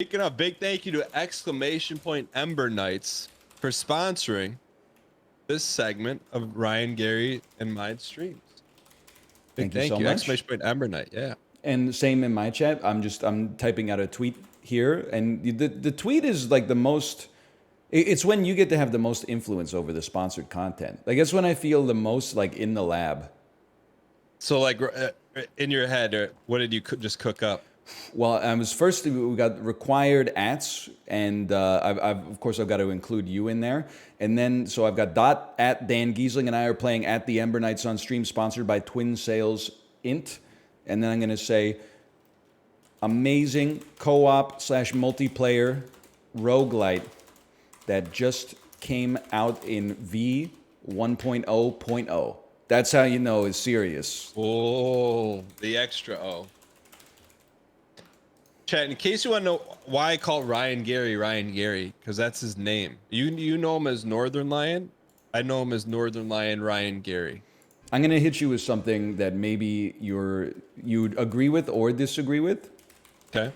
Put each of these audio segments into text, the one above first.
Speaking of, big thank you to ! Ember Knights for sponsoring this segment of Ryan, Gary, and mine streams. Big Thank you so much. ! Ember Knight, yeah. And same in my chat. I'm typing out a tweet here, and the tweet is like the most. It's when you get to have the most influence over the sponsored content. Like that's when I feel the most like in the lab. So like in your head, what did you just cook up? Well, I was first we got required ats, and of course I've got to include you in there, and then so I've got @Dan Giesling and I are playing at the Ember Knights on stream, sponsored by Twin Sales Int, and then I'm going to say amazing co-op / multiplayer roguelite that just came out in V 1.0.0. That's how you know it's serious. Oh, the extra O. Chat, in case you want to know why I call Ryan Gary, because that's his name. You know him as Northern Lion. I know him as Northern Lion Ryan Gary. I'm gonna hit you with something that maybe you'd agree with or disagree with. Okay.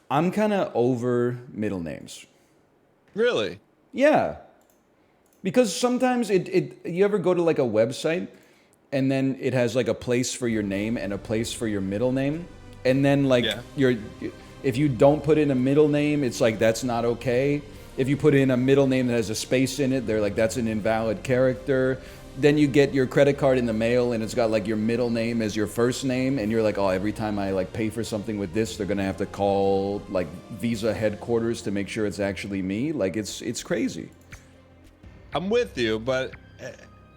I'm kind of over middle names. Really? Yeah. Because sometimes you ever go to like a website and then it has like a place for your name and a place for your middle name, and then like if you don't put in a middle name, it's like that's not okay. If you put in a middle name that has a space in it, they're like that's an invalid character. Then you get your credit card in the mail and it's got like your middle name as your first name, and you're like, oh, every time I like pay for something with this, they're gonna have to call like Visa headquarters to make sure it's actually me. Like it's crazy. I'm with you, but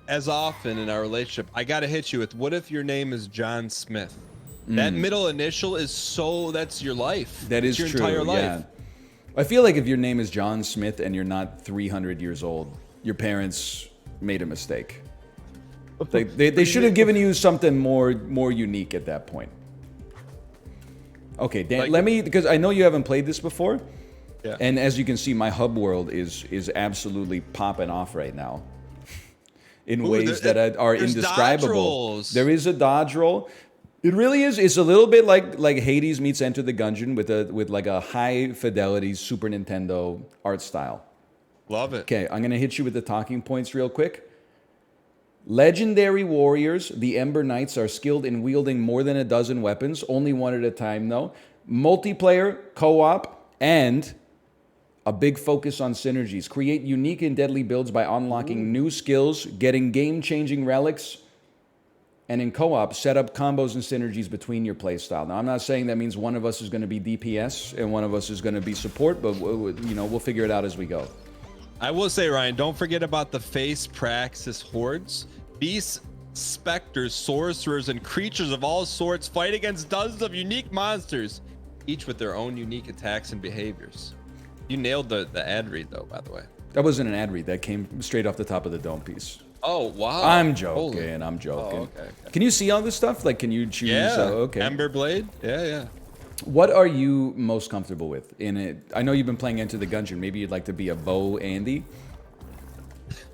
as often in our relationship, I gotta hit you with, what if your name is John Smith? That middle initial is that's your life. That is your true. Entire life. Yeah. I feel like if your name is John Smith and you're not 300 years old, your parents made a mistake. They should have given you something more unique at that point. Okay, Dan, because I know you haven't played this before. Yeah. And as you can see, my hub world is absolutely popping off right now. In ways that are indescribable. There is a dodge roll. It really is. It's a little bit like Hades meets Enter the Gungeon with like a high fidelity Super Nintendo art style. Love it. Okay, I'm gonna hit you with the talking points real quick. Legendary warriors, the Ember Knights, are skilled in wielding more than a dozen weapons, only one at a time though. Multiplayer, co-op, and a big focus on synergies. Create unique and deadly builds by unlocking new skills, getting game-changing relics, and in co-op, set up combos and synergies between your playstyle. Now, I'm not saying that means one of us is going to be DPS and one of us is going to be support, but we'll figure it out as we go. I will say, Ryan, don't forget about the face praxis hordes. Beasts, specters, sorcerers, and creatures of all sorts fight against dozens of unique monsters, each with their own unique attacks and behaviors. You nailed the ad read, though, by the way. That wasn't an ad read. That came straight off the top of the dome piece. Oh, wow. I'm joking. I'm joking. Oh, okay. Can you see all this stuff? Like, can you choose? Yeah. Okay. Ember Blade? Yeah. What are you most comfortable with in it? I know you've been playing Enter the Gungeon. Maybe you'd like to be a bow Andy?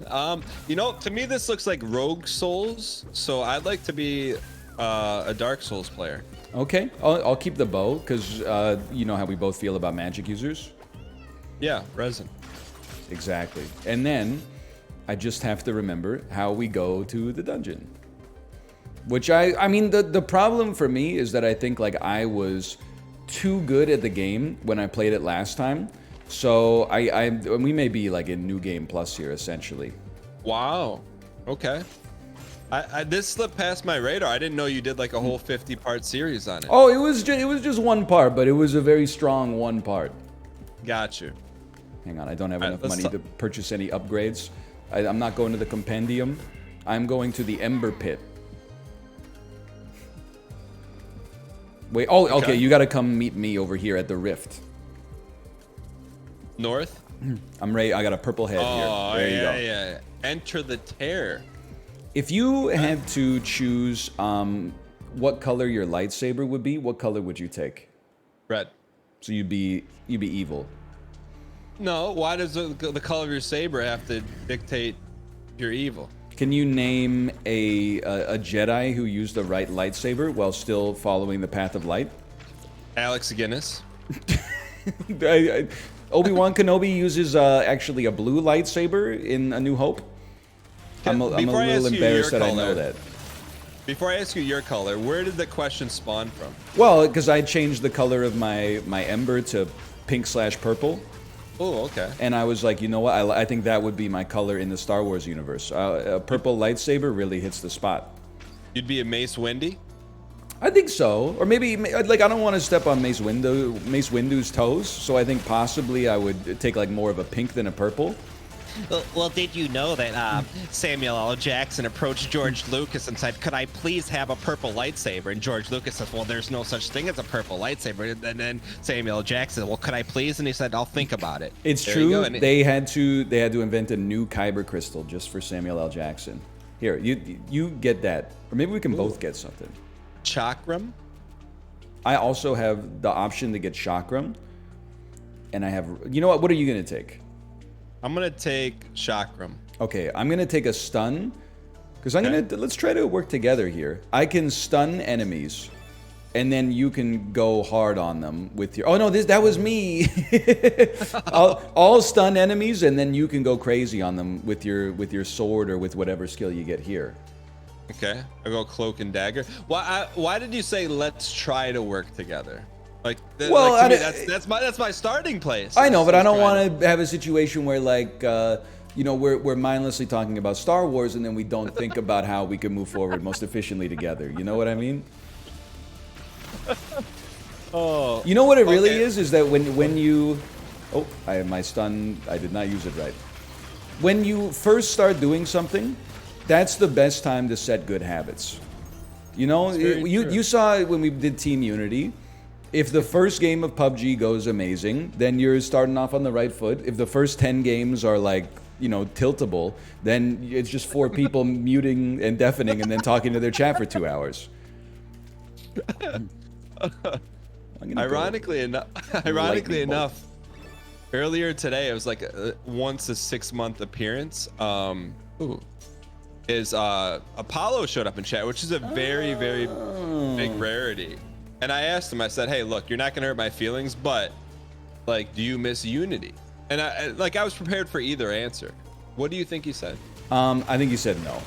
To me, this looks like Rogue Souls, so I'd like to be a Dark Souls player. Okay. I'll keep the bow, because you know how we both feel about magic users? Yeah, resin. Exactly. And then I just have to remember how we go to the dungeon. Which I mean, the problem for me is that I think like I was too good at the game when I played it last time. So we may be like in New Game Plus here, essentially. Wow. Okay. This slipped past my radar. I didn't know you did like a whole 50-part series on it. Oh, it was just one part, but it was a very strong one part. Got you. Hang on, I don't have enough money to purchase any upgrades. I'm not going to the compendium. I'm going to the Ember Pit. Wait, okay, you gotta come meet me over here at the Rift. North? I'm ready, I got a purple head here. There you go. Yeah. Enter the Tear. If you had to choose what color your lightsaber would be, what color would you take? Red. So you'd be evil. No, why does the color of your saber have to dictate your evil? Can you name a Jedi who used the right lightsaber while still following the path of light? Alex Guinness. Obi-Wan Kenobi uses actually a blue lightsaber in A New Hope. I'm a little embarrassed that I know that. Before I ask you your color, where did the question spawn from? Well, because I changed the color of my Ember to pink/purple. Oh, okay. And I was like, you know what? I think that would be my color in the Star Wars universe. A purple lightsaber really hits the spot. You'd be a Mace Windu? I think so. Or maybe, like, I don't want to step on Mace Windu's toes, so I think possibly I would take, like, more of a pink than a purple. Well, did you know that Samuel L. Jackson approached George Lucas and said, "Could I please have a purple lightsaber?" And George Lucas says, "Well, there's no such thing as a purple lightsaber." And then Samuel L. Jackson, "Well, could I please?" And he said, "I'll think about it." It's true. They had to invent a new kyber crystal just for Samuel L. Jackson. Here, you get that, or maybe we can both get something. Chakram? I also have the option to get Chakram, and I have. You know what? What are you gonna take? I'm gonna take Chakram. Okay, I'm gonna take a stun, because let's try to work together here. I can stun enemies, and then you can go hard on them with your. Oh no, that was me. I'll stun enemies, and then you can go crazy on them with your sword or with whatever skill you get here. Okay, I'll go Cloak and Dagger. Why did you say let's try to work together? Like, well, like, that's my starting place. I know, but I don't want to have a situation where, like, you know, we're mindlessly talking about Star Wars and then we don't think about how we can move forward most efficiently together. You know what I mean? Oh. You know what it really is that when you, oh, I have my stun. I did not use it right. When you first start doing something, that's the best time to set good habits. You know, you saw it when we did Team Unity. If the first game of PUBG goes amazing, then you're starting off on the right foot. If the first 10 games are like, you know, tiltable, then it's just 4 people muting and deafening and then talking to their chat for 2 hours. Ironically enough, earlier today it was like once a 6-month appearance. Apollo showed up in chat, which is a very, very big rarity. And I asked him, I said, "Hey, look, you're not gonna hurt my feelings, but like, do you miss Unity?" And I was prepared for either answer. What do you think he said? I think he said no.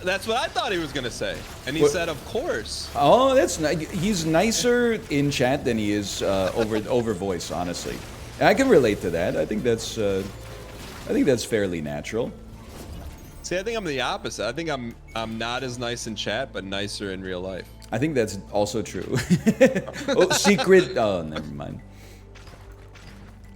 That's what I thought he was gonna say, and he said, "Of course." Oh, that's nice. He's nicer in chat than he is over voice, honestly. And I can relate to that. I think that's fairly natural. See, I think I'm the opposite. I think I'm not as nice in chat, but nicer in real life. I think that's also true. Oh, secret. Oh, never mind.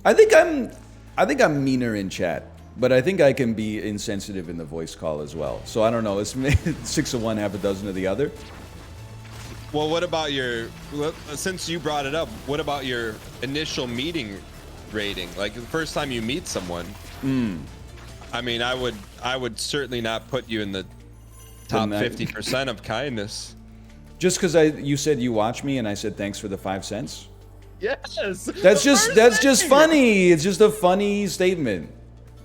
I think I'm meaner in chat, but I think I can be insensitive in the voice call as well. So I don't know. It's 6 of one, half a dozen of the other. Well, what about since you brought it up, what about your initial meeting rating? Like the first time you meet someone. I mean, I would certainly not put you in the top 50% of kindness. Just because you said you watch me and I said thanks for the 5 cents? Yes. That's just funny. It's just a funny statement.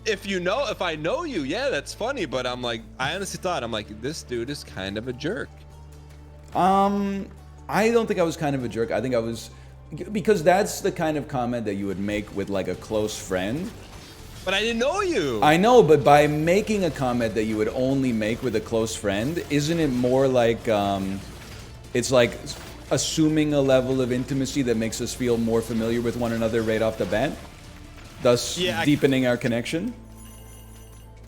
If I know you, yeah, that's funny. But I'm like, I honestly thought, I'm like, this dude is kind of a jerk. I don't think I was kind of a jerk. I think I was, because that's the kind of comment that you would make with like a close friend. But I didn't know you. I know, but by making a comment that you would only make with a close friend, isn't it more like, it's like assuming a level of intimacy that makes us feel more familiar with one another right off the bat, thus deepening our connection?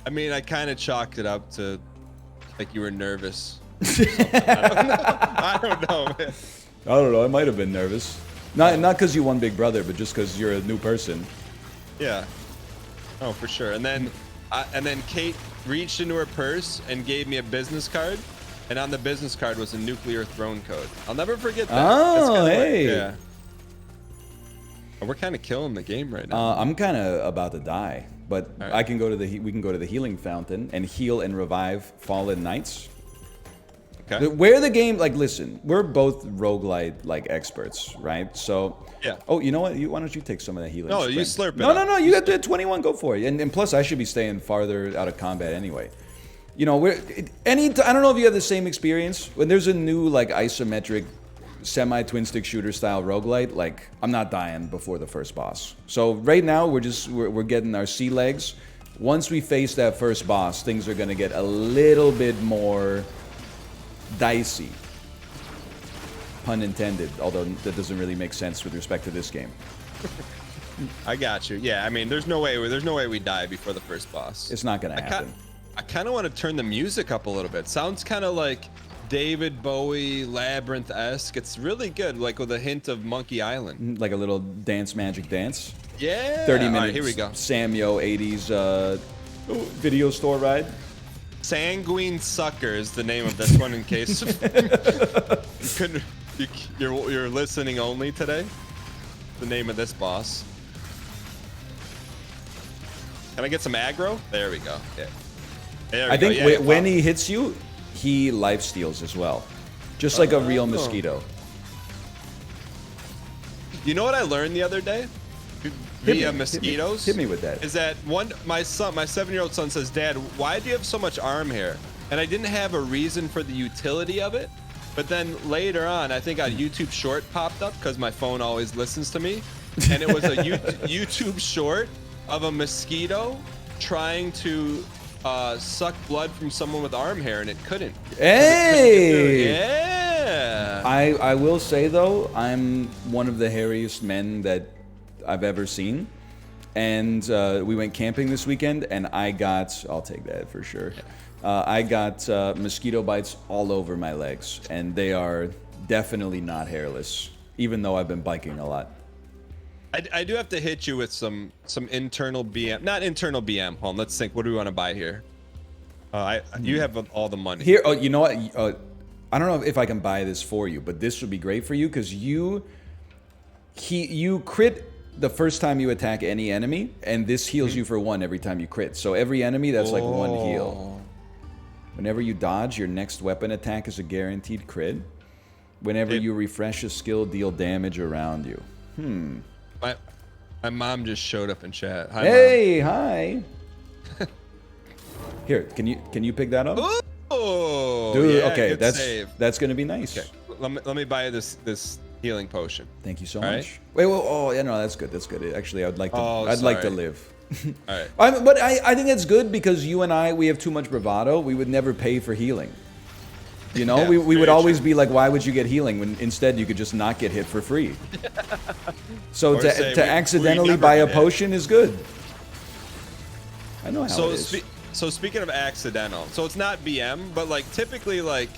I mean, I kind of chalked it up to like you were nervous. I don't know, man. I don't know. I might have been nervous. Not because you won Big Brother, but just because you're a new person. Yeah. Oh, for sure. And then Kate reached into her purse and gave me a business card. And on the business card was a nuclear throne code. I'll never forget that. Oh, hey. Yeah. We're kind of killing the game right now. I'm kind of about to die, but right. we can go to the healing fountain and heal and revive fallen knights. Okay. Where the game, like, listen, we're both roguelite like experts, right? So. Yeah. Oh, you know what? Why don't you take some of that healing? No, sprint? you slurp it. No. You got the 21. Go for it. And plus, I should be staying farther out of combat anyway. You know, I don't know if you have the same experience when there's a new like isometric semi-twin stick shooter style roguelite, like I'm not dying before the first boss. So right now we're getting our sea legs. Once we face that first boss, things are gonna get a little bit more dicey. Pun intended, although that doesn't really make sense with respect to this game. I got you. Yeah, I mean, there's no way we die before the first boss. It's not gonna happen. I kind of want to turn the music up a little bit. Sounds kind of like David Bowie Labyrinth-esque. It's really good, like with a hint of Monkey Island. Like a little dance magic dance. Yeah. 30 minutes. All right, here we go. Samyo 80s video store ride. Sanguine Sucker is the name of this one, in case you're listening only today. The name of this boss. Can I get some aggro? There we go. Yeah. There we I go. think Yeah, when he hits you, he life steals as well, just like a real mosquito. You know what I learned the other day? Via mosquitoes. Hit me with that. Is that my 7-year-old son says, "Dad, why do you have so much arm hair?" And I didn't have a reason for the utility of it. But then later on, I think a YouTube short popped up because my phone always listens to me, and it was a YouTube short of a mosquito trying to suck blood from someone with arm hair, and it couldn't. Hey! Yeah. I will say though, I'm one of the hairiest men that I've ever seen, and we went camping this weekend, and I'll take that for sure. I got mosquito bites all over my legs, and they are definitely not hairless, even though I've been biking a lot. I do have to hit you with some internal BM, not internal BM. Hold on, let's think. What do we want to buy here? You have all the money. Here, oh, you know what? I don't know if I can buy this for you, but this would be great for you because you crit the first time you attack any enemy, and this heals you for 1 every time you crit. So every enemy, that's like 1 heal. Whenever you dodge, your next weapon attack is a guaranteed crit. Whenever you refresh a skill, deal damage around you. My mom just showed up in chat. Hi, hey, Mom. Hi. Here, can you pick that up? Oh, dude. Yeah, okay, save. that's gonna be nice. Okay, let me buy this healing potion. Thank you so All much. right? Wait, oh yeah, no, that's good. That's good. Actually, I'd like to. I'd like to live. All right. But I think it's good because you and we have too much bravado. We would never pay for healing. You know, Yeah, we would always true. be like, why would you get healing when instead you could just not get hit for free? So Or say to we accidentally never buy a get hit. potion is good. I know how it is. So speaking of accidental, so it's not BM, but like typically like,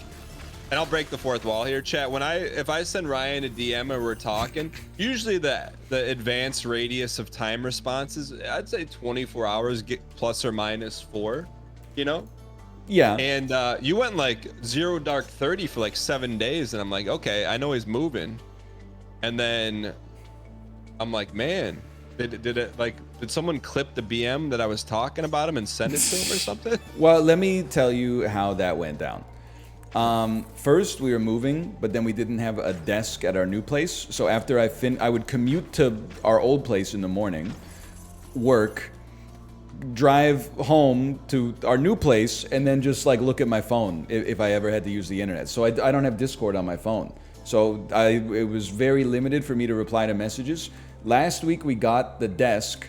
and I'll break the fourth wall here, chat. If I send Ryan a DM and we're talking, usually the advanced radius of time responses, I'd say 24 hours, get plus or minus 4, you know? Yeah. And you went like 0 dark 30 for like 7 days, and I'm like, okay, I know he's moving. And then I'm like, man, did someone clip the BM that I was talking about him and send it to him or something? Well, let me tell you how that went down. First, we were moving, but then we didn't have a desk at our new place. So after I would commute to our old place in the morning, work, drive home to our new place, and then just like look at my phone if I ever had to use the internet. So I don't have Discord on my phone. So it was very limited for me to reply to messages. Last week we got the desk,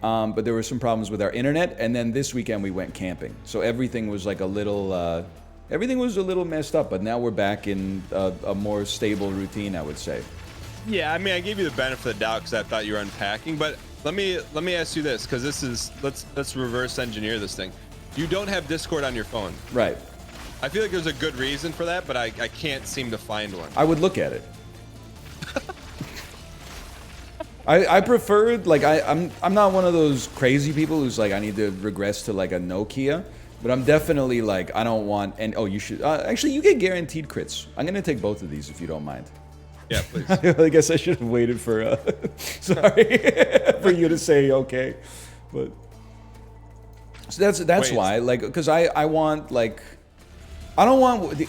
but there were some problems with our internet, and then this weekend we went camping. So everything was like a little messed up, but now we're back in a more stable routine, I would say. Yeah, I mean, I gave you the benefit of the doubt because I thought you were unpacking, but let me ask you this, because this is let's reverse engineer this thing. You don't have Discord on your phone. Right. I feel like there's a good reason for that, but I can't seem to find one. I would look at it. I prefer, like, I'm not one of those crazy people who's like, I need to regress to like a Nokia, but I'm definitely like, I don't want, and oh, you should, actually you get guaranteed crits. I'm gonna take both of these if you don't mind. Yeah, please. I guess I should have waited for, sorry, for you to say okay, but. So that's why, like, because I want, like, I don't want,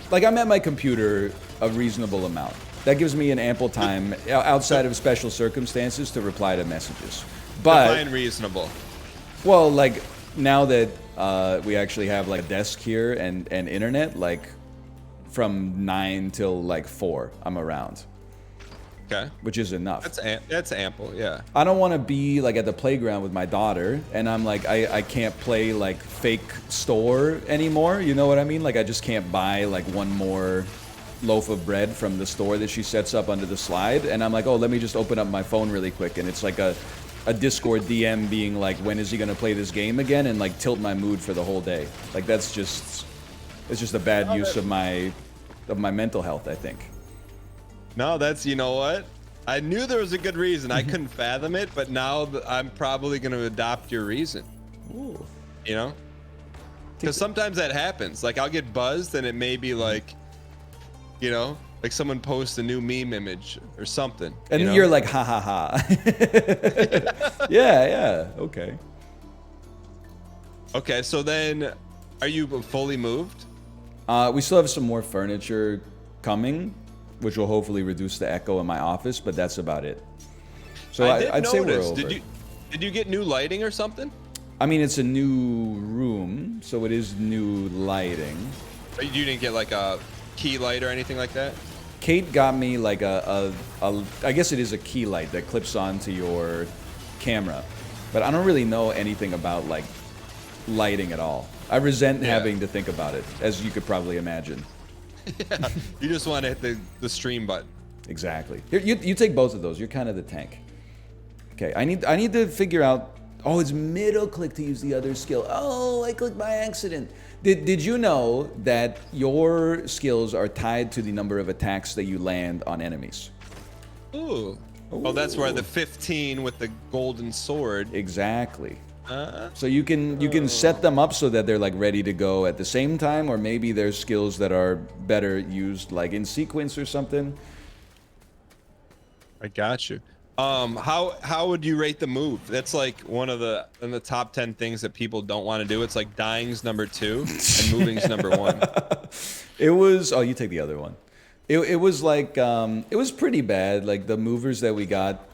like, I'm at my computer a reasonable amount. That gives me an ample time outside of special circumstances to reply to messages. But define reasonable. Well, like, now that we actually have like a desk here and internet, like from 9 till like 4, I'm around. Okay. Which is enough. That's ample, yeah. I don't want to be like at the playground with my daughter and I'm like, I can't play like fake store anymore. You know what I mean? Like I just can't buy like one more loaf of bread from the store that she sets up under the slide. And I'm like, oh, let me just open up my phone really quick. And it's like a Discord DM being like, when is he going to play this game again? And like tilt my mood for the whole day. Like that's just, it's just a bad use of my mental health, I think. No, that's, you know what? I knew there was a good reason. I couldn't fathom it, but now I'm probably going to adopt your reason. Ooh. You know? Because sometimes that happens. Like, I'll get buzzed and it may be like, you know, like someone posts a new meme image or something. And you're like, ha ha ha. Yeah, okay. Okay, so then are you fully moved? We still have some more furniture coming, which will hopefully reduce the echo in my office, but that's about it. So I'd say we're over. Did you get new lighting or something? I mean, it's a new room, so it is new lighting. You didn't get like a key light or anything like that? Kate got me like I guess it is a key light that clips onto your camera, but I don't really know anything about like lighting at all. I resent having to think about it, as you could probably imagine. Yeah, you just want to hit the stream button. Exactly. Here, you take both of those. You're kind of the tank. Okay, I need to figure out. Oh, it's middle click to use the other skill. Oh, I clicked by accident. Did you know that your skills are tied to the number of attacks that you land on enemies? Ooh. Oh, that's where the 15 with the golden sword. Exactly. So you can set them up so that they're like ready to go at the same time, or maybe there's skills that are better used like in sequence or something. I got you. How would you rate the move? That's like one of the top 10 things that people don't want to do. It's like dying's number 2 and moving's number 1. It was, oh, you take the other one. It was like it was pretty bad. Like the movers that we got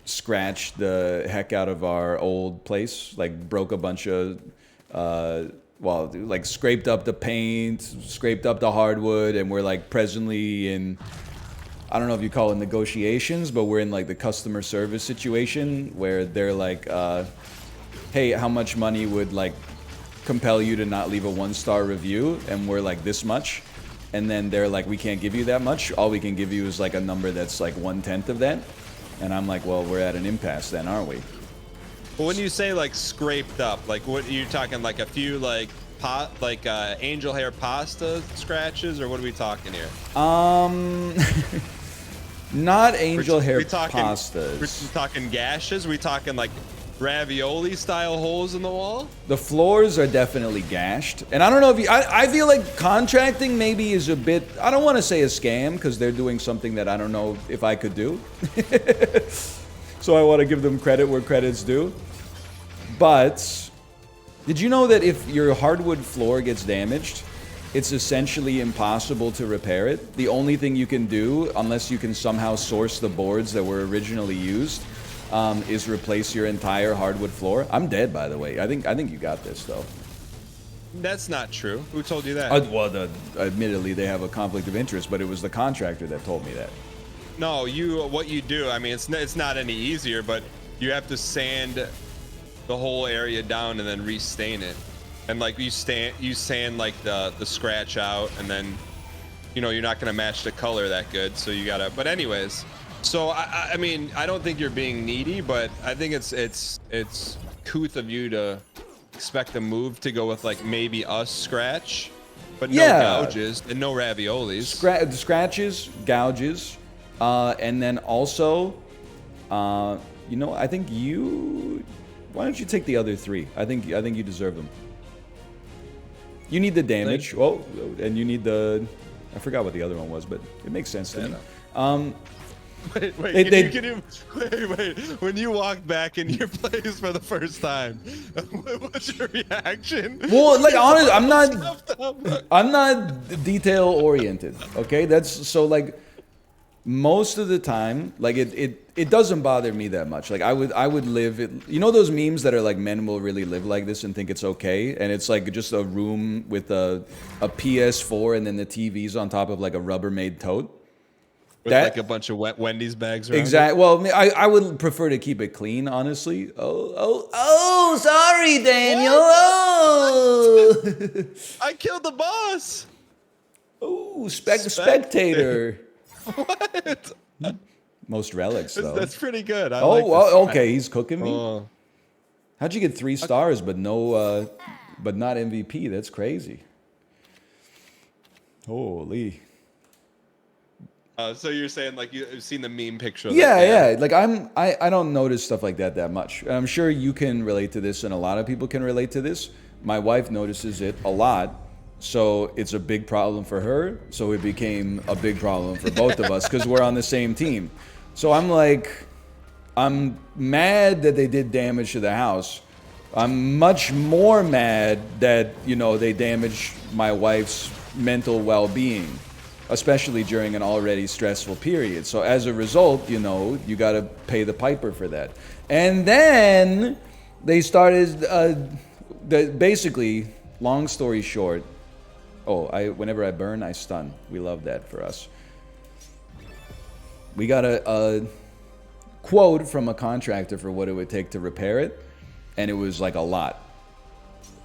scratched the heck out of our old place, like broke a bunch of well, like scraped up the paint, scraped up the hardwood, and we're like presently in, I don't know if you call it negotiations, but we're in like the customer service situation where they're like, hey, how much money would like compel you to not leave a 1-star review? And we're like, this much. And then they're like, we can't give you that much. All we can give you is like a number that's like 1/10 of that. And I'm like, well, we're at an impasse then, aren't we? Well, when you say like scraped up, like what are you talking, like a few like angel hair pasta scratches, or what are we talking here? Not angel hair talking, pastas. We're talking gashes? We talking like ravioli style holes in the wall? The floors are definitely gashed. And I don't know if you, I feel like contracting maybe is a bit, I don't want to say a scam because they're doing something that I don't know if I could do. So I want to give them credit where credit's due. But did you know that if your hardwood floor gets damaged, it's essentially impossible to repair it? The only thing you can do, unless you can somehow source the boards that were originally used, is replace your entire hardwood floor. I'm dead, by the way. I think you got this, though. That's not true. Who told you that? Admittedly, they have a conflict of interest, but it was the contractor that told me that. No, what you do, I mean, it's not any easier, but you have to sand the whole area down and then restain it. And like you sand like the scratch out, and then, you know, you're not gonna match the color that good, so you gotta. But anyways, so I mean, I don't think you're being needy, but I think it's couth of you to expect the move to go with like maybe a scratch, but no gouges and no raviolis. Scratches, gouges, and then also, you know, I think you. Why don't you take the other 3? I think you deserve them. You need the damage. Oh, and you need the. I forgot what the other one was, but it makes sense to me. Wait. When you walked back in your place for the first time, what was your reaction? Well, like honestly, I'm not detail oriented. Okay, that's so like most of the time, like it doesn't bother me that much. Like I would live it. You know those memes that are like men will really live like this and think it's okay, and it's like just a room with a PS4 and then the TV's on top of like a Rubbermaid tote. With like a bunch of Wendy's bags around. Exactly. Well, I would prefer to keep it clean, honestly. Oh, sorry, Daniel. Oh. I killed the boss. Oh, spectator. What? Most relics, though. That's pretty good. I okay. He's cooking me. Oh. How'd you get 3 stars but no, but not MVP? That's crazy. Holy. So you're saying like you've seen the meme picture? Yeah. Like I don't notice stuff like that much. And I'm sure you can relate to this, and a lot of people can relate to this. My wife notices it a lot, so it's a big problem for her. So it became a big problem for both of us because we're on the same team. So I'm mad that they did damage to the house. I'm much more mad that they damaged my wife's mental well-being, especially during an already stressful period. So as a result, you got to pay the piper for that. And then they started, basically, long story short, whenever I burn, I stun. We love that for us. We got a quote from a contractor for what it would take to repair it, and it was like a lot.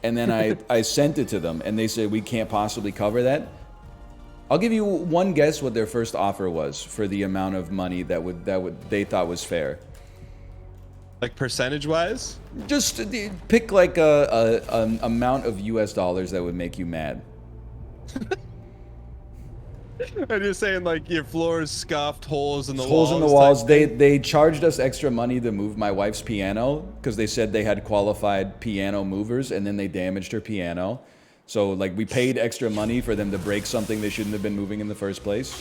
And then I sent it to them, and they said, we can't possibly cover that. I'll give you one guess what their first offer was for the amount of money that they thought was fair. Like percentage-wise? Just pick like an amount of US dollars that would make you mad. I'm just saying, like your floors scuffed, holes in the walls. Holes in the walls. They charged us extra money to move my wife's piano because they said they had qualified piano movers, and then they damaged her piano. So, like, we paid extra money for them to break something they shouldn't have been moving in the first place.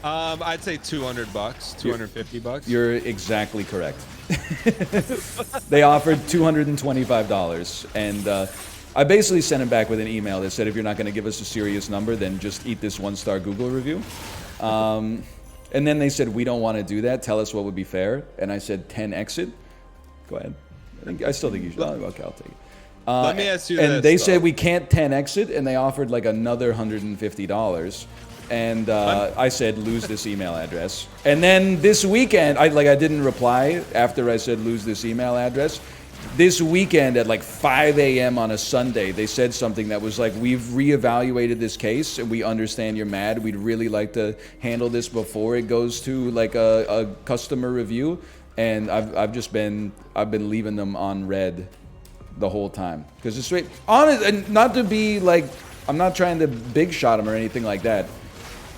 I'd say $200, $250. You're exactly correct. They offered $225, and I basically sent him back with an email that said, if you're not going to give us a serious number, then just eat this 1-star Google review. And then they said, we don't want to do that. Tell us what would be fair. And I said, 10 exit. Go ahead. I still think you should. Okay, I'll take it. Let me ask you this. And they said we can't 10 exit, and they offered like another $150. And I said, lose this email address. And then this weekend, I didn't reply after I said lose this email address. This weekend at like 5 a.m. on a Sunday, they said something that was like, we've reevaluated this case and we understand you're mad. We'd really like to handle this before it goes to like a customer review. And I've been leaving them on red the whole time because it's straight honest, and not to be like, I'm not trying to big shot them or anything like that,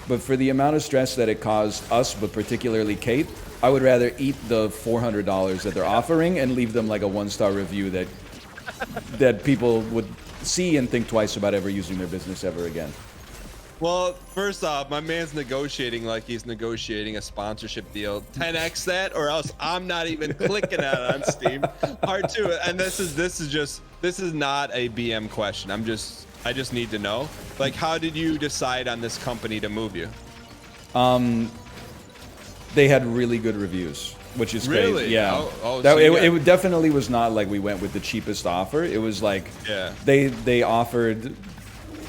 but for the amount of stress that it caused us, but particularly Kate, I would rather eat the $400 that they're offering and leave them like a 1-star review that people would see and think twice about ever using their business ever again. Well, first off, my man's negotiating like he's negotiating a sponsorship deal. 10x that, or else I'm not even clicking at it on Steam. Part 2, and this is not a BM question. I just need to know, like, how did you decide on this company to move you? They had really good reviews, which is really great. Yeah. It definitely was not like we went with the cheapest offer. It was like, yeah, they offered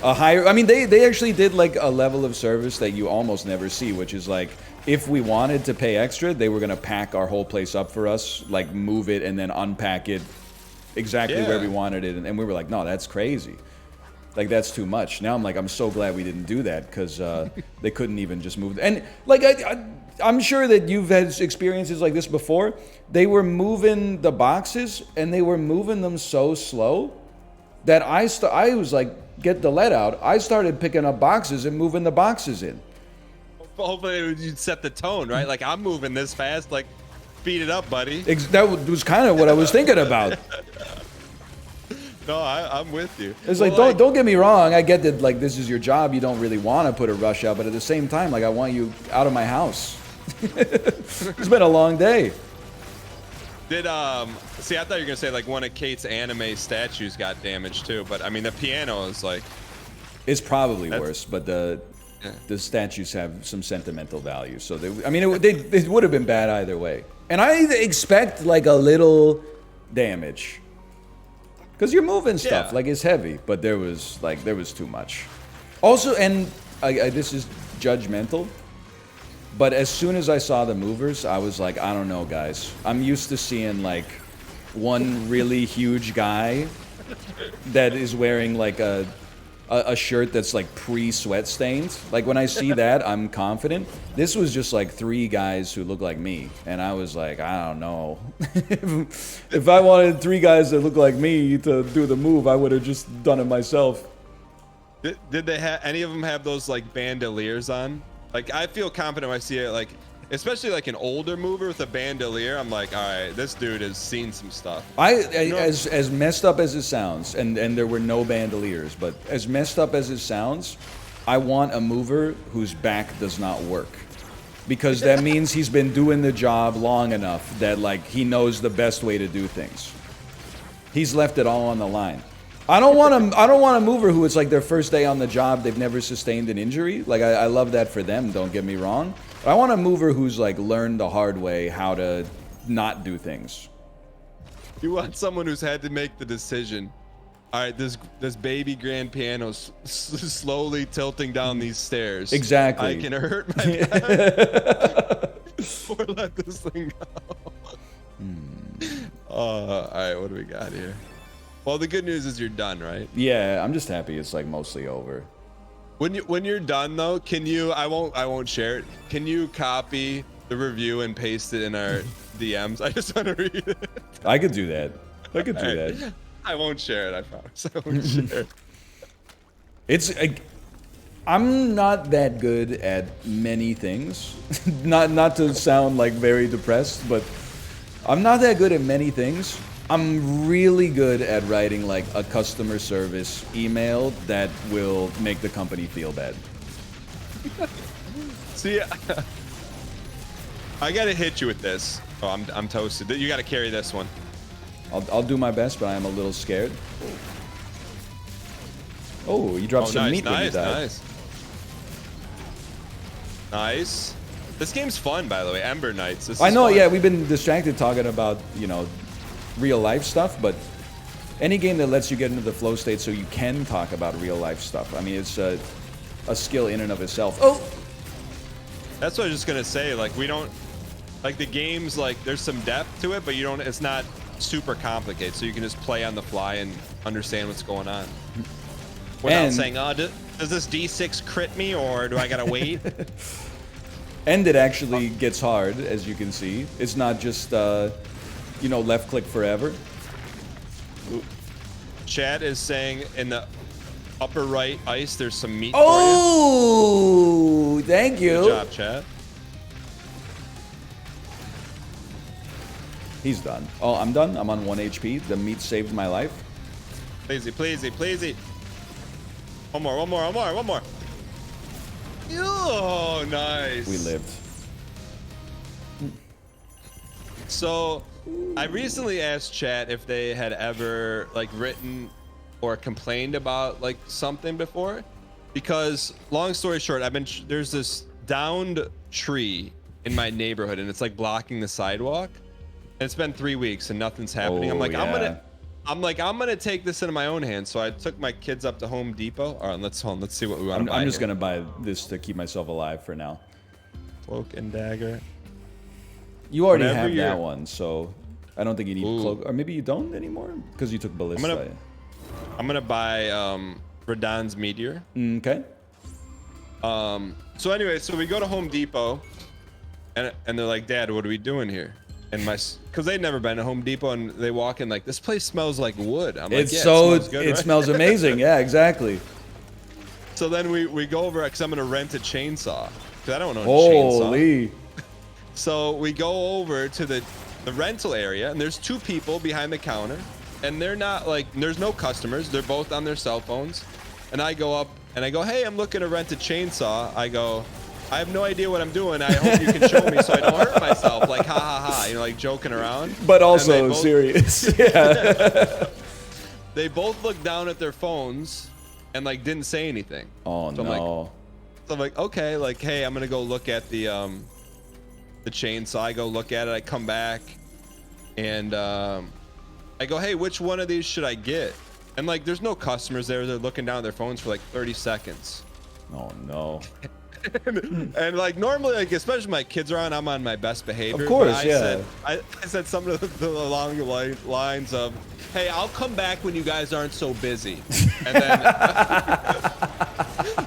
a higher, I mean, they actually did like a level of service that you almost never see, which is like, if we wanted to pay extra, they were going to pack our whole place up for us, like move it and then unpack it exactly where we wanted it. And we were like, no, that's crazy. Like, that's too much. Now I'm like, I'm so glad we didn't do that because they couldn't even just move. And like, I'm sure that you've had experiences like this before. They were moving the boxes and they were moving them so slow that I was like, get the lead out. I started picking up boxes and moving the boxes in. Hopefully you'd set the tone, right? Like, I'm moving this fast, like, speed it up, buddy. That was kind of what I was thinking about. No, I'm with you. It's like, don't get me wrong. I get that, like, this is your job. You don't really want to put a rush out, but at the same time, like, I want you out of my house. It's been a long day. See, I thought you were gonna say like one of Kate's anime statues got damaged too, but I mean the piano is like, it's probably worse. But the statues have some sentimental value. So it would have been bad either way. And I expect like a little damage. Because you're moving stuff, like it's heavy, but there was too much. Also, and this is judgmental, but as soon as I saw the movers, I was like, I don't know, guys. I'm used to seeing like one really huge guy that is wearing like a shirt that's like pre-sweat stained. Like when I see that, I'm confident. This was just like 3 guys who look like me, and I was like, I don't know. If I wanted 3 guys that look like me to do the move, I would have just done it myself. Did they have any of them have those like bandoliers on? Like I feel confident when I see it, like especially like an older mover with a bandolier. I'm like, all right, this dude has seen some stuff. As messed up as it sounds, and there were no bandoliers, but as messed up as it sounds, I want a mover whose back does not work, because that means he's been doing the job long enough that like he knows the best way to do things. He's left it all on the line. I don't want a mover who it's like their first day on the job, they've never sustained an injury. Like I love that for them, don't get me wrong. But I want a mover who's like learned the hard way how to not do things. You want someone who's had to make the decision. All right, this baby grand piano's slowly tilting down these stairs. Exactly. I can hurt my back or let this thing go. All right, what do we got here? Well, the good news is you're done, right? Yeah, I'm just happy it's like mostly over. When you're done though, can you? I won't share it. Can you copy the review and paste it in our DMs? I just want to read it. I could do that. I could do that. I won't share it. I promise. I won't share it. I'm not that good at many things. not to sound like very depressed, but I'm not that good at many things. I'm really good at writing like a customer service email that will make the company feel bad. See, I gotta hit you with this. Oh, I'm toasted. You gotta carry this one. I'll do my best, but I am a little scared. Oh, you dropped some meat when you died. Nice. This game's fun, by the way. Ember Knights. I know, yeah, we've been distracted talking about, real life stuff, but any game that lets you get into the flow state so you can talk about real life stuff, I mean, it's a skill in and of itself. Oh! That's what I was just gonna say. Like, we don't, like the game's like, there's some depth to it, but it's not super complicated, so you can just play on the fly and understand what's going on. Without saying, oh, does this D6 crit me, or do I gotta wait? And it actually gets hard, as you can see. It's not just, left click forever. Ooh. Chat is saying in the upper right ice, there's some meat for you. Thank you. Good job, chat. He's done. Oh, I'm done. I'm on 1 HP. The meat saved my life. Pleasey, pleasey, pleasey. One more, one more, one more, one more. Oh, nice. We lived. So, I recently asked chat if they had ever like written or complained about like something before, because long story short, there's this downed tree in my neighborhood and it's like blocking the sidewalk. And it's been 3 weeks and nothing's happening. Oh, I'm like, yeah. I'm gonna take this into my own hands. So I took my kids up to Home Depot. All right, let's see what we want to buy. I'm just gonna buy this to keep myself alive for now. Cloak and dagger. You already have that one, so I don't think you need cloak. Or maybe you don't anymore because you took ballista. I'm gonna buy Radon's meteor. Okay. So anyway, so we go to Home Depot, and they're like, Dad, what are we doing here? And because they'd never been to Home Depot, and they walk in like, this place smells like wood. I'm like, yeah, it smells good, right? Smells amazing. Yeah, exactly. So then we go over because I'm gonna rent a chainsaw because I don't own a chainsaw. Holy. So we go over to the rental area, and there's 2 people behind the counter, and they're not like, there's no customers. They're both on their cell phones. And I go up and I go, hey, I'm looking to rent a chainsaw. I go, I have no idea what I'm doing. I hope you can show me so I don't hurt myself. Like, ha ha ha, like joking around. But also serious. Yeah. They both looked down at their phones and like didn't say anything. Oh, so no. I'm like, okay, like, hey, I'm gonna go look at the chainsaw. I go look at it. I come back, and I go, hey, which one of these should I get? And like, there's no customers there. They're looking down at their phones for like 30 seconds. Oh no. and like normally, like especially my kids are on, I'm on my best behavior. Of course, but yeah. I said something along the lines of, hey, I'll come back when you guys aren't so busy. And then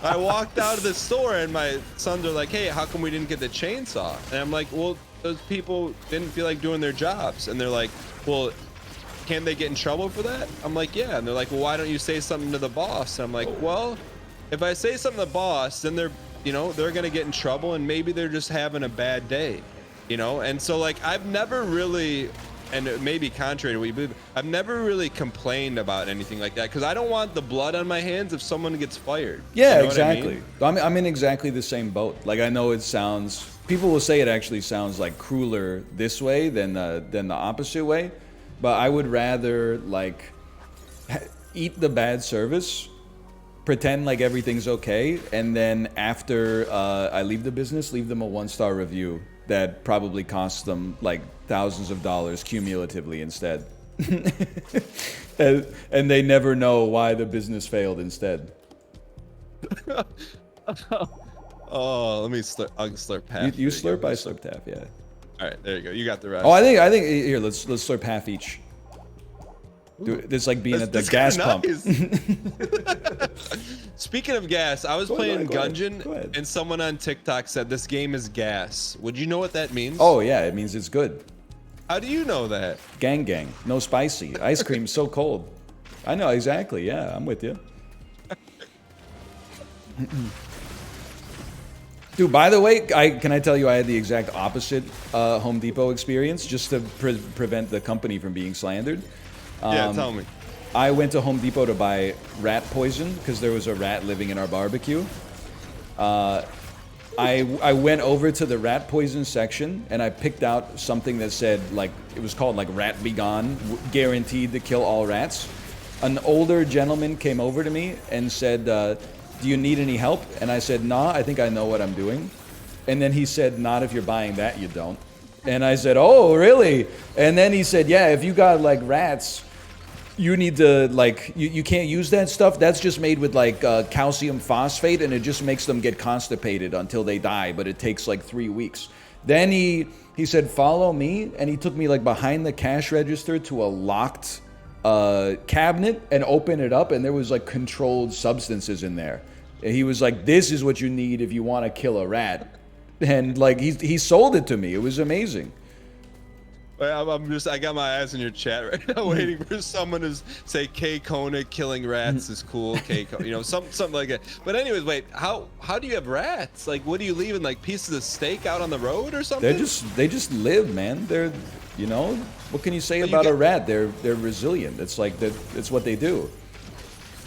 I walked out of the store and my sons are like, hey, how come we didn't get the chainsaw? And I'm like, well, those people didn't feel like doing their jobs. And they're like, well, can they get in trouble for that? I'm like, yeah. And they're like, well, why don't you say something to the boss? And I'm like, well, if I say something to the boss, then they're gonna get in trouble, and maybe they're just having a bad day, And so like, I've never really, and it may be contrary to what you believe, I've never really complained about anything like that because I don't want the blood on my hands if someone gets fired. Yeah, You know exactly. what I mean? I'm in exactly the same boat. Like, I know it sounds, people will say it actually sounds like crueler this way than the opposite way, but I would rather like eat the bad service, pretend like everything's okay, and then after I leave the business, leave them a 1-star review that probably costs them like thousands of dollars cumulatively instead. and they never know why the business failed instead. Oh, let me slurp. I'll slurp half. You slurp, I slurp half, yeah. All right, there you go. You got the rest. Oh, I think here, let's slurp half each. Dude, it's like being at the gas pump. Speaking of gas, I was playing Go ahead. Gungeon, and someone on TikTok said this game is gas. Would you know what that means? Oh yeah, it means it's good. How do you know that? Gang, no spicy. Ice cream so cold. I know exactly. Yeah, I'm with you. Dude, by the way, can I tell you I had the exact opposite Home Depot experience just to prevent the company from being slandered. Yeah, tell me. I went to Home Depot to buy rat poison because there was a rat living in our barbecue. I went over to the rat poison section and I picked out something that said, like, it was called like Rat Be Gone, guaranteed to kill all rats. An older gentleman came over to me and said, do you need any help? And I said, nah, I think I know what I'm doing. And then he said, not if you're buying that, you don't. And I said, oh, really? And then he said, yeah, if you got like rats, you need to like, you can't use that stuff. That's just made with like calcium phosphate, and it just makes them get constipated until they die, but it takes like 3 weeks. Then he said, follow me, and he took me like behind the cash register to a locked cabinet and opened it up, and there was like controlled substances in there. And he was like, this is what you need if you want to kill a rat. And like he sold it to me. It was amazing. I got my eyes in your chat right now, waiting for someone to say K Kona killing rats is cool. K Kona, something like that. But anyways, wait, how do you have rats? Like, what are you leaving? Like pieces of steak out on the road or something? They just live, man. They're, what can you say about a rat? They're resilient. It's like it's what they do.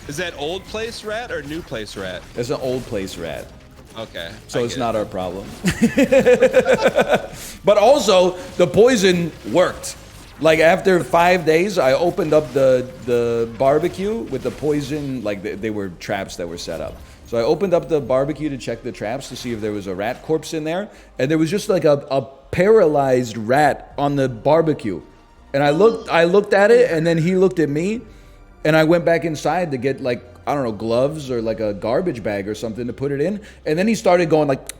Is that old place rat or new place rat? It's an old place rat. Okay. So it's not our problem. But also, the poison worked. Like after 5 days, I opened up the barbecue with the poison, like they were traps that were set up. So I opened up the barbecue to check the traps to see if there was a rat corpse in there. And there was just like a paralyzed rat on the barbecue. And I looked at it, and then he looked at me. And I went back inside to get like, I don't know, gloves or like a garbage bag or something to put it in. And then he started going like,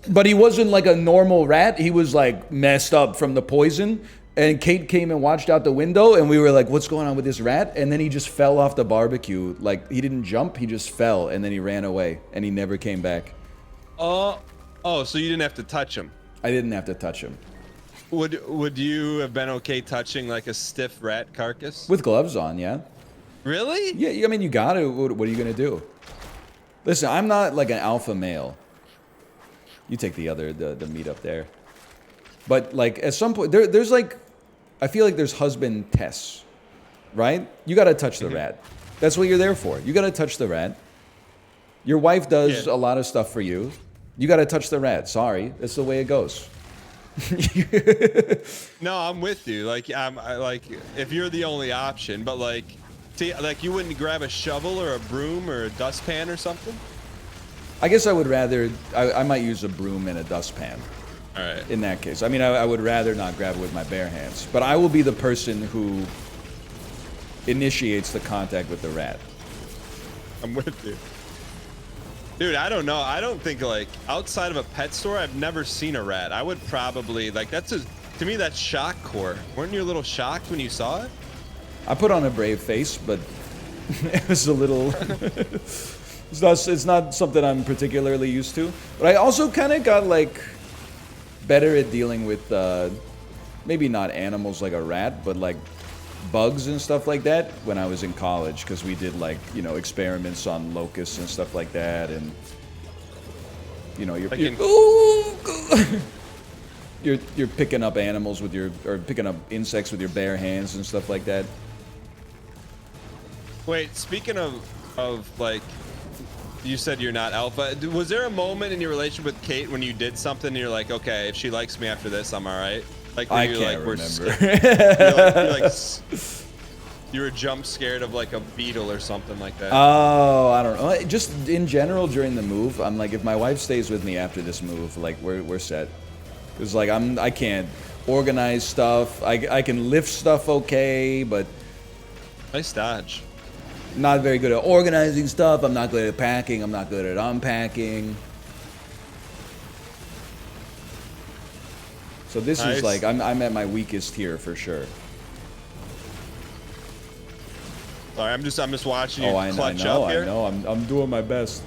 but he wasn't like a normal rat. He was like messed up from the poison. And Kate came and watched out the window, and we were like, what's going on with this rat? And then he just fell off the barbecue. Like, he didn't jump, he just fell, and then he ran away, and he never came back. Oh, so you didn't have to touch him? I didn't have to touch him. Would you have been okay touching like a stiff rat carcass? With gloves on, yeah. Really? Yeah, I mean, you got it. What are you going to do? Listen, I'm not like an alpha male. You take the meat up there. But like at some point, there's like, I feel like there's husband tests, right? You got to touch the rat. That's what you're there for. You got to touch the rat. Your wife does a lot of stuff for you. You got to touch the rat. Sorry, that's the way it goes. No, I'm with you. Like, like if you're the only option, but like you wouldn't grab a shovel or a broom or a dustpan or something? I guess I would rather. I might use a broom and a dustpan. All right. In that case, I mean, I would rather not grab it with my bare hands. But I will be the person who initiates the contact with the rat. I'm with you. Dude, I don't know. I don't think, like, outside of a pet store, I've never seen a rat. I would probably, like, to me, that's shock core. Weren't you a little shocked when you saw it? I put on a brave face, but it was a little... it's not something I'm particularly used to. But I also kind of got, like, better at dealing with, maybe not animals like a rat, but, like, bugs and stuff like that when I was in college, because we did, like, you know, experiments on locusts and stuff like that, and you know, you're picking up animals with your, or picking up insects with your bare hands and stuff like that. Wait, speaking of like, you said you're not alpha. Was there a moment in your relationship with Kate when you did something and you're like, okay, if she likes me after this, I'm all right? Like, I can't remember. You were jump scared of like a beetle or something like that. Oh, I don't know. Just in general during the move, I'm like, if my wife stays with me after this move, like we're set. It's like I can't organize stuff. I can lift stuff okay, but nice dodge. Not very good at organizing stuff. I'm not good at packing. I'm not good at unpacking. So this is like, I'm at my weakest here for sure. Sorry, I'm just watching you clutch I up here. know. I'm doing my best.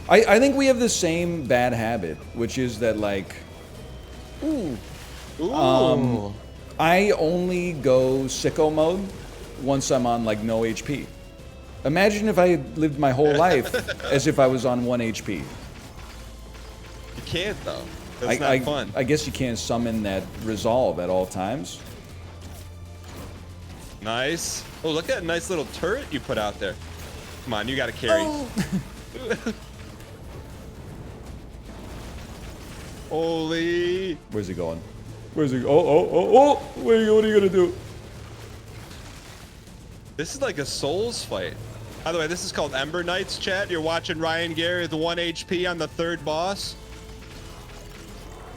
I think we have the same bad habit, which is that, like, I only go sicko mode once I'm on, like, no HP. Imagine if I had lived my whole life as if I was on 1 HP. You can't though. That's not fun. I guess you can't summon that resolve at all times. Nice. Oh, look at that nice little turret you put out there. Come on, you got to carry. Oh. Holy. Where's he going? Where's he? Oh. What are you gonna do? This is like a Souls fight. By the way, this is called Ember Knights, chat. You're watching Ryan Gary with 1 HP on the 3rd boss.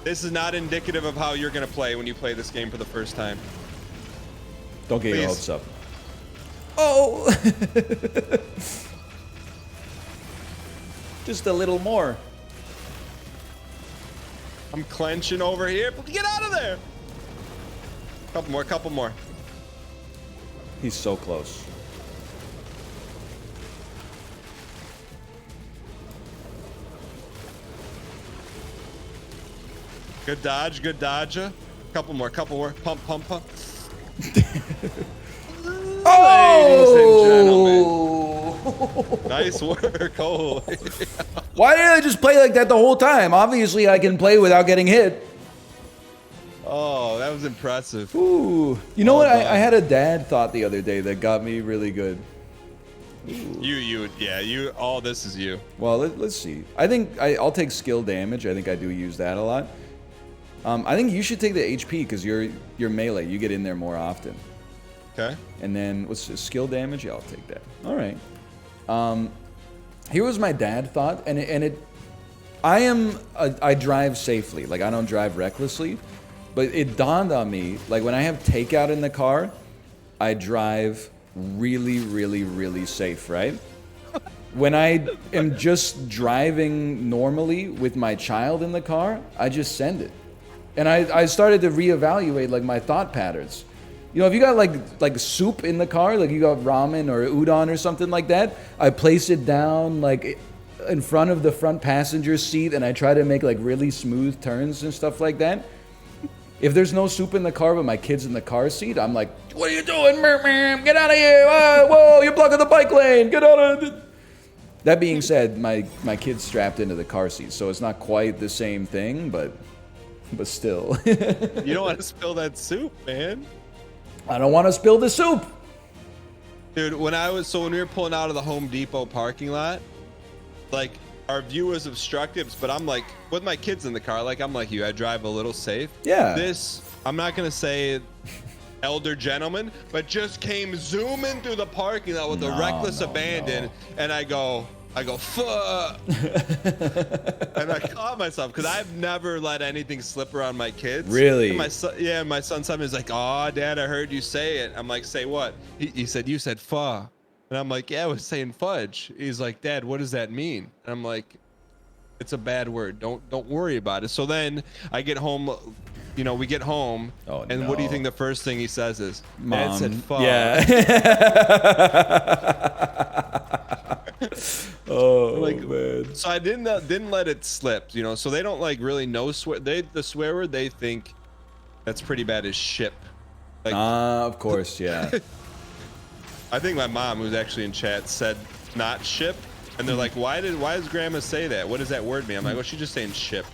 This is not indicative of how you're gonna play when you play this game for the first time. Don't get your hopes up. Oh! Just a little more. I'm clenching over here. Get out of there! Couple more. He's so close. Good dodge. Couple more. Pump. Oh! Ladies and gentlemen. Nice work. Holy. Why didn't I just play like that the whole time? Obviously, I can play without getting hit. Oh, that was impressive. Ooh. You know what? I had a dad thought the other day that got me really good. You. All this is you. Well, let's see. I think I'll take skill damage. I think I do use that a lot. I think you should take the HP because you're melee. You get in there more often. Okay. And then what's the skill damage? Yeah, I'll take that. All right. Here was my dad thought, I drive safely. Like, I don't drive recklessly, but it dawned on me, like, when I have takeout in the car, I drive really, really, really safe, right? When I am just driving normally with my child in the car, I just send it. And I started to reevaluate, like, my thought patterns. You know, if you got like soup in the car, like you got ramen or udon or something like that, I place it down like in front of the front passenger seat and I try to make like really smooth turns and stuff like that. If there's no soup in the car but my kid's in the car seat, I'm like, what are you doing? Get out of here. Whoa, you're blocking the bike lane. Get out of it. That being said, my kid's strapped into the car seat, so it's not quite the same thing, but still. You don't want to spill that soup, man. I don't want to spill the soup. Dude, when we were pulling out of the Home Depot parking lot, like, our view was obstructed, but I'm like, with my kids in the car, like, I'm like you, I drive a little safe. Yeah. This, I'm not going to say elder gentleman, but just came zooming through the parking lot with a reckless abandon, and I go, I go, fuck. And I caught myself because I've never let anything slip around my kids. Really? And my son sometimes is like, oh, Dad, I heard you say it. I'm like, say what? He said, you said fuh. And I'm like, yeah, I was saying fudge. He's like, Dad, what does that mean? And I'm like, it's a bad word. Don't worry about it. So then I get home, you know, we get home, and what do you think the first thing he says is? Mom. Dad said fuck. Yeah. Oh, like, man. So I didn't let it slip, you know. So they don't like really know swear. The swear word they think that's pretty bad is ship. Like, of course, yeah. I think my mom, who's actually in chat, said not ship, and they're like, why does Grandma say that? What does that word mean? I'm like, well, she's just saying ship.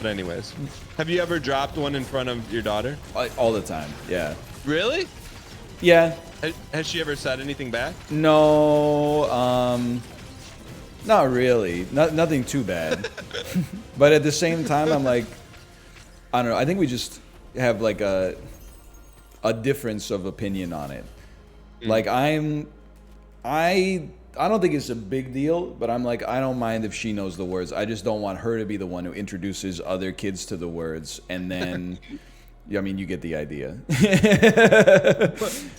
But anyways, have you ever dropped one in front of your daughter? All the time, yeah. Really? Yeah. Has she ever said anything back? No, not really. Nothing too bad. But at the same time, I'm like, I don't know. I think we just have like a difference of opinion on it. Like I don't think it's a big deal, but I'm like, I don't mind if she knows the words. I just don't want her to be the one who introduces other kids to the words, and then, I mean, you get the idea.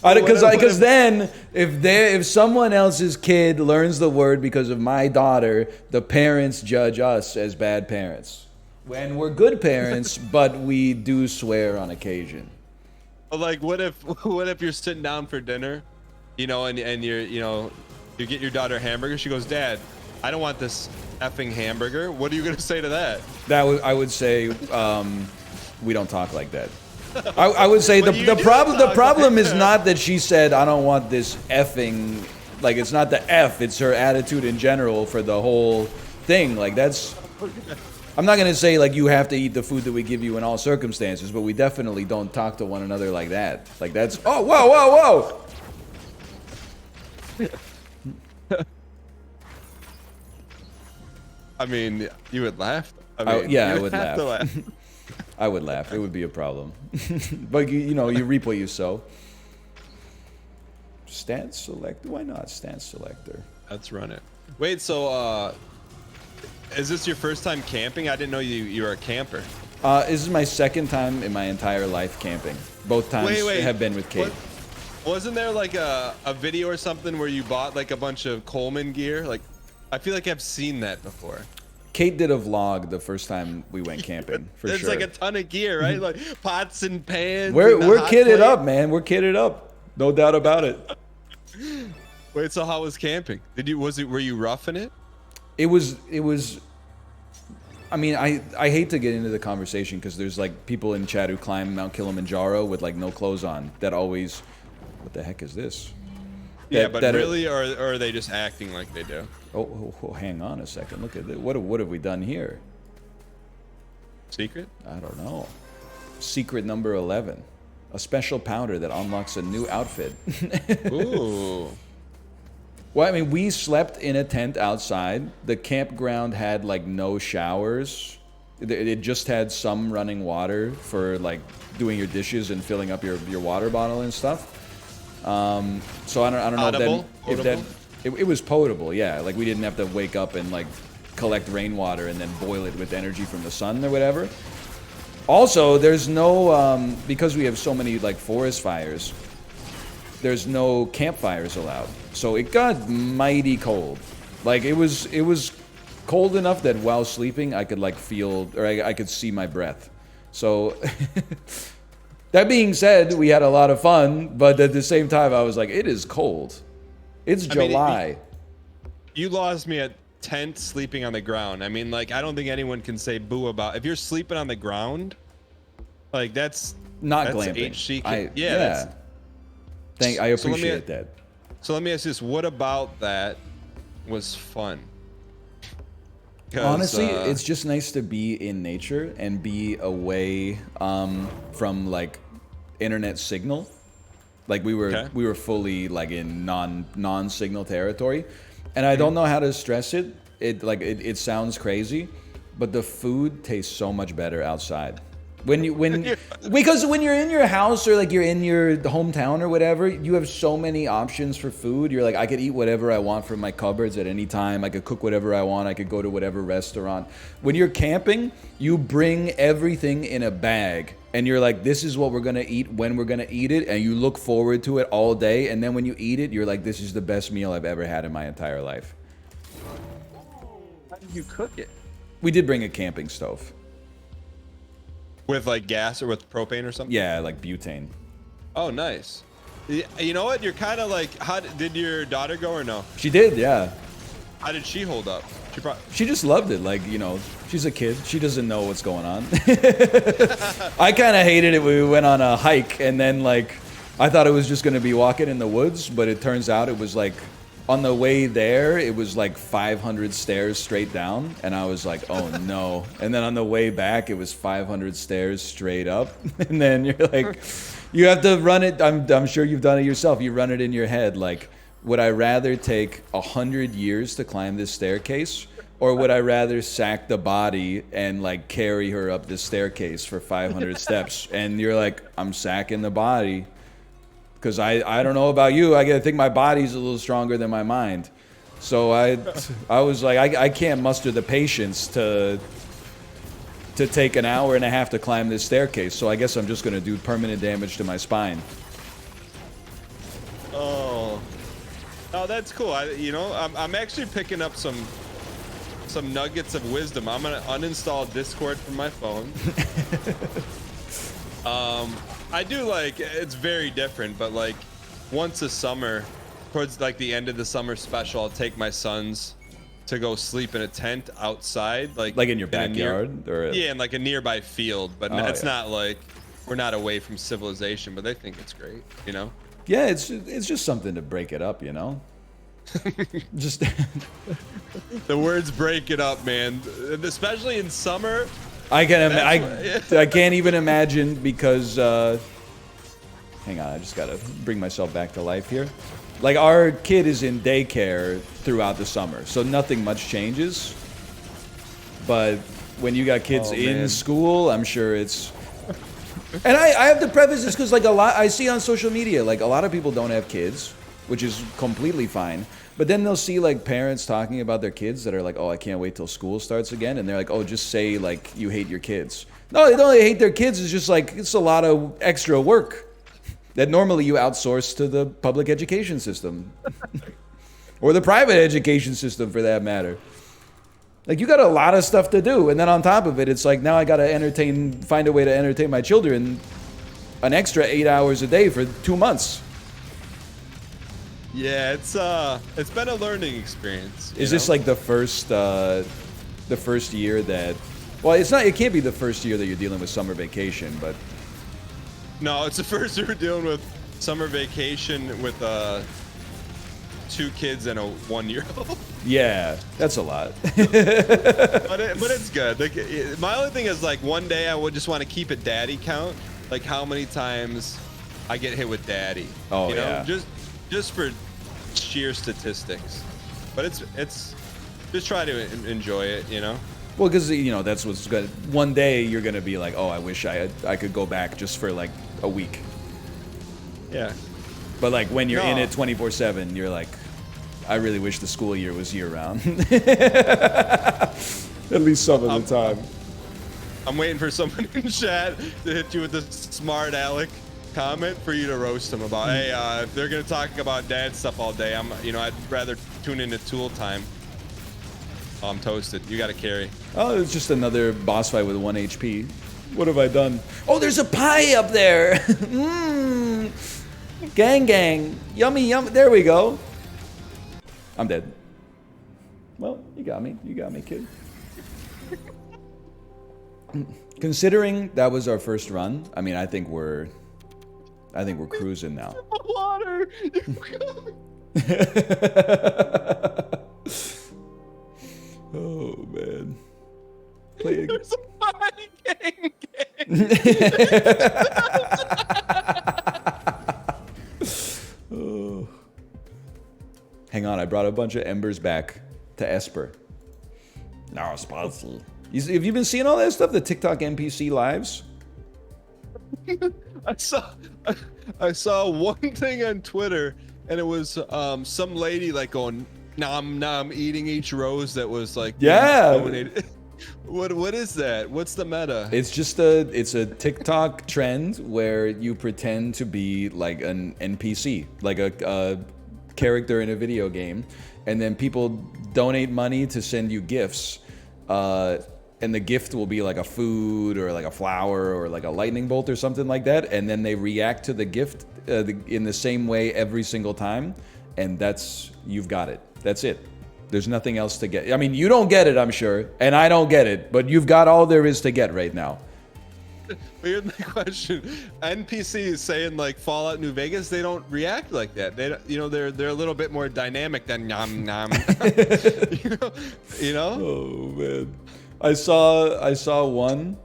Because then, if someone else's kid learns the word because of my daughter, the parents judge us as bad parents. When we're good parents, but we do swear on occasion. Like, what if you're sitting down for dinner, you know, and you're, you know, you get your daughter a hamburger. She goes, Dad, I don't want this effing hamburger. What are you gonna say to that? I would say, we don't talk like that. I would say the problem is not that she said I don't want this effing, like it's not the F, it's her attitude in general for the whole thing. Like that's, I'm not gonna say like you have to eat the food that we give you in all circumstances, but we definitely don't talk to one another like that. Like that's, oh, whoa. I mean, you would laugh. I would laugh. I would laugh. It would be a problem. But you know, you reap what you sow. Stance selector. Why not stance selector? Let's run it. Wait, so is this your first time camping? I didn't know you were a camper. This is my second time in my entire life camping. Both times have been with Kate. Wasn't there like a video or something where you bought like a bunch of Coleman gear? Like, I feel like I've seen that before. Kate did a vlog the first time we went camping, for sure. It's like a ton of gear, right? Like pots and pans. We're kitted up, man. We're kitted up. No doubt about it. Wait, so how was camping? Were you roughing it? It was. I mean, I hate to get into the conversation because there's like people in chat who climb Mount Kilimanjaro with like no clothes on. That always, what the heck is this? Yeah, but really, or are they just acting like they do? Oh, hang on a second. Look at this. What have we done here? Secret? I don't know. Secret number 11. A special powder that unlocks a new outfit. Ooh. Well, I mean, we slept in a tent outside. The campground had like no showers. It just had some running water for like doing your dishes and filling up your water bottle and stuff. So I don't know if that it was potable, yeah. Like we didn't have to wake up and like collect rainwater and then boil it with energy from the sun or whatever. Also, there's no because we have so many like forest fires, there's no campfires allowed. So it got mighty cold. Like it was cold enough that while sleeping I could like feel, or I could see my breath. So that being said, we had a lot of fun, but at the same time I was like, it is cold. It's July. You lost me at tent sleeping on the ground. I mean, like, I don't think anyone can say boo about if you're sleeping on the ground. Like that's glamping. HC. Yeah. I appreciate that. So let me ask you this: what about that was fun? Honestly, it's just nice to be in nature and be away from like internet signal. Like we were fully like in non-signal territory, and I don't know how to stress it. It sounds crazy, but the food tastes so much better outside. Because when you're in your house or like you're in your hometown or whatever, you have so many options for food. You're like, I could eat whatever I want from my cupboards at any time. I could cook whatever I want. I could go to whatever restaurant. When you're camping, you bring everything in a bag and you're like, this is what we're going to eat when we're going to eat it. And you look forward to it all day. And then when you eat it, you're like, this is the best meal I've ever had in my entire life. How did you cook it? We did bring a camping stove. With like gas or with propane or something? Yeah, like butane. Oh, nice. You know what? You're kind of like, how did your daughter go or no? She did, yeah. How did she hold up? She just loved it. Like, you know, she's a kid. She doesn't know what's going on. I kind of hated it when we went on a hike and then like, I thought it was just going to be walking in the woods, but it turns out it was like, on the way there, it was like 500 stairs straight down, and I was like, oh no. And then on the way back, it was 500 stairs straight up. And then you're like, you have to run it. I'm sure you've done it yourself. You run it in your head. Like, would I rather take 100 years to climb this staircase, or would I rather sack the body and like carry her up this staircase for 500 steps? And you're like, I'm sacking the body. Because I don't know about you, I think my body's a little stronger than my mind. So I was like, I can't muster the patience to take an hour and a half to climb this staircase. So I guess I'm just going to do permanent damage to my spine. Oh, that's cool. I'm actually picking up some nuggets of wisdom. I'm gonna uninstall Discord from my phone. I do like, it's very different, but like once a summer, towards like the end of the summer special, I'll take my sons to go sleep in a tent outside, like in your backyard, yeah, in like a nearby field. But it's yeah. not like we're not away from civilization, but they think it's great, you know? Yeah, it's just something to break it up, you know. Just the words break it up, man, especially in summer. I can't even imagine because, hang on, I just gotta bring myself back to life here. Like, our kid is in daycare throughout the summer, so nothing much changes. But when you got kids in school, I'm sure it's... And I have to preface this because, like, I see on social media, like, a lot of people don't have kids, which is completely fine. But then they'll see like parents talking about their kids that are like, oh, I can't wait till school starts again. And they're like, oh, just say like you hate your kids. No, they don't hate their kids. It's just like, it's a lot of extra work that normally you outsource to the public education system or the private education system for that matter. Like, you got a lot of stuff to do. And then on top of it, it's like, now I got to find a way to entertain my children an extra 8 hours a day for 2 months. Yeah, it's been a learning experience. Is this like the first year that? Well, it's not. It can't be the first year that you're dealing with summer vacation, but. No, it's the first year we're dealing with summer vacation with 2 kids and a 1-year-old. Yeah, that's a lot. but it's good. Like, my only thing is like one day I would just want to keep a daddy count, like how many times I get hit with daddy. Oh, you know? yeah. Just for sheer statistics, but it's just try to enjoy it, you know. Well, because you know that's what's good. One day you're gonna be like, oh, I wish I could go back just for like a week. Yeah. But like when you're in it 24/7, you're like, I really wish the school year was year round. At least some of the time. I'm waiting for someone in chat to hit you with this smart aleck comment for you to roast them about. Hey, if they're gonna talk about dad stuff all day, I'd rather tune into Tool Time. Oh, I'm toasted. You got to carry. Oh, it's just another boss fight with 1 HP. What have I done? Oh, there's a pie up there. Mmm. Gang. Yummy. There we go. I'm dead. Well, you got me, kid. Considering that was our first run, I mean, I think we're cruising now. Water. Oh man. Play There's a pie gang. Oh. Hang on, I brought a bunch of embers back to Esper. No, spicy. Have you been seeing all that stuff? The TikTok NPC lives? I saw one thing on Twitter, and it was some lady like going nom nom eating each rose that was like donated. What is that? What's the meta? It's just a TikTok trend where you pretend to be like an NPC, like a character in a video game, and then people donate money to send you gifts. And the gift will be like a food or like a flower or like a lightning bolt or something like that. And then they react to the gift in the same way every single time. And you've got it. That's it. There's nothing else to get. I mean, you don't get it, I'm sure. And I don't get it. But you've got all there is to get right now. Here's my question. NPCs saying like Fallout New Vegas, they don't react like that. They don't, they're a little bit more dynamic than nom nom. you know? Oh man. I saw one,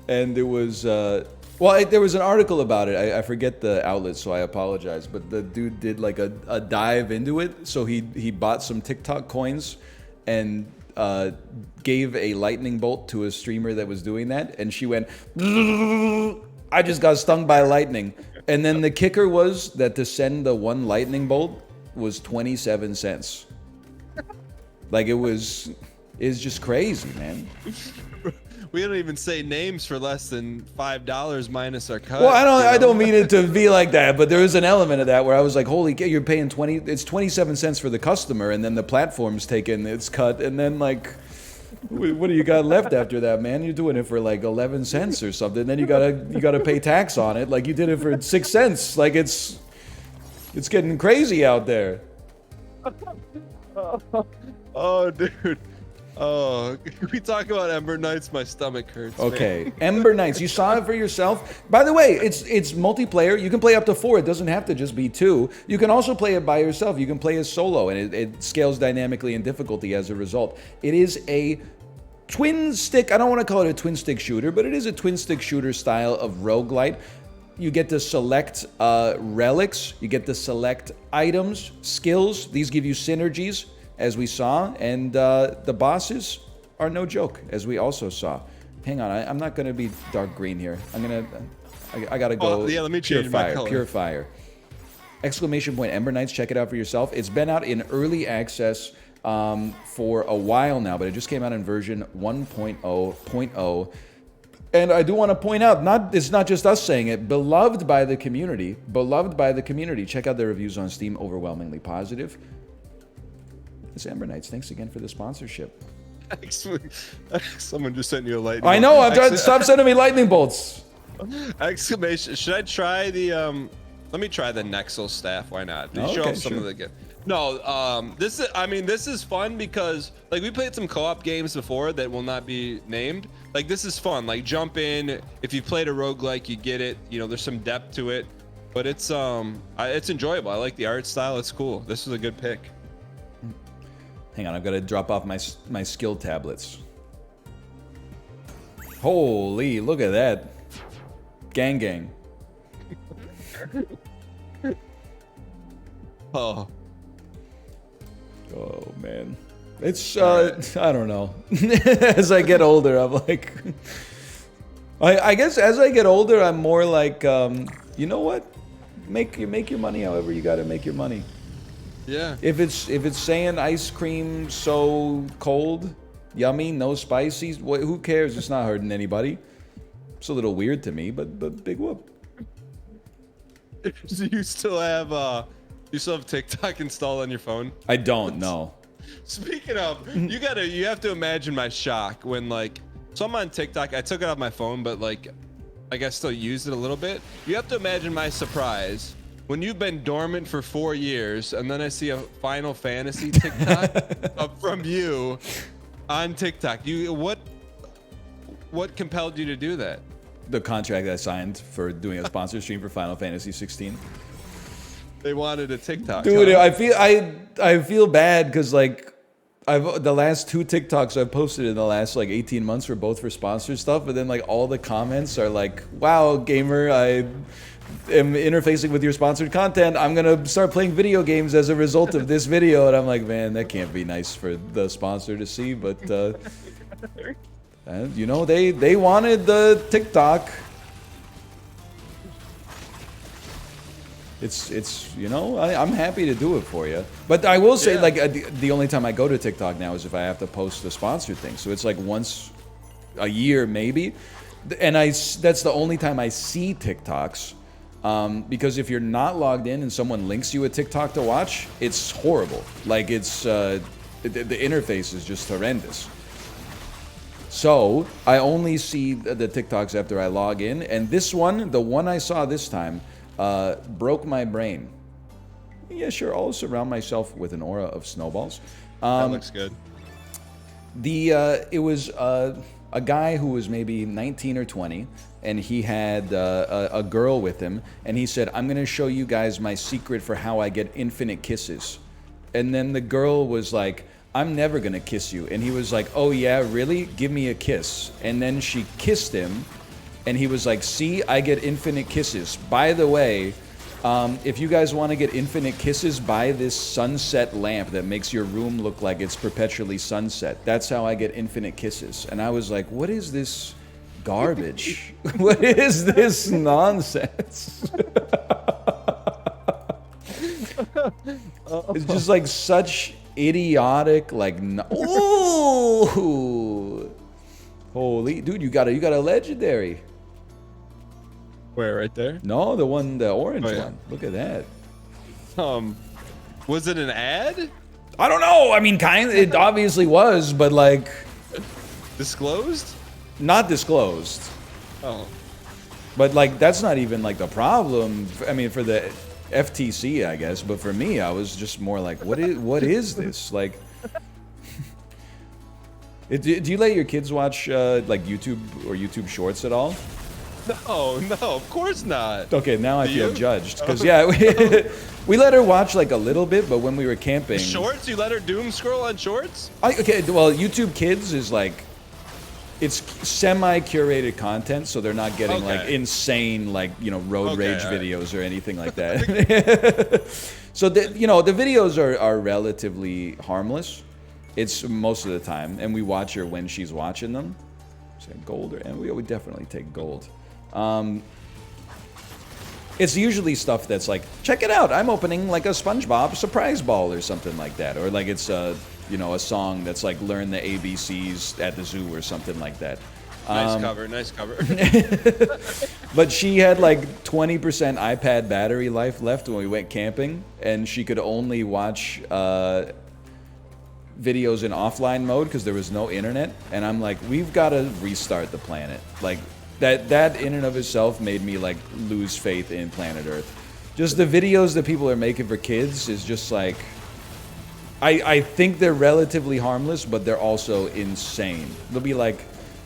and there was there was an article about it. I forget the outlet, so I apologize. But the dude did like a dive into it. So he bought some TikTok coins, and gave a lightning bolt to a streamer that was doing that, and she went, "I just got stung by lightning." And then the kicker was that to send the one lightning bolt was 27 cents. Like it's just crazy, man. We don't even say names for less than $5 minus our cut. Well, I don't mean it to be like that, but there is an element of that where I was like, holy cow, you're paying it's 27 cents for the customer, and then the platform's taking its cut, and then like, what do you got left after that, man? You're doing it for like 11 cents or something. Then you gotta pay tax on it. Like you did it for 6 cents. Like it's getting crazy out there. Oh, dude. Oh, we talk about Ember Knights, my stomach hurts. Okay, man. Ember Knights, you saw it for yourself. By the way, it's multiplayer. You can play up to 4. It doesn't have to just be 2. You can also play it by yourself. You can play as solo, and it scales dynamically in difficulty as a result. It is a twin stick. I don't want to call it a twin stick shooter, but it is a twin stick shooter style of roguelite. You get to select relics. You get to select items, skills. These give you synergies, as we saw, and the bosses are no joke, as we also saw. Hang on, I'm not going to be dark green here. I gotta go. Oh, yeah, let me change my color. Pure fire. Exclamation point Ember Knights, check it out for yourself. It's been out in early access for a while now, but it just came out in version 1.0.0. And I do want to point out, it's not just us saying it, beloved by the community. Beloved by the community. Check out their reviews on Steam, overwhelmingly positive. It's Ember Knights. Thanks again for the sponsorship. Someone just sent you a lightning. I know. Stop sending me lightning bolts. Exclamation! Should I try the? Let me try the Nexel staff. Why not? Show off some of the good. No. This is fun because like we played some co-op games before that will not be named. Like this is fun. Like jump in. If you've played a roguelike, you get it. There's some depth to it, but it's enjoyable. I like the art style. It's cool. This is a good pick. Hang on, I've got to drop off my skill tablets. Holy, look at that. Gang gang. Oh man. It's I don't know. As I get older, I'm like I guess as I get older, I'm more like you know what? Make your money however you got to make your money. yeah. If it's saying ice cream so cold, yummy, no spicy, who cares? It's not hurting anybody. It's a little weird to me, but big whoop. Do you still have TikTok installed on your phone? I don't know. Speaking of, you have to imagine my shock when so I'm on TikTok. I took it off my phone, but I still used it a little bit. You have to imagine my surprise when you've been dormant for 4 years, and then I see a Final Fantasy TikTok from you on TikTok. What compelled you to do that? The contract I signed for doing a sponsor stream for Final Fantasy 16. They wanted a TikTok. Dude, huh? I feel bad because the last 2 TikToks I've posted in the last 18 months were both for sponsored stuff, but then all the comments are like, "Wow, gamer, I am interfacing with your sponsored content. I'm gonna start playing video games as a result of this video," and I'm like, man, that can't be nice for the sponsor to see, but they wanted the TikTok. It's you know, I'm happy to do it for you. But I will say, like, the only time I go to TikTok now is if I have to post a sponsored thing. So it's like once a year maybe, and that's the only time I see TikToks. Because if you're not logged in and someone links you a TikTok to watch, it's horrible. Like it's the interface is just horrendous. So I only see the TikToks after I log in, and this one, the one I saw this time, broke my brain. Yeah, sure. I'll surround myself with an aura of snowballs. That looks good. It was a guy who was maybe 19 or 20, and he had a girl with him, and he said, "I'm going to show you guys my secret for how I get infinite kisses." And then the girl was like, "I'm never going to kiss you." And he was like, "Oh yeah, really? Give me a kiss." And then she kissed him, and he was like, "See, I get infinite kisses. By the way, if you guys want to get infinite kisses, buy this sunset lamp that makes your room look like it's perpetually sunset. That's how I get infinite kisses." And I was like, what is this garbage? What is this nonsense? It's just like such idiotic, like, ooh, holy dude, you got a legendary. Where, right there? No, the orange one. Look at that. Was it an ad? I don't know. I mean, it obviously was, but like, Disclosed? not disclosed. Oh. But like, that's not even like the problem. I mean, for the FTC, I guess, but for me, I was just more like, what is this? Like, do you let your kids watch like YouTube or YouTube Shorts at all? No, of course not. Okay, now I feel you? judged because yeah, we let her watch like a little bit, but when we were camping, Shorts? You let her doom scroll on Shorts? Okay, well, YouTube Kids is like, it's semi-curated content, so they're not getting like insane, like, you know, road rage videos or anything like that. So the videos are relatively harmless. It's most of the time, and we watch her when she's watching them. So gold, and we would definitely take gold. It's usually stuff that's like, check it out, I'm opening like a SpongeBob surprise ball or something like that, or like it's a song that's like learn the ABCs at the zoo or something like that. Nice cover. But she had like 20% iPad battery life left when we went camping, and she could only watch videos in offline mode because there was no internet. And I'm like, we've got to restart the planet. Like that in and of itself made me like lose faith in planet Earth. Just the videos that people are making for kids is just like, I think they're relatively harmless, but they're also insane. They'll be like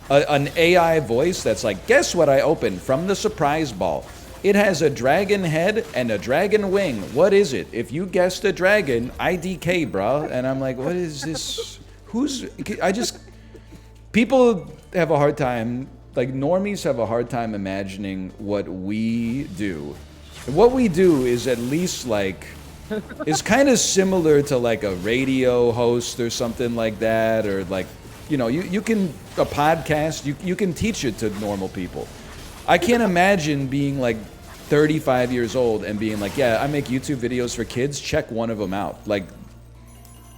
an AI voice that's like, guess what I opened from the surprise ball? It has a dragon head and a dragon wing. What is it? If you guessed a dragon, IDK, bruh. And I'm like, what is this? People have a hard time, like normies have a hard time imagining what we do. And what we do is at least like, it's kind of similar to like a radio host or something like that, or like, you can, a podcast, you can teach it to normal people. I can't imagine being like 35 years old and being like, yeah, I make YouTube videos for kids, check one of them out. Like,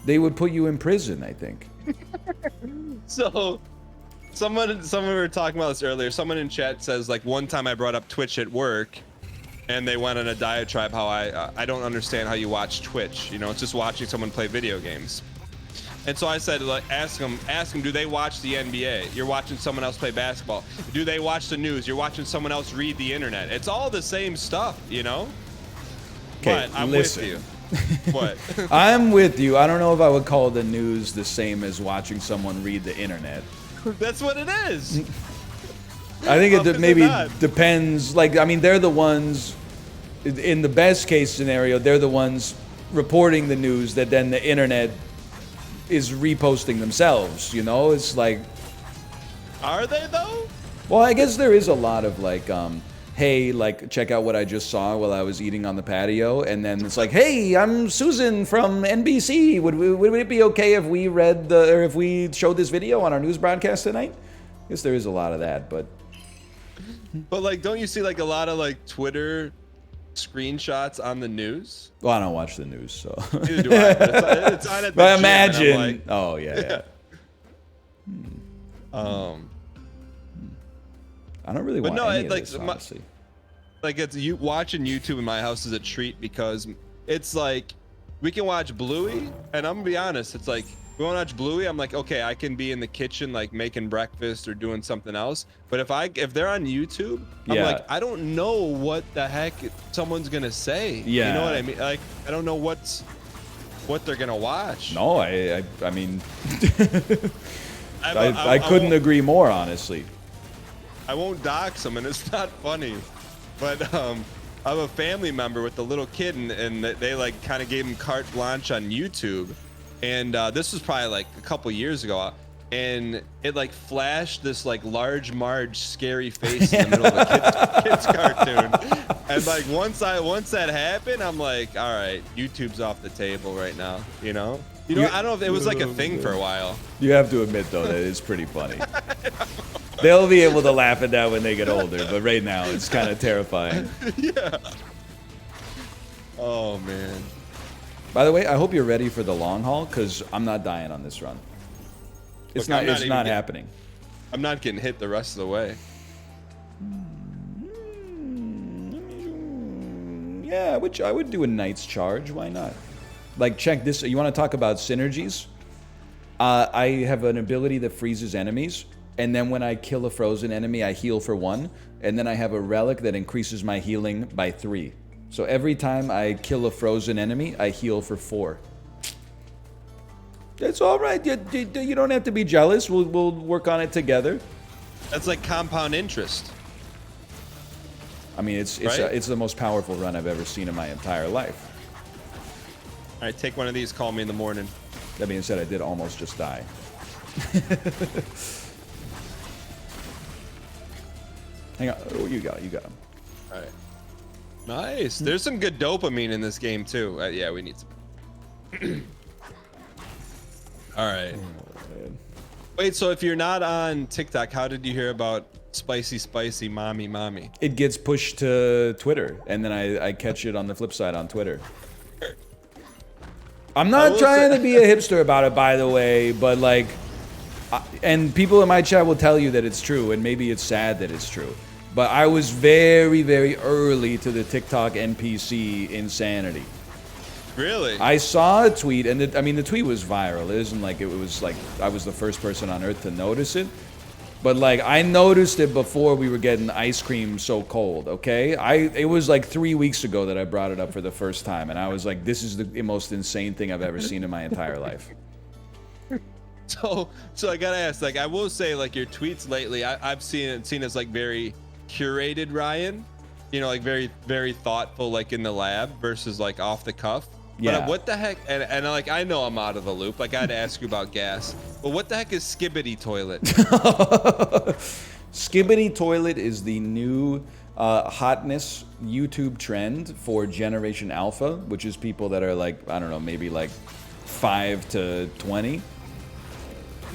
they would put you in prison, I think. So, someone we were talking about this earlier. Someone in chat says like, one time I brought up Twitch at work, and they went on a diatribe how I don't understand how you watch Twitch. It's just watching someone play video games. And so I said, like, ask them, do they watch the NBA? You're watching someone else play basketball. Do they watch the news? You're watching someone else read the internet. It's all the same stuff, Okay, but I'm with you. What? I'm with you. I don't know if I would call the news the same as watching someone read the internet. That's what it is. I think it maybe depends. Like, I mean, they're the ones, in the best case scenario, they're the ones reporting the news that then the internet is reposting themselves, It's like... Are they, though? Well, I guess there is a lot of, like, hey, like, check out what I just saw while I was eating on the patio, and then it's like, hey, I'm Susan from NBC. Would it be okay if we if we showed this video on our news broadcast tonight? I guess there is a lot of that, but... But like, don't you see like a lot of like Twitter screenshots on the news. Well, I don't watch the news, so. Neither do I. But it's on at the But gym, imagine. and I'm like, Oh yeah. I don't really but want no, any it, of like this, honestly. like it's you watching YouTube in my house is a treat because it's like we can watch Bluey, and I'm gonna be honest, it's like we want to watch Bluey. I'm like, okay, I can be in the kitchen like making breakfast or doing something else. But if they're on YouTube, I'm like, I don't know what the heck someone's gonna say. Yeah. You know what I mean? Like, I don't know what they're gonna watch. No, I mean, I I couldn't agree more, honestly. I won't dox them, and it's not funny. But I have a family member with a little kid, and they like kind of gave him carte blanche on YouTube. And this was probably like a couple years ago, and it like flashed this like large Marge scary face in the middle of a kid's cartoon. And like once that happened, I'm like, all right, YouTube's off the table right now. You know, I don't know if it was like a thing for a while. You have to admit though that it's pretty funny. They'll be able to laugh at that when they get older, but right now it's kind of terrifying. Yeah. Oh man. By the way, I hope you're ready for the long haul, because I'm not dying on this run. It's Look, not happening. I'm not getting hit the rest of the way. Yeah, I would do a Knight's Charge. Why not? Like, check this. You want to talk about synergies? I have an ability that freezes enemies, and then when I kill a frozen enemy, I heal for 1, and then I have a relic that increases my healing by 3. So every time I kill a frozen enemy, I heal for 4. It's all right. You don't have to be jealous. We'll work on it together. That's like compound interest. I mean, it's the most powerful run I've ever seen in my entire life. All right, take one of these. Call me in the morning. That being said, I did almost just die. Hang on. Oh, you got him. All right. Nice. There's some good dopamine in this game too. Yeah, we need some. All right. Wait, so if you're not on TikTok, how did you hear about spicy mommy? It gets pushed to Twitter, and then I catch it on the flip side on Twitter. I'm not trying to be a hipster about it, by the way, but like, and people in my chat will tell you that it's true, and maybe it's sad that it's true. But I was very, very early to the TikTok NPC insanity. Really? I saw a tweet, and the tweet was viral. It isn't like it was like I was the first person on earth to notice it. But like I noticed it before we were getting ice cream so cold, okay? It was like 3 weeks ago that I brought it up for the first time, and I was like, this is the most insane thing I've ever seen in my entire life. So I gotta ask, like, I will say, like, your tweets lately, I've seen as like very curated, Ryan. You know, like very, very thoughtful, like in the lab versus like off the cuff. Yeah. But what the heck? And like, I know I'm out of the loop. Like, I had to ask you about gas. But what the heck is Skibidi Toilet? Skibidi Toilet is the new hotness YouTube trend for Generation Alpha, which is people that are like, I don't know, maybe like 5 to 20.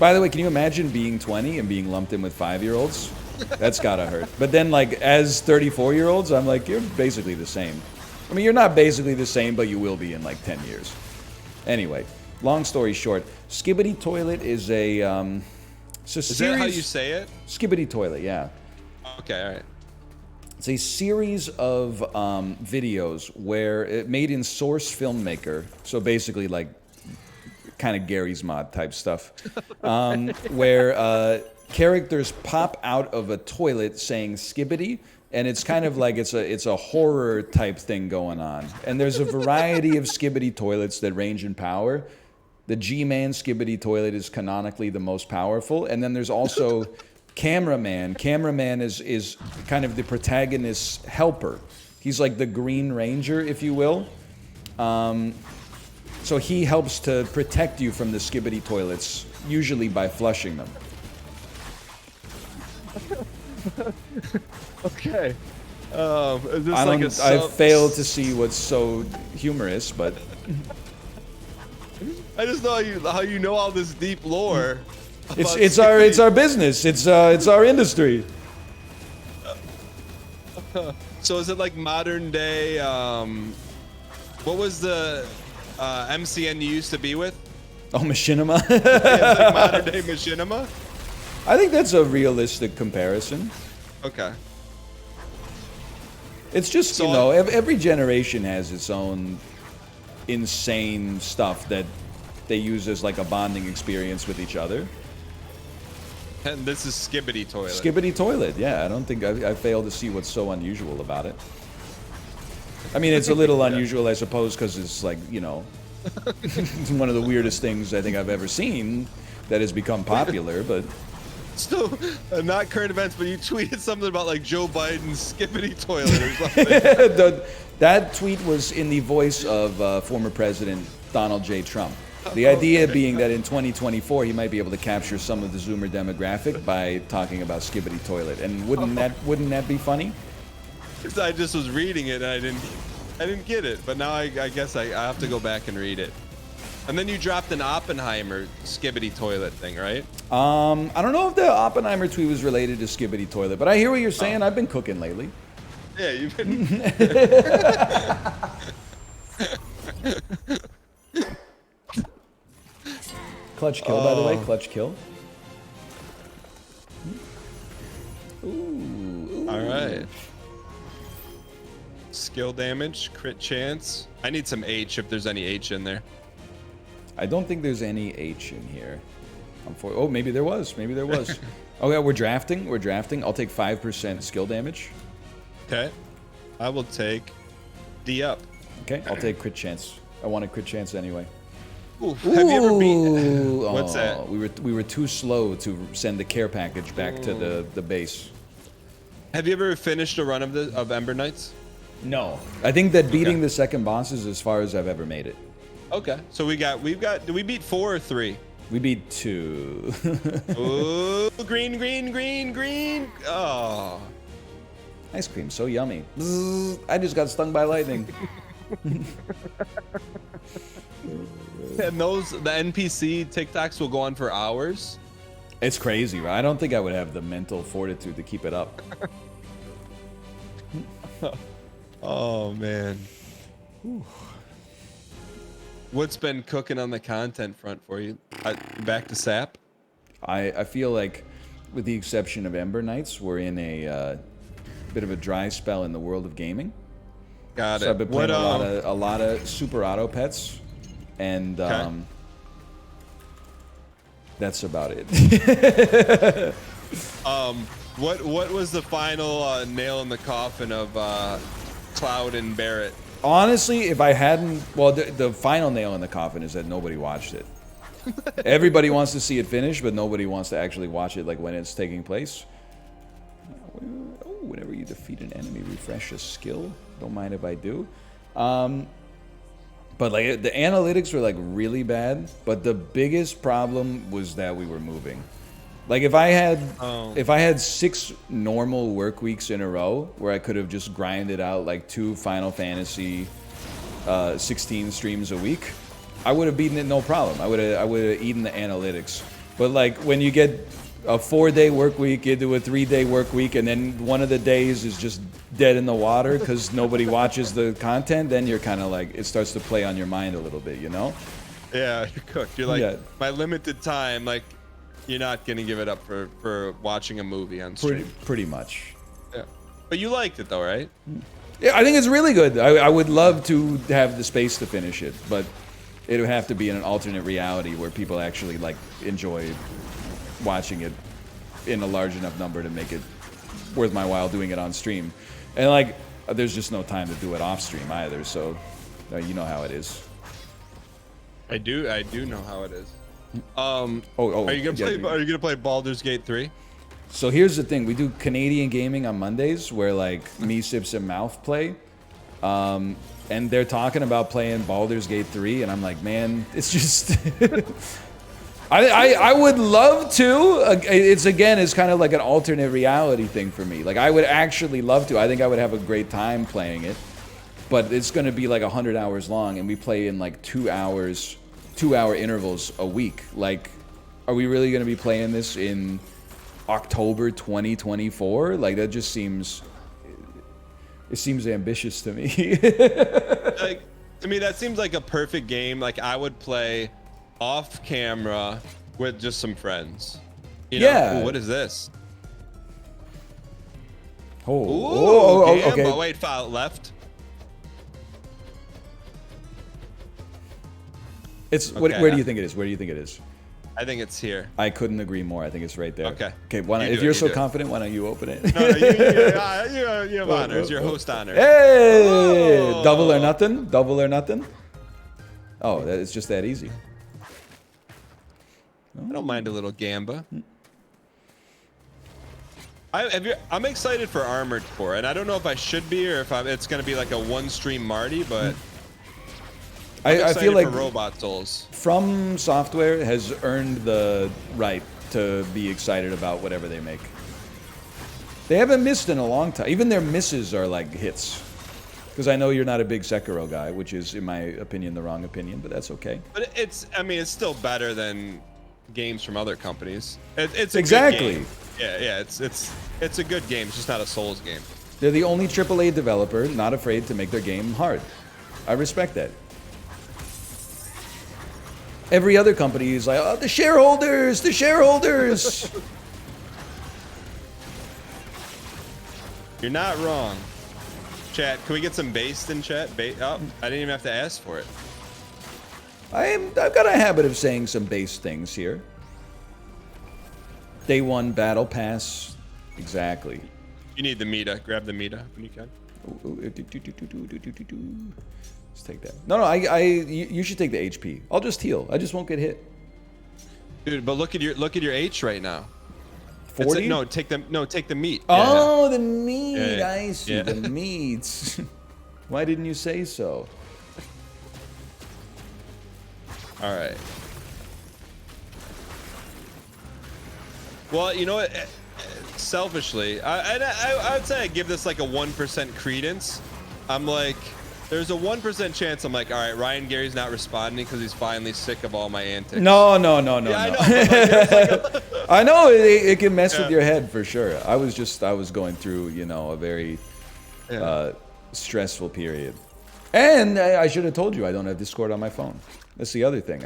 By the way, can you imagine being 20 and being lumped in with 5-year-olds? That's gotta hurt. But then, like, as 34-year-olds, I'm like, you're basically the same. I mean, you're not basically the same, but you will be in like 10 years. Anyway, long story short, Skibidi Toilet is a it's a series. Is that how you say it? Skibidi Toilet, yeah. Okay, all right. It's a series of videos where it made in Source Filmmaker, so basically like kind of Gary's Mod type stuff, where characters pop out of a toilet saying Skibidi. And it's kind of like it's a horror type thing going on. And there's a variety of Skibidi toilets that range in power. The G-Man Skibidi Toilet is canonically the most powerful. And then there's also Cameraman. Cameraman is kind of the protagonist's helper. He's like the Green Ranger, if you will. So he helps to protect you from the Skibidi toilets, usually by flushing them. Okay. Is this I failed to see what's so humorous, but I just know how you know all this deep lore. It's our business. It's our industry. So is it like modern day? What was the MCN you used to be with? Oh, Machinima. Yeah, it's like modern day Machinima. I think that's a realistic comparison. Okay. It's just, So you know, every generation has its own insane stuff that they use as like a bonding experience with each other. And this is Skibidi Toilet. Skibidi Toilet, yeah. I don't think I fail to see what's so unusual about it. I mean, it's a little unusual, I suppose, because it's like, you know, it's one of the weirdest things I think I've ever seen that has become popular, but... Still, not current events, but you tweeted something about like Joe Biden's Skibidi Toilet or something. That tweet was in the voice of former President Donald J. Trump. The idea being that in 2024 he might be able to capture some of the Zoomer demographic by talking about Skibidi Toilet, and wouldn't that be funny? I just was reading it and I didn't get it, but now I guess I have to go back and read it. And then you dropped an Oppenheimer Skibidi Toilet thing, right? I don't know if the Oppenheimer tweet was related to Skibidi Toilet, but I hear what you're saying. I've been cooking lately. Yeah, you've been. Clutch kill, by the way. Clutch kill. Ooh. All right. Skill damage, crit chance. I need some H if there's any H in there. I don't think there's any H in here. Oh, maybe there was. Maybe there was. Oh, yeah, we're drafting. We're drafting. I'll take 5% skill damage. Okay. I will take D up. Okay, I'll take crit chance. I want a crit chance anyway. Ooh, have you ever beat... What's that? We were too slow to send the care package back to the base. Have you ever finished a run of Ember Knights? No. I think that beating the second boss is as far as I've ever made it. Okay. So we've got. Do we beat 4 or 3? We beat 2. Ooh, green. Oh. Ice cream, so yummy. Bzzz, I just got stung by lightning. And the NPC TikToks will go on for hours. It's crazy, right? I don't think I would have the mental fortitude to keep it up. Oh man. Whew. What's been cooking on the content front for you? Back to SAP? I feel like, with the exception of Ember Knights, we're in a bit of a dry spell in the world of gaming. Got it. So I've been playing a lot of Super Auto Pets, and that's about it. What was the final nail in the coffin of Cloud and Barrett? Honestly, if I hadn't... Well, the final nail in the coffin is that nobody watched it. Everybody wants to see it finish, but nobody wants to actually watch it like when it's taking place. Oh, whenever you defeat an enemy, refresh a skill. Don't mind if I do. But like the analytics were like really bad, but the biggest problem was that we were moving. Like if I had 6 normal work weeks in a row where I could have just grinded out like 2 Final Fantasy 16 streams a week, I would have beaten it no problem. I would have eaten the analytics. But like when you get a 4-day work week into a 3-day work week, and then one of the days is just dead in the water because nobody watches the content, then you're kind of like, it starts to play on your mind a little bit, you know? Yeah, you're cooked. You're like, my limited time, like, you're not gonna give it up for watching a movie on stream. Pretty much. Yeah, but you liked it though, right? Yeah, I think it's really good. I would love to have the space to finish it, but it would have to be in an alternate reality where people actually like enjoy watching it in a large enough number to make it worth my while doing it on stream. And like, there's just no time to do it off stream either. So, you know how it is. I do know how it is. Are you gonna play Baldur's Gate 3? So here's the thing: we do Canadian gaming on Mondays, where like me, Sips, and Mouth play, and they're talking about playing Baldur's Gate 3, and I'm like, man, it's just. I would love to. It's kind of like an alternate reality thing for me. Like I would actually love to. I think I would have a great time playing it, but it's going to be like 100 hours long, and we play in like 2-hour intervals a week. Like, are we really going to be playing this in October 2024? Like, that just seems... It seems ambitious to me. Like, to me, that seems like a perfect game. Like, I would play off camera with just some friends. You know? Yeah. Ooh, what is this? Oh, Gamba. okay. Wait, file left. It's Okay. where do you think it is? Where do you think it is? I think it's here. I couldn't agree more. I think it's right there. Okay. Okay. Why don't, You if do you're it, so you do it. confident, why don't you open it? No, you have honors. Your host honors. Hey! Oh. Double or nothing? Double or nothing? Oh, it's just that easy. I don't mind a little Gamba. I'm excited for Armored Core, and I don't know if I should be or if it's going to be like a one-stream Marty, but I feel like for Robot Souls. From Software has earned the right to be excited about whatever they make. They haven't missed in a long time. Even their misses are like hits. Because I know you're not a big Sekiro guy, which is, in my opinion, the wrong opinion, but that's okay. But it's still better than games from other companies. It's a Exactly. good game. Yeah, it's a good game. It's just not a Souls game. They're the only AAA developer not afraid to make their game hard. I respect that. Every other company is like, oh, the shareholders, the shareholders. You're not wrong. Chat, can we get some based in chat? Oh, I didn't even have to ask for it. I've got a habit of saying some base things here. Day 1 battle pass. Exactly. You need the Mita. Grab the Mita when you can. Let's take that. No, you should take the HP. I'll just heal. I just won't get hit. Dude, but look at your H right now. 40? Take the meat. Oh, the meat. Yeah. I see. Yeah. The meats. Why didn't you say so? All right. Well, you know what? Selfishly, I would say I give this like a 1% credence. I'm like, there's a 1% chance I'm like, all right, Ryan Gary's not responding because he's finally sick of all my antics. No. Yeah, I know. I know. But like, I know it can mess with Yeah. your head for sure. I was going through, a very stressful period. And I should have told you I don't have Discord on my phone. That's the other thing.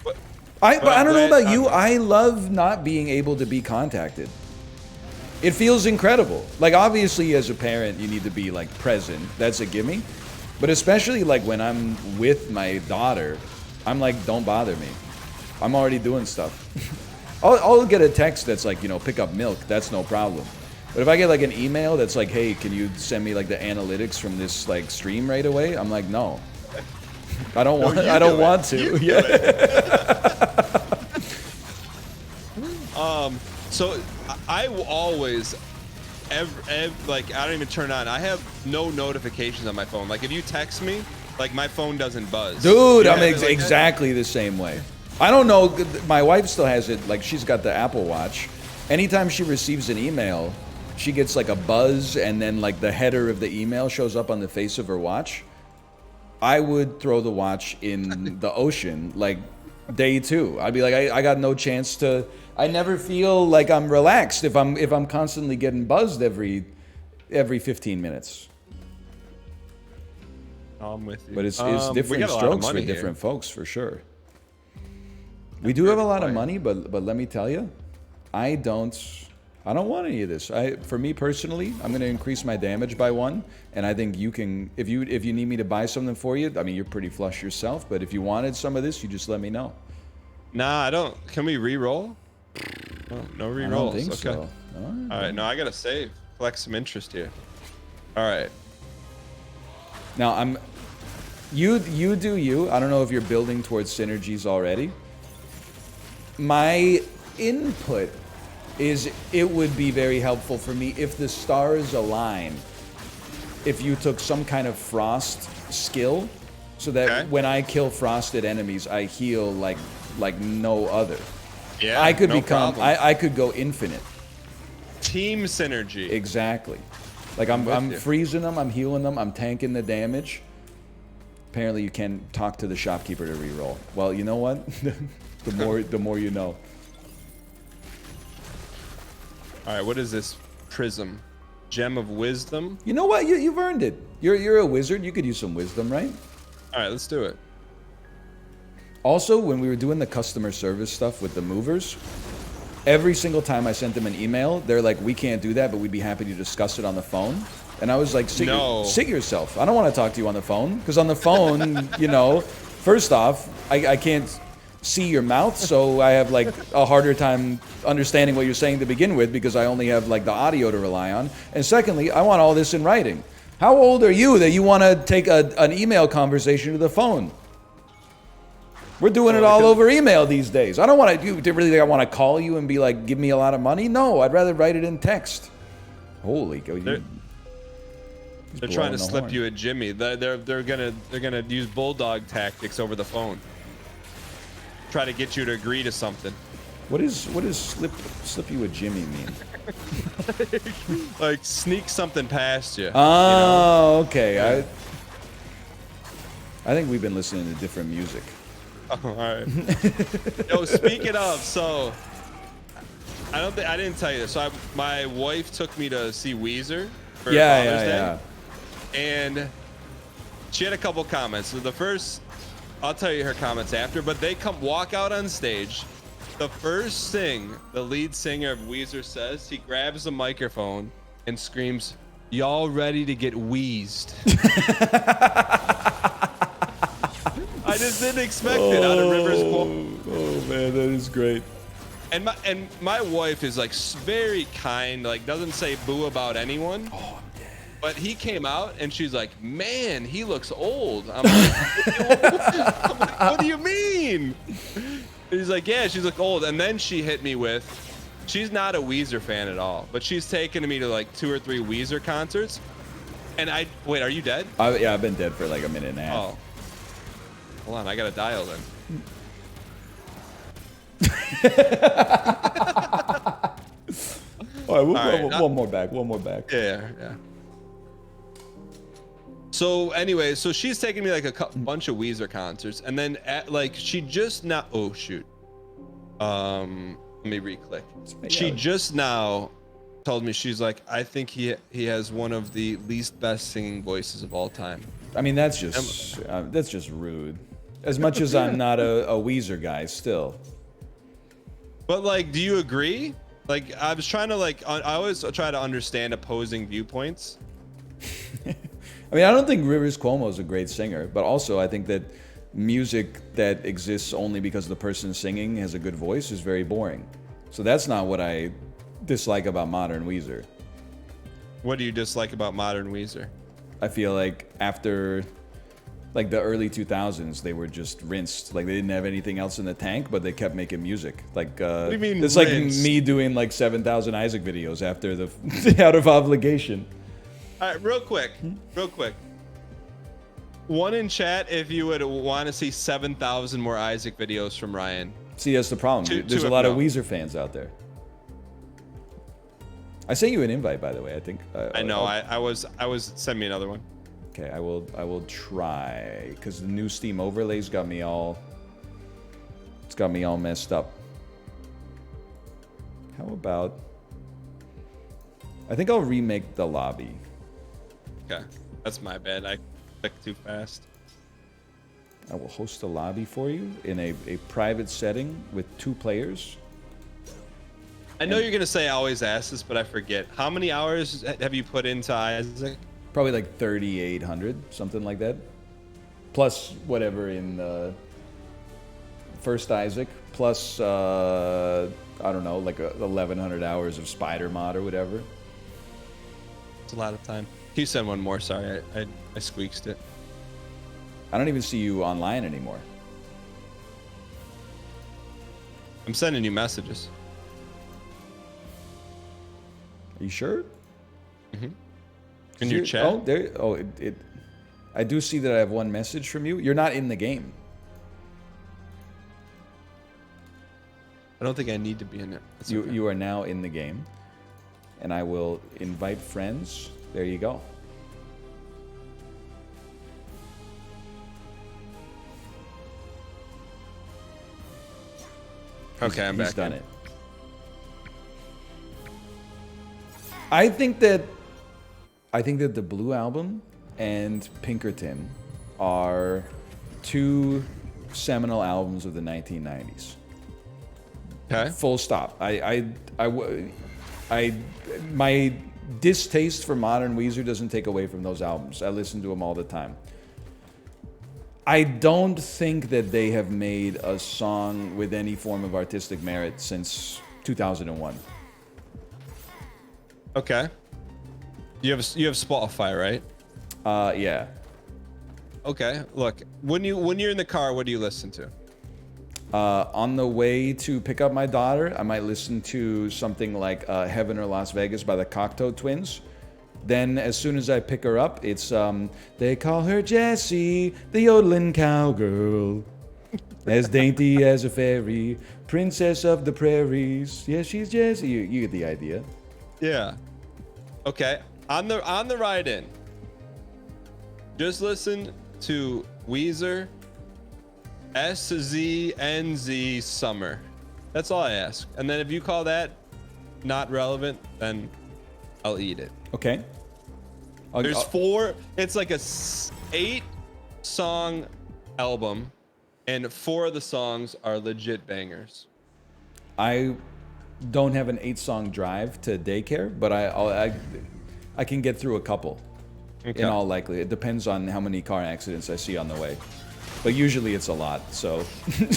But I don't know about you. I love not being able to be contacted. It feels incredible. Like, obviously, as a parent, you need to be, like, present. That's a gimme. But especially, like, when I'm with my daughter, I'm like, don't bother me. I'm already doing stuff. I'll get a text that's like, pick up milk. That's no problem. But if I get, like, an email that's like, hey, can you send me, like, the analytics from this, like, stream right away? I'm like, no. I don't want to. So I will always, like, I don't even turn on. I have no notifications on my phone. Like, if you text me, like, my phone doesn't buzz. Dude, I'm like exactly the same way. I don't know. My wife still has it. Like, she's got the Apple Watch. Anytime she receives an email, she gets, like, a buzz, and then, like, the header of the email shows up on the face of her watch. I would throw the watch in the ocean, like, day 2. I'd be like, I got no chance to. I never feel like I'm relaxed if I'm constantly getting buzzed every 15 minutes. I'm with you. But it's we different got a lot of strokes for money different here. folks, for sure. We do have a lot of money, but let me tell you, I don't want any of this. For me personally, I'm going to increase my damage by 1, and I think you can. If you need me to buy something for you, I mean, you're pretty flush yourself. But if you wanted some of this, you just let me know. Nah, I don't. Can we re-roll? No re-rolls. I don't think okay. so. All right, no, I gotta save. Collect some interest here. All right. Now you do you. I don't know if you're building towards synergies already. My input is it would be very helpful for me if the stars align. If you took some kind of frost skill, so that when I kill frosted enemies, I heal like no other. Yeah. I could no become. problem. I could go infinite. Team synergy. Exactly. Like I'm freezing them, I'm healing them, I'm tanking the damage. Apparently you can talk to the shopkeeper to reroll. Well, you know what? the more you know. All right, what is this prism? Gem of wisdom. You know what? You've earned it. You're a wizard. You could use some wisdom, right? All right, let's do it. Also, when we were doing the customer service stuff with the movers, every single time I sent them an email, they're like, we can't do that, but we'd be happy to discuss it on the phone. And I was like, sit yourself. I don't want to talk to you on the phone. Because on the phone, you know, first off, I can't see your mouth, so I have like a harder time understanding what you're saying to begin with because I only have like the audio to rely on. And secondly, I want all this in writing. How old are you that you want to take an email conversation to the phone? We're doing it all over email these days. I don't want to. You really think I want to call you and be like, give me a lot of money? No, I'd rather write it in text. Holy go! They're trying to slip you a Jimmy. They're gonna use bulldog tactics over the phone. Try to get you to agree to something. What does slip you a Jimmy mean? Like sneak something past you. Oh, you know? Okay. Yeah. I think we've been listening to different music. Oh, all right. Yo, speaking of, so I didn't tell you this. So my wife took me to see Weezer for Father's Day, and she had a couple comments. So the first, I'll tell you her comments after, but they walk out on stage. The first thing the lead singer of Weezer says, he grabs the microphone and screams, "Y'all ready to get wheezed?" I just didn't expect it out of Rivers Cuomo. Oh man, that is great. And my wife is like very kind, like doesn't say boo about anyone. Oh, I'm dead. But he came out and she's like, "Man, he looks old." I'm like, "What do you mean?" And he's like, "Yeah, she's like old." And then she hit me with, she's not a Weezer fan at all, but she's taken me to like 2 or 3 Weezer concerts. And wait, are you dead? Yeah, I've been dead for like a minute and a half. Oh. Hold on, I gotta dial then. All right, one more back. Yeah. So anyway, so she's taking me like a bunch of Weezer concerts, and then she just now. Oh shoot. Let me re-click. She just now told me, she's like, I think he has one of the least best singing voices of all time. I mean, that's just rude. As much as I'm not a Weezer guy, still. But like, do you agree? Like, I was trying to I always try to understand opposing viewpoints. I mean, I don't think Rivers Cuomo is a great singer, but also I think that music that exists only because the person singing has a good voice is very boring. So that's not what I dislike about modern Weezer. What do you dislike about modern Weezer? I feel like after like the early 2000s, they were just rinsed. Like they didn't have anything else in the tank, but they kept making music. Like what do you mean it's rinsed? Like me doing like 7,000 Isaac videos after the Out of Obligation. All right, real quick. One in chat if you would want to see 7,000 more Isaac videos from Ryan. See, that's the problem. There's a lot of Weezer fans out there. I sent you an invite, by the way. I think. I know. I was. Send me another one. Okay, I will try, because the new Steam overlays got me all. It's got me all messed up. How about? I think I'll remake the lobby. Okay, that's my bad. I clicked too fast. I will host a lobby for you in a private setting with 2 players. I know you're gonna say I always ask this, but I forget. How many hours have you put into Isaac? Probably like 3,800, something like that. Plus whatever in first Isaac. Plus, I don't know, like 1,100 hours of Spider mod or whatever. It's a lot of time. Can you send one more? Sorry, I squeaked it. I don't even see you online anymore. I'm sending you messages. Are you sure? Mm-hmm. In your chat? Oh, there. Oh, I do see that I have one message from you. You're not in the game. I don't think I need to be in it. You are now in the game, and I will invite friends. There you go. Okay, I'm back. He's done it. I think that I think that the Blue Album and Pinkerton are two seminal albums of the 1990s. Okay. Full stop. My distaste for modern Weezer doesn't take away from those albums. I listen to them all the time. I don't think that they have made a song with any form of artistic merit since 2001. Okay. You have Spotify, right? Yeah. Okay. Look, when you're in the car, what do you listen to? On the way to pick up my daughter, I might listen to something like Heaven or Las Vegas by the Cocteau Twins. Then as soon as I pick her up, it's they call her Jessie, the yodeling cowgirl, as dainty as a fairy, princess of the prairies. Yeah, she's Jessie. You get the idea. Yeah. Okay. On the ride in, just listen to Weezer, SZNZ Summer. That's all I ask. And then if you call that not relevant, then I'll eat it. Okay. There's 4. It's like a 8-song album, and 4 of the songs are legit bangers. I don't have an 8-song drive to daycare, but I can get through a couple. Okay. In all likelihood, it depends on how many car accidents I see on the way. But usually it's a lot, so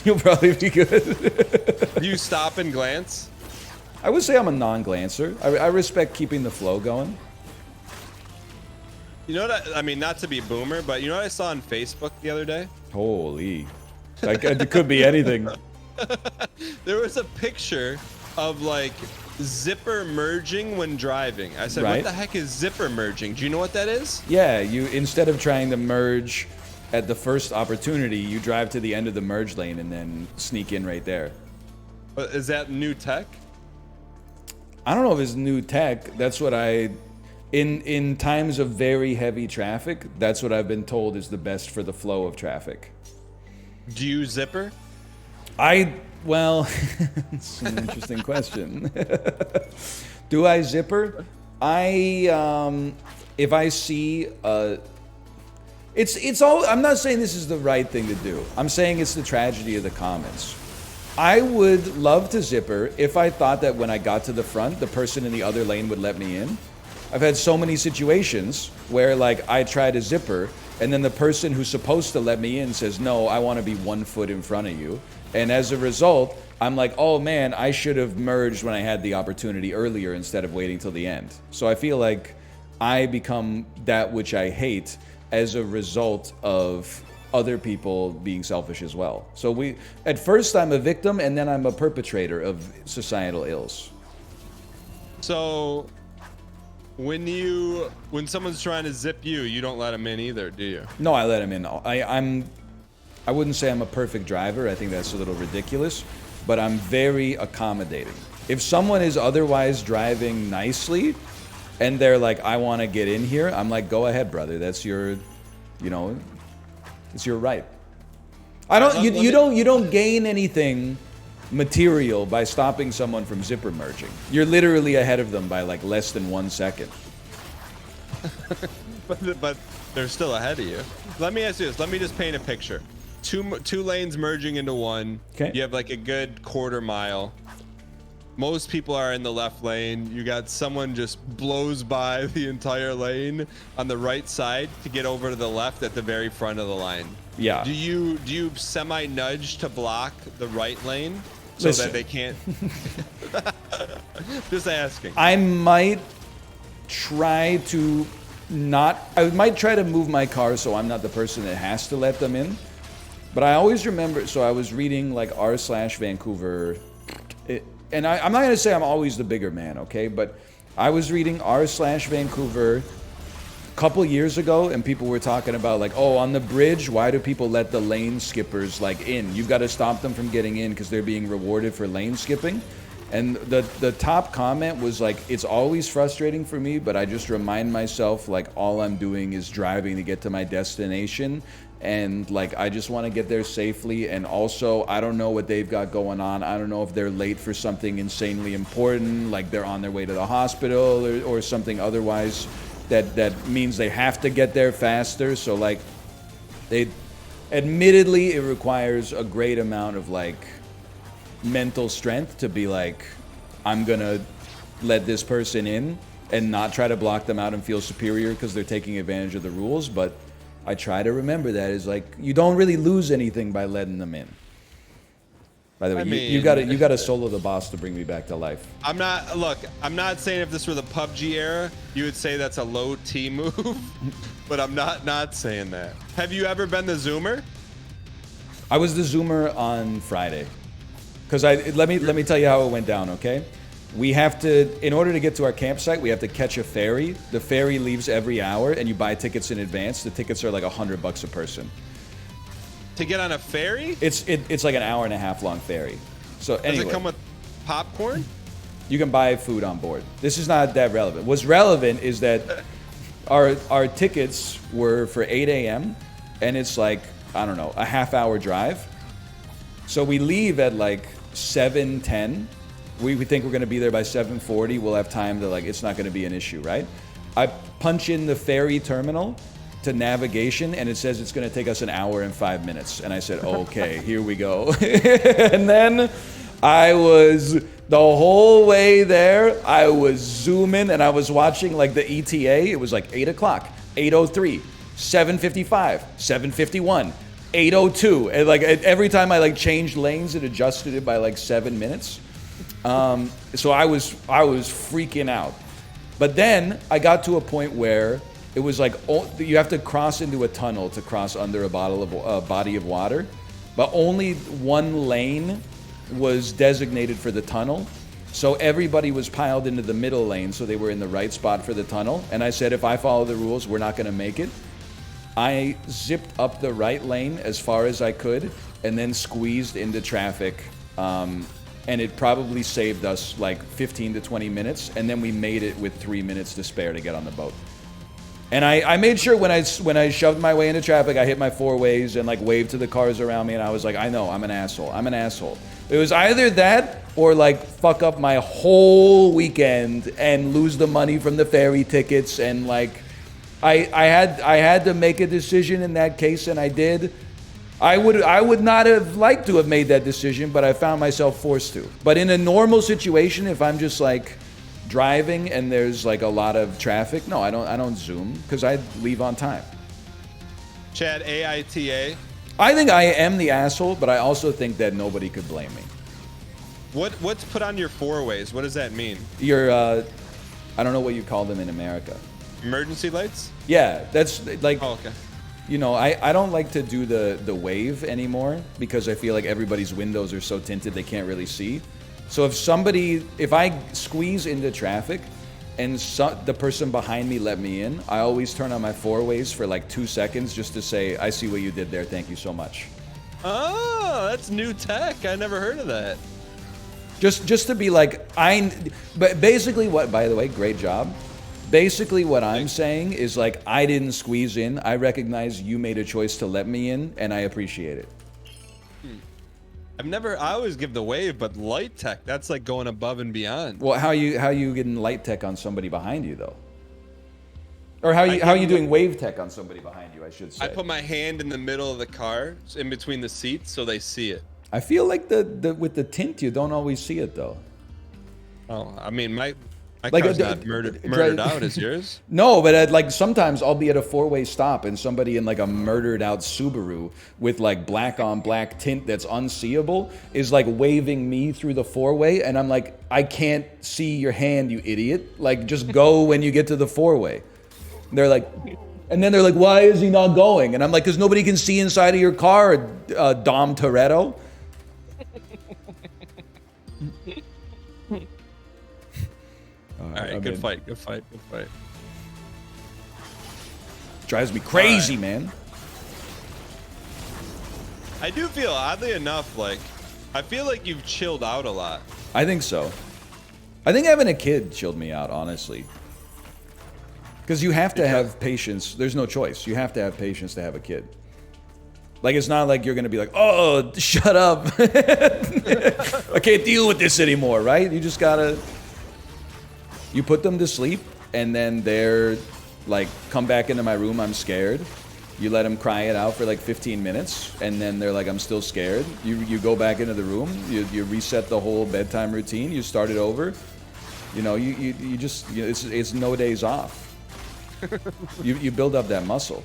you'll probably be good. You stop and glance? I would say I'm a non-glancer. I respect keeping the flow going. You know what? I mean, not to be boomer, but you know what I saw on Facebook the other day? Holy. Like, it could be anything. There was a picture of like zipper merging when driving. I said, Right. What the heck is zipper merging? Do you know what that is? Yeah, you instead of trying to merge at the first opportunity, you drive to the end of the merge lane and then sneak in right there. Is that new tech? I don't know if it's new tech. That's what in times of very heavy traffic, that's what I've been told is the best for the flow of traffic. Do you zipper? Well, it's an interesting question. Do I zipper? If I see it's all. I'm not saying this is the right thing to do. I'm saying it's the tragedy of the commons. I would love to zipper if I thought that when I got to the front, the person in the other lane would let me in. I've had so many situations where like I try to zipper and then the person who's supposed to let me in says, no, I want to be 1 foot in front of you. And as a result, I'm like, oh man, I should have merged when I had the opportunity earlier instead of waiting till the end. So I feel like I become that which I hate as a result of other people being selfish as well. So at first I'm a victim and then I'm a perpetrator of societal ills. So when someone's trying to zip you, you don't let them in either, do you? No, I let him in. I wouldn't say I'm a perfect driver. I think that's a little ridiculous, but I'm very accommodating. If someone is otherwise driving nicely and they're like, I want to get in here, I'm like, go ahead, brother. That's your, it's your right. You don't gain anything material by stopping someone from zipper merging. You're literally ahead of them by like less than 1 second. but they're still ahead of you. Let me ask you this. Let me just paint a picture. Two lanes merging into one. Okay. You have like a good quarter mile. Most people are in the left lane. You got someone just blows by the entire lane on the right side to get over to the left at the very front of the line. Yeah. Do you semi nudge to block the right lane so that they can't? Just asking. I might try to move my car so I'm not the person that has to let them in. But I always remember, so I was reading like r/Vancouver, and I'm not going to say I'm always the bigger man, okay? But I was reading r/Vancouver a couple years ago, and people were talking about like, oh, on the bridge, why do people let the lane skippers like in? You've got to stop them from getting in because they're being rewarded for lane skipping. And the top comment was like, it's always frustrating for me, but I just remind myself like all I'm doing is driving to get to my destination. And like, I just want to get there safely. And also, I don't know what they've got going on. I don't know if they're late for something insanely important, like they're on their way to the hospital or something otherwise that means they have to get there faster. So like, admittedly, it requires a great amount of like mental strength to be like, I'm gonna let this person in and not try to block them out and feel superior because they're taking advantage of the rules. But I try to remember that is like, you don't really lose anything by letting them in. By the way, you got to solo the boss to bring me back to life. I'm not saying if this were the PUBG era, you would say that's a low T move, but I'm not saying that. Have you ever been the Zoomer? I was the Zoomer on Friday. Because let me tell you how it went down, okay? We have to, in order to get to our campsite, we have to catch a ferry. The ferry leaves every hour, and you buy tickets in advance. The tickets are like $100 a person. To get on a ferry? It's like an hour and a half long ferry. So anyway, does it come with popcorn? You can buy food on board. This is not that relevant. What's relevant is that our tickets were for 8 a.m. and it's like, I don't know, a half-hour drive. So we leave at like 7:10. We think we're going to be there by 7:40. We'll have time to like, it's not going to be an issue, right? I punch in the ferry terminal to navigation and it says it's going to take us an hour and 5 minutes. And I said, okay, here we go. And then I was, the whole way there, I was zooming and I was watching like the ETA. It was like 8 o'clock, 8:03, 7:55, 7:51, 8:02. And like every time I like changed lanes, it adjusted it by like 7 minutes. So I was freaking out. But then I got to a point where it was like, you have to cross into a tunnel to cross under a body of water, but only one lane was designated for the tunnel. So everybody was piled into the middle lane, so they were in the right spot for the tunnel. And I said, if I follow the rules, we're not going to make it. I zipped up the right lane as far as I could, and then squeezed into traffic. And it probably saved us like 15 to 20 minutes, and then we made it with 3 minutes to spare to get on the boat. And I made sure when I shoved my way into traffic, I hit my four ways and like waved to the cars around me, and I was like, I know, I'm an asshole. I'm an asshole. It was either that or like fuck up my whole weekend and lose the money from the ferry tickets, and like I had to make a decision in that case, and I did. I would not have liked to have made that decision, but I found myself forced to. But in a normal situation, if I'm just like driving and there's like a lot of traffic, no, I don't zoom because I leave on time. Chad, AITA. I think I am the asshole, but I also think that nobody could blame me. What's put on your four ways? What does that mean? Your I don't know what you call them in America. Emergency lights? Yeah, that's like. Oh, okay. You know, I don't like to do the wave anymore because I feel like everybody's windows are so tinted they can't really see. So if I squeeze into traffic and the person behind me let me in, I always turn on my four ways for like 2 seconds just to say, I see what you did there, thank you so much. Oh, that's new tech. I never heard of that. Just to be like, but basically what, by the way, great job. Basically what I'm saying is like, I didn't squeeze in. I recognize you made a choice to let me in, and I appreciate it. I always give the wave, but light tech, that's like going above and beyond. Well, how you getting light tech on somebody behind you though? Or how you doing wave tech on somebody behind you, I should say. I put my hand in the middle of the car, in between the seats, so they see it. I feel like with the tint, you don't always see it though. Oh, I mean, my car's not murdered out as yours. No, but like sometimes I'll be at a four-way stop and somebody in like a murdered out Subaru with like black on black tint that's unseeable is like waving me through the four-way, and I'm like, I can't see your hand, you idiot. Like just go when you get to the four-way. They're like, why is he not going? And I'm like, because nobody can see inside of your car, Dom Toretto. All right, good fight. Drives me crazy, man. I do feel, oddly enough, like, I feel like you've chilled out a lot. I think so. I think having a kid chilled me out, honestly. Because you have to have patience. There's no choice. You have to have patience to have a kid. Like, it's not like you're going to be like, oh, shut up. I can't deal with this anymore, right? You just got to... You put them to sleep, and then they're like, come back into my room, I'm scared. You let them cry it out for like 15 minutes, and then they're like, I'm still scared. You go back into the room, you reset the whole bedtime routine, you start it over. You know, you just, it's no days off. You build up that muscle.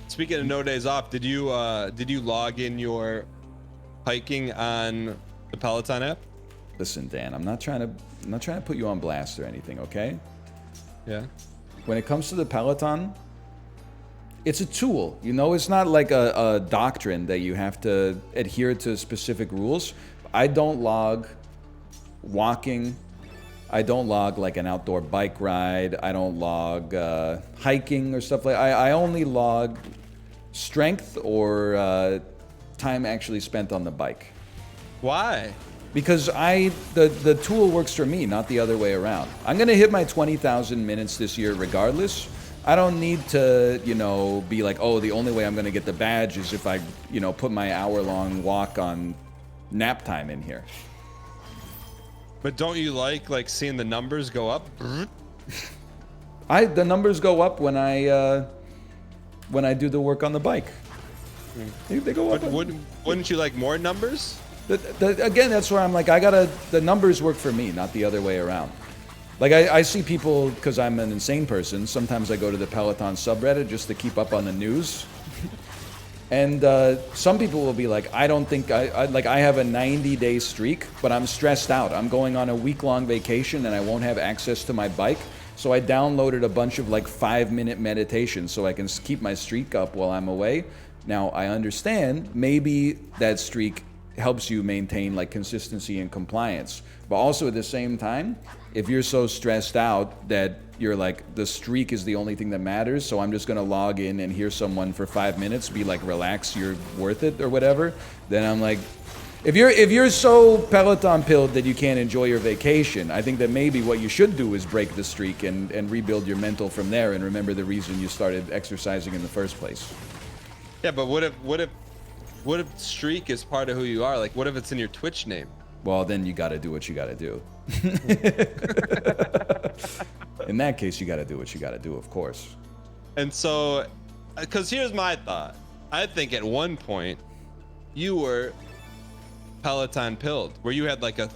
Speaking of no days off, did you log in your hiking on the Peloton app? Listen, Dan, I'm not trying to put you on blast or anything, okay? Yeah. When it comes to the Peloton, it's a tool. You know, it's not like a doctrine that you have to adhere to specific rules. I don't log walking. I don't log like an outdoor bike ride. I don't log hiking or stuff like that. I only log strength or time actually spent on the bike. Why? Because the tool works for me, not the other way around. I'm gonna hit my 20,000 minutes this year regardless. I don't need to, you know, be like, oh, the only way I'm gonna get the badge is if I, you know, put my hour-long walk on nap time in here. But don't you like seeing the numbers go up? The numbers go up when I do the work on the bike. They go up. But wouldn't you like more numbers? Again, that's where I'm like, the numbers work for me, not the other way around. Like, I see people, because I'm an insane person, sometimes I go to the Peloton subreddit just to keep up on the news. And some people will be like, I don't think, I have a 90-day streak, but I'm stressed out. I'm going on a week-long vacation and I won't have access to my bike. So I downloaded a bunch of like 5-minute meditations so I can keep my streak up while I'm away. Now, I understand maybe that streak helps you maintain like consistency and compliance. But also at the same time, if you're so stressed out that you're like, the streak is the only thing that matters, so I'm just gonna log in and hear someone for 5 minutes be like, relax, you're worth it or whatever, then I'm like, if you're so Peloton pilled that you can't enjoy your vacation, I think that maybe what you should do is break the streak and rebuild your mental from there and remember the reason you started exercising in the first place. Yeah, but what if streak is part of who you are? Like, what if it's in your Twitch name? Well, then you got to do what you got to do. In that case, you got to do what you got to do, of course. And so, because here's my thought. I think at one point, you were Peloton pilled, where you had like a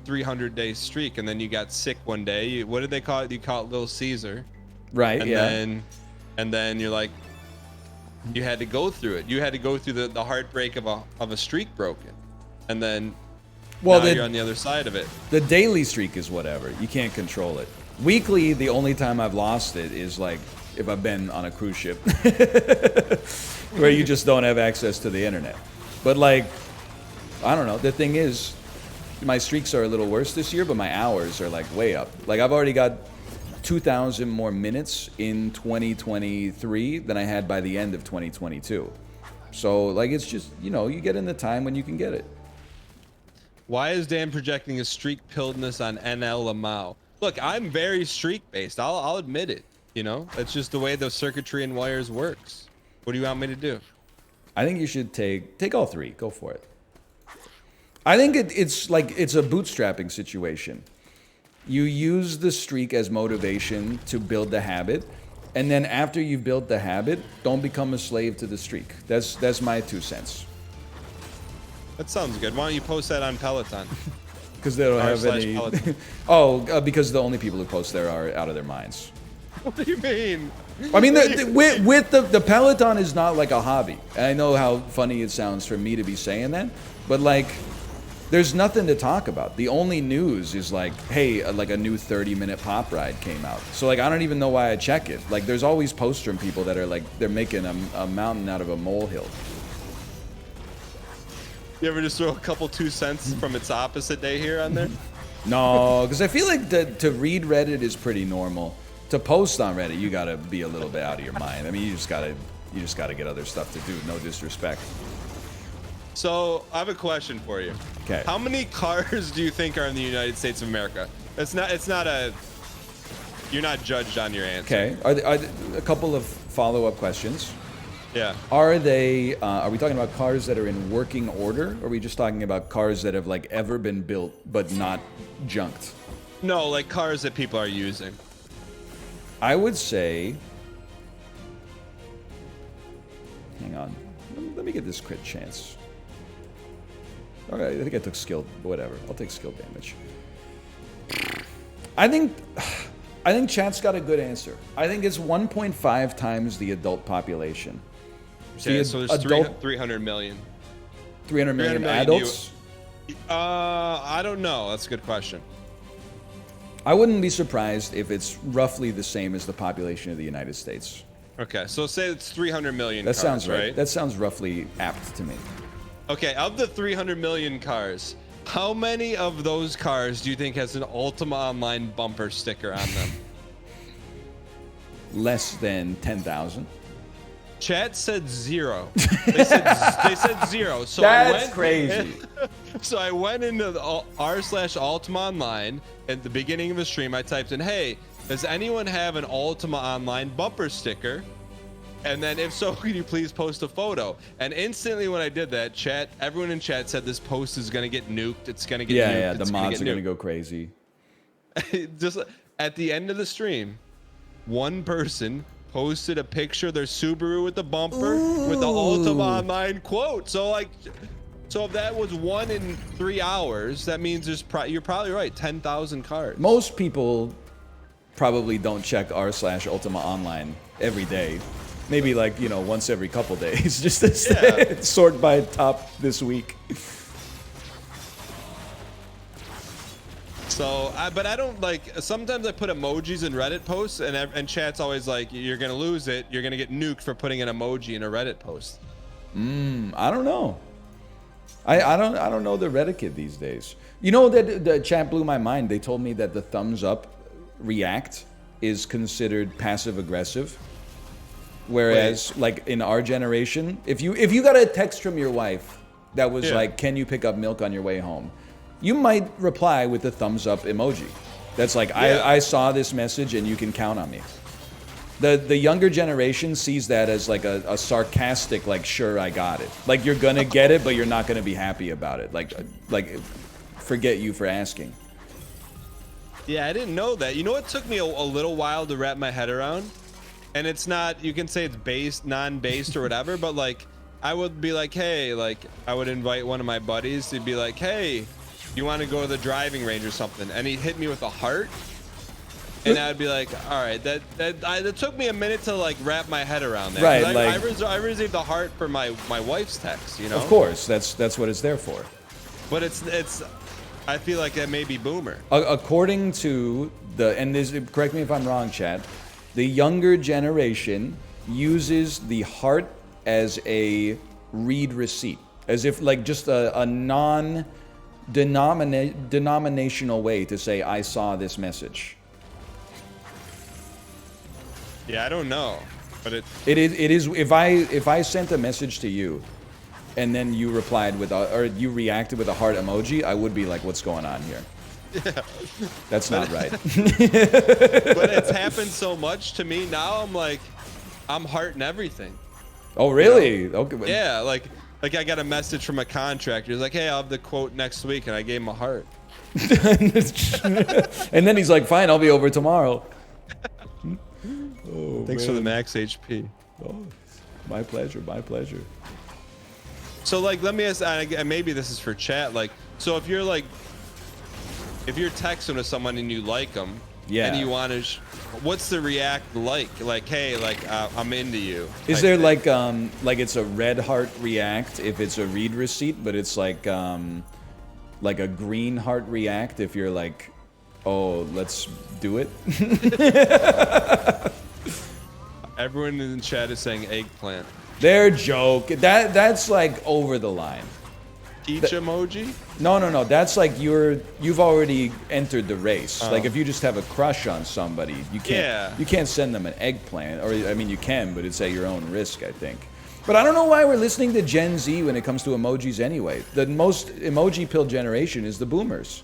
300-day streak, and then you got sick one day. What did they call it? You call it Little Caesar. Right, and yeah. And then you're like, you had to go through it. You had to go through the heartbreak of a streak broken. And then now you're on the other side of it. The daily streak is whatever. You can't control it. Weekly, the only time I've lost it is like if I've been on a cruise ship where you just don't have access to the internet. But like, I don't know. The thing is, my streaks are a little worse this year, but my hours are like way up. Like I've already got 2,000 more minutes in 2023 than I had by the end of 2022. So like, it's just, you know, you get in the time when you can get it. Why is Dan projecting his streak pilledness on NL Lamau? Look, I'm very streak based. I'll admit it. You know, that's just the way the circuitry and wires works. What do you want me to do? I think you should take all three. Go for it. I think it's like, it's a bootstrapping situation. You use the streak as motivation to build the habit, and then after you've built the habit, don't become a slave to the streak. That's my 2 cents. That sounds good. Why don't you post that on Peloton? Because they don't have any. Because the only people who post there are out of their minds. What do you mean? I mean, with the Peloton is not like a hobby. And I know how funny it sounds for me to be saying that, but like, there's nothing to talk about. The only news is like, hey, like a new 30-minute pop ride came out. So like, I don't even know why I check it. Like, there's always posts from people that are like, they're making a mountain out of a molehill. You ever just throw a couple 2 cents from its opposite day here on there? No, because I feel like to read Reddit is pretty normal. To post on Reddit, you gotta be a little bit out of your mind. I mean, you just gotta get other stuff to do. No disrespect. So I have a question for you. Okay. How many cars do you think are in the United States of America? It's not a. You're not judged on your answer. Okay. Are a couple of follow-up questions. Yeah. Are we talking about cars that are in working order, or are we just talking about cars that have like ever been built but not junked? No, like cars that people are using. I would say. Hang on. Let me get this crit chance. All right, I think I took skill. Whatever. I'll take skill damage. I think chat's got a good answer. I think it's 1.5 times the adult population. Okay, so there's 300 million. 300 million adults? I don't know. That's a good question. I wouldn't be surprised if it's roughly the same as the population of the United States. Okay, so say it's 300 million That cars, sounds right? That sounds roughly apt to me. Okay, of the 300 million cars, how many of those cars do you think has an Ultima Online bumper sticker on them? Less than 10,000. Chat said 0. They said 0. So That's crazy. So I went into the r/Ultima Online at the beginning of the stream. I typed in, "Hey, does anyone have an Ultima Online bumper sticker? And then if so, could you please post a photo?" And instantly when I did that, everyone in chat said this post is gonna get nuked. It's gonna get nuked. Yeah, the mods are gonna go crazy. Just at the end of the stream, one person posted a picture of their Subaru with the bumper with the Ultima Online quote. So if that was 1 in 3 hours, that means you're probably right, 10,000 cars. Most people probably don't check r/Ultima Online every day. Maybe once every couple days, just to sort by top this week. So, but I don't sometimes I put emojis in Reddit posts and chat's always like, "You're going to lose it. You're going to get nuked for putting an emoji in a Reddit post." I don't know. I don't know the Reddit kid these days. You know that the chat blew my mind. They told me that the thumbs up react is considered passive aggressive. Whereas in our generation, if you got a text from your wife that was like, "Can you pick up milk on your way home?" you might reply with the thumbs up emoji. That's like, I saw this message and you can count on me. The younger generation sees that as like a sarcastic, like, "Sure, I got it." Like, you're gonna get it, but you're not gonna be happy about it. Like forget you for asking. Yeah, I didn't know that. You know, it took me a little while to wrap my head around. And it's not, you can say it's based, non-based or whatever, but I would be like, "Hey," I would invite one of my buddies to be like, "Hey, you want to go to the driving range or something?" And he'd hit me with a heart. And I'd be like, "All right, that took me a minute to wrap my head around that." Right, I received a heart for my wife's text, you know? Of course, that's what it's there for. But it's I feel like that may be boomer. According to correct me if I'm wrong, chat, the younger generation uses the heart as a read receipt, as if just a non-denominational way to say, "I saw this message." Yeah, I don't know, but it is. If I sent a message to you, and then you replied or you reacted with a heart emoji, I would be like, "What's going on here?" Yeah. That's not right. But it's happened so much to me now. I'm hearting everything. Oh, really? You know? Okay. Yeah, like I got a message from a contractor. He's like, "Hey, I'll have the quote next week," and I gave him a heart. And then he's like, "Fine, I'll be over tomorrow." Oh, thanks for the max HP. Oh, my pleasure. My pleasure. So let me ask, and maybe this is for chat. So if you're texting with someone and you like them, and you want to, what's the react like? "Hey, I'm into you." Is there thing? It's a red heart react if it's a read receipt, but it's like a green heart react if you're like, "Oh, let's do it." Everyone in the chat is saying eggplant. They're joke. That's over the line. Peach emoji? No. That's you've already entered the race. If you just have a crush on somebody, you can't send them an eggplant. Or I mean, you can, but it's at your own risk, I think. But I don't know why we're listening to Gen Z when it comes to emojis anyway. The most emoji-pilled generation is the boomers.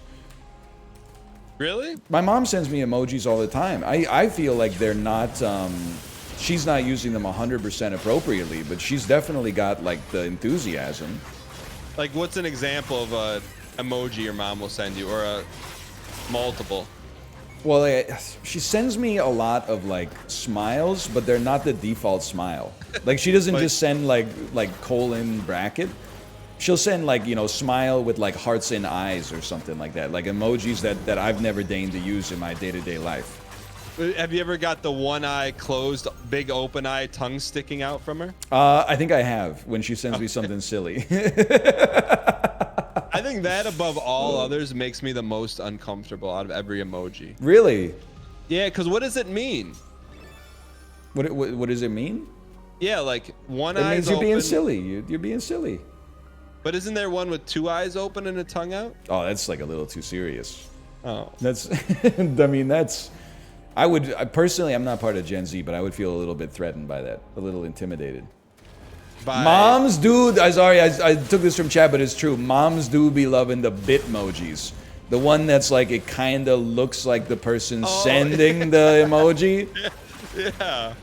Really? My mom sends me emojis all the time. I feel like they're not. She's not using them 100% appropriately, but she's definitely got the enthusiasm. What's an example of a emoji your mom will send you, or a multiple? Well, she sends me a lot of like smiles, but they're not the default smile. Like she doesn't just send like colon bracket. She'll send like, you know, smile with like hearts and eyes or something like that. Like emojis that I've never deigned to use in my day-to-day life. Have you ever got the one eye closed, big open eye, tongue sticking out from her? I think I have when she sends me something silly. I think that above all others makes me the most uncomfortable out of every emoji. Really? Yeah, because what does it mean? What does it mean? Yeah, like one eye. It eye. means you're being silly. You're being silly. But isn't there one with two eyes open and a tongue out? Oh, that's like a little too serious. Oh. That's. I mean, that's. Personally, I'm not part of Gen Z, but I would feel a little bit threatened by that, a little intimidated. Moms do. Sorry, I took this from chat, but it's true. Moms do be loving the Bitmojis. The one that's like, it kind of looks like the person sending the emoji. Yeah.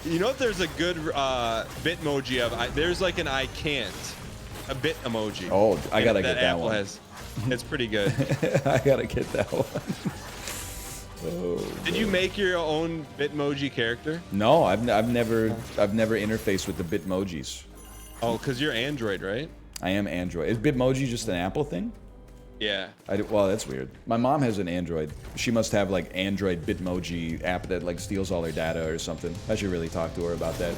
You know what? There's a good Bitmoji of. There's like an I can't. A bit emoji. Oh, I gotta get that Apple one. Has. It's pretty good. I gotta get that one. Oh, did you make your own Bitmoji character? No, I've never interfaced with the Bitmojis. Oh, because you're Android, right? I am Android. Is Bitmoji just an Apple thing? Yeah. Well, that's weird. My mom has an Android. She must have like Android Bitmoji app that like steals all her data or something. I should really talk to her about that.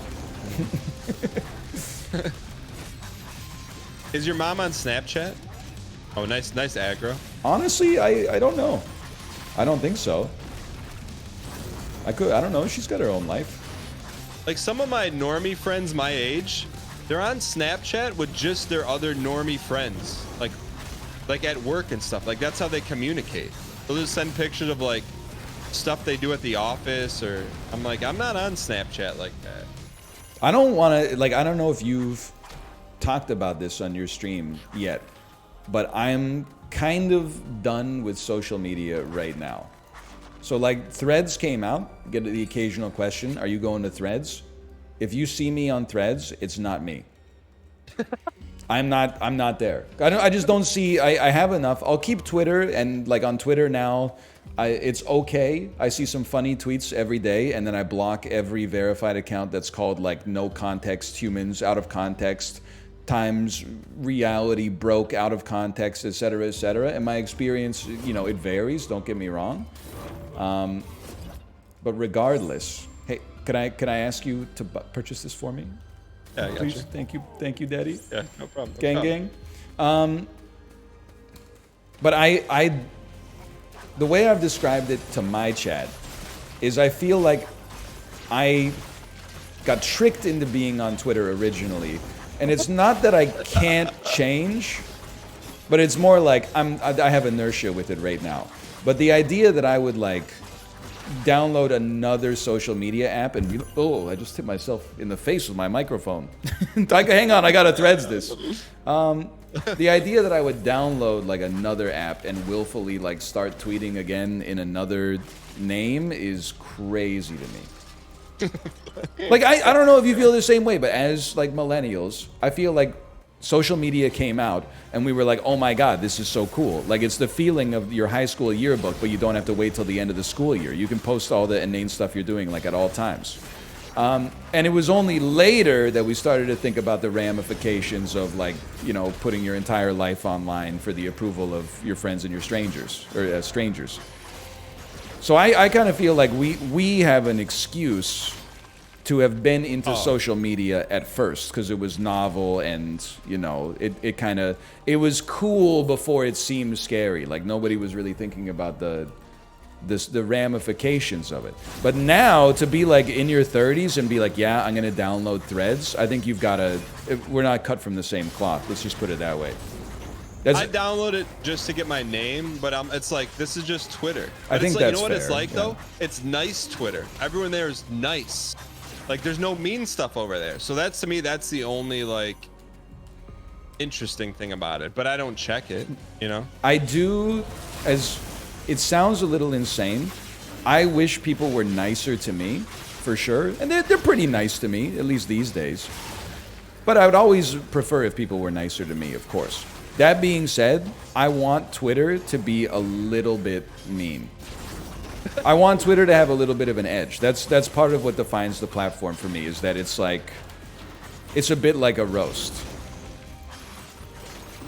Is your mom on Snapchat? Oh, nice aggro. Honestly, I don't know. I don't think so. I don't know. She's got her own life. Like some of my normie friends my age, they're on Snapchat with just their other normie friends. Like at work and stuff. Like that's how they communicate. They'll just send pictures of like stuff they do at the office, or I'm like, I'm not on Snapchat like that. I don't want to, like, I don't know if you've talked about this on your stream yet, but I'm kind of done with social media right now. So like Threads came out, get the occasional question, are you going to Threads? If you see me on Threads, it's not me. I'm not there. I just don't see, I have enough. I'll keep Twitter, and like on Twitter now, it's okay. I see some funny tweets every day, and then I block every verified account that's called like no context humans, out of context, times reality broke, out of context, etc., etc. And my experience, you know, it varies, don't get me wrong. But regardless, hey, can I ask you to purchase this for me? Yeah, I got Please, you. thank you, Daddy. Yeah, no problem. Gang. But the way I've described it to my chat is I feel like I got tricked into being on Twitter originally, and it's not that I can't change, but it's more like I have inertia with it right now. But the idea that I would like download another social media app and be, oh, I just hit myself in the face with my microphone. Hang on, I gotta Threads this. The idea that I would download like another app and willfully like start tweeting again in another name is crazy to me. Like I don't know if you feel the same way, but as like millennials, I feel like social media came out and we were like, oh my God, this is so cool. Like it's the feeling of your high school yearbook, but you don't have to wait till the end of the school year. You can post all the inane stuff you're doing like at all times. And it was only later that we started to think about the ramifications of like, you know, putting your entire life online for the approval of your friends and your strangers, or strangers. So I kind of feel like we have an excuse to have been into social media at first because it was novel and, you know, it was cool before it seemed scary. Like nobody was really thinking about the ramifications of it. But now to be like in your 30s and be like, yeah, I'm going to download Threads, I think we're not cut from the same cloth. Let's just put it that way. I download it just to get my name, but it's like, this is just Twitter. But I think it's like, that's you know what it's fair, like though? It's nice Twitter. Everyone there is nice. Like there's no mean stuff over there. So to me, that's the only like interesting thing about it. But I don't check it, you know? I do, as it sounds a little insane. I wish people were nicer to me, for sure. And they're pretty nice to me, at least these days. But I would always prefer if people were nicer to me, of course. That being said, I want Twitter to be a little bit mean. I want Twitter to have a little bit of an edge. That's part of what defines the platform for me, is that it's like, it's a bit like a roast.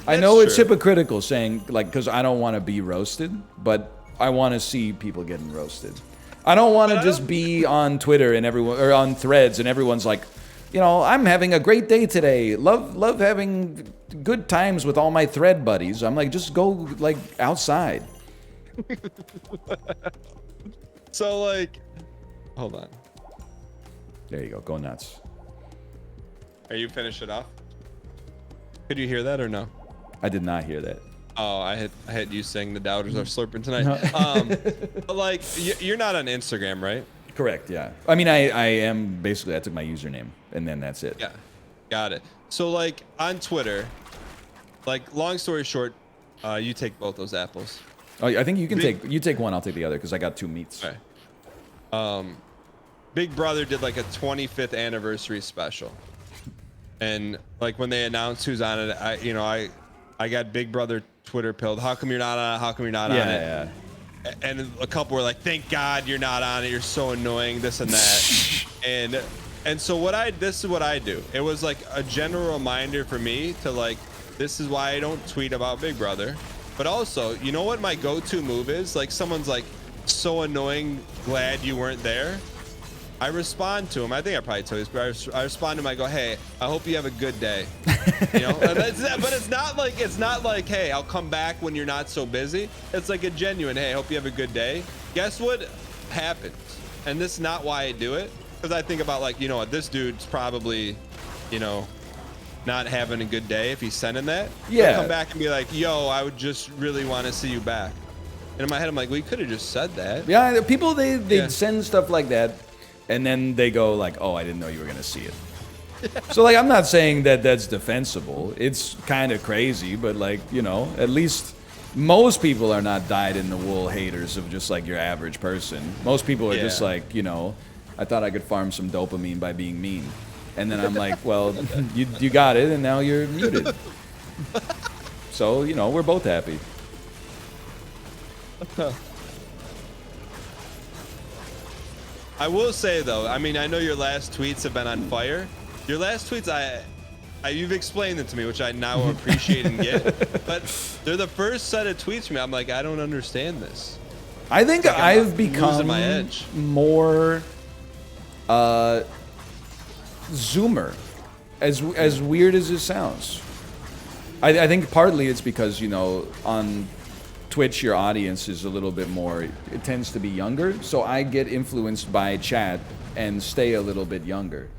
I know it's hypocritical saying, like, because I don't want to be roasted, but I want to see people getting roasted. I don't want to just be on Twitter and everyone, or on Threads, and everyone's like, you know, I'm having a great day today. Love having good times with all my Thread buddies. I'm like, just go like outside. So like, hold on. There you go. Go nuts. Are you finished it off? Could you hear that or no? I did not hear that. Oh, I had you saying the doubters are slurping tonight. But like, you're not on Instagram, right? Correct, yeah. I mean, I am, basically, I took my username, and then that's it. Yeah, got it. So like, on Twitter, like, long story short, you take both those apples. Oh, I think you can you take one, I'll take the other, because I got 2 meats. Okay. Big Brother did like a 25th anniversary special. And like, when they announced who's on it, I got Big Brother Twitter pilled. How come you're not on it? How come you're not on it? Yeah. And a couple were like, thank God you're not on it. You're so annoying, this and that. and so this is what I do. It was like a general reminder for me to like, this is why I don't tweet about Big Brother. But also, you know what my go-to move is? Like, someone's like, so annoying, glad you weren't there. I respond to him. I think I probably told you this, but I respond to him. I go, hey, I hope you have a good day. You know, but it's not like, hey, I'll come back when you're not so busy. It's like a genuine, hey, I hope you have a good day. Guess what happens? And this is not why I do it, because I think about like, you know what, this dude's probably, you know, not having a good day if he's sending that. Yeah. He'll come back and be like, yo, I would just really want to see you back. And in my head, I'm like, well, you could have just said that. Yeah, people, they send stuff like that, and then they go like, oh, I didn't know you were going to see it. So, like, I'm not saying that that's defensible. It's kind of crazy, but, like, you know, at least most people are not dyed-in-the-wool haters of just, like, your average person. Most people are just like, you know, I thought I could farm some dopamine by being mean. And then I'm like, well, you got it, and now you're muted. So, you know, we're both happy. I will say though, I mean, I know your last tweets have been on fire. Your last tweets, you've explained it to me, which I now appreciate and get. But they're the first set of tweets from me. I'm like, I don't understand this. I think like I've become my edge. more Zoomer, as weird as it sounds. I think partly it's because, you know, on Twitch, your audience is a little bit more, it tends to be younger, so I get influenced by chat and stay a little bit younger,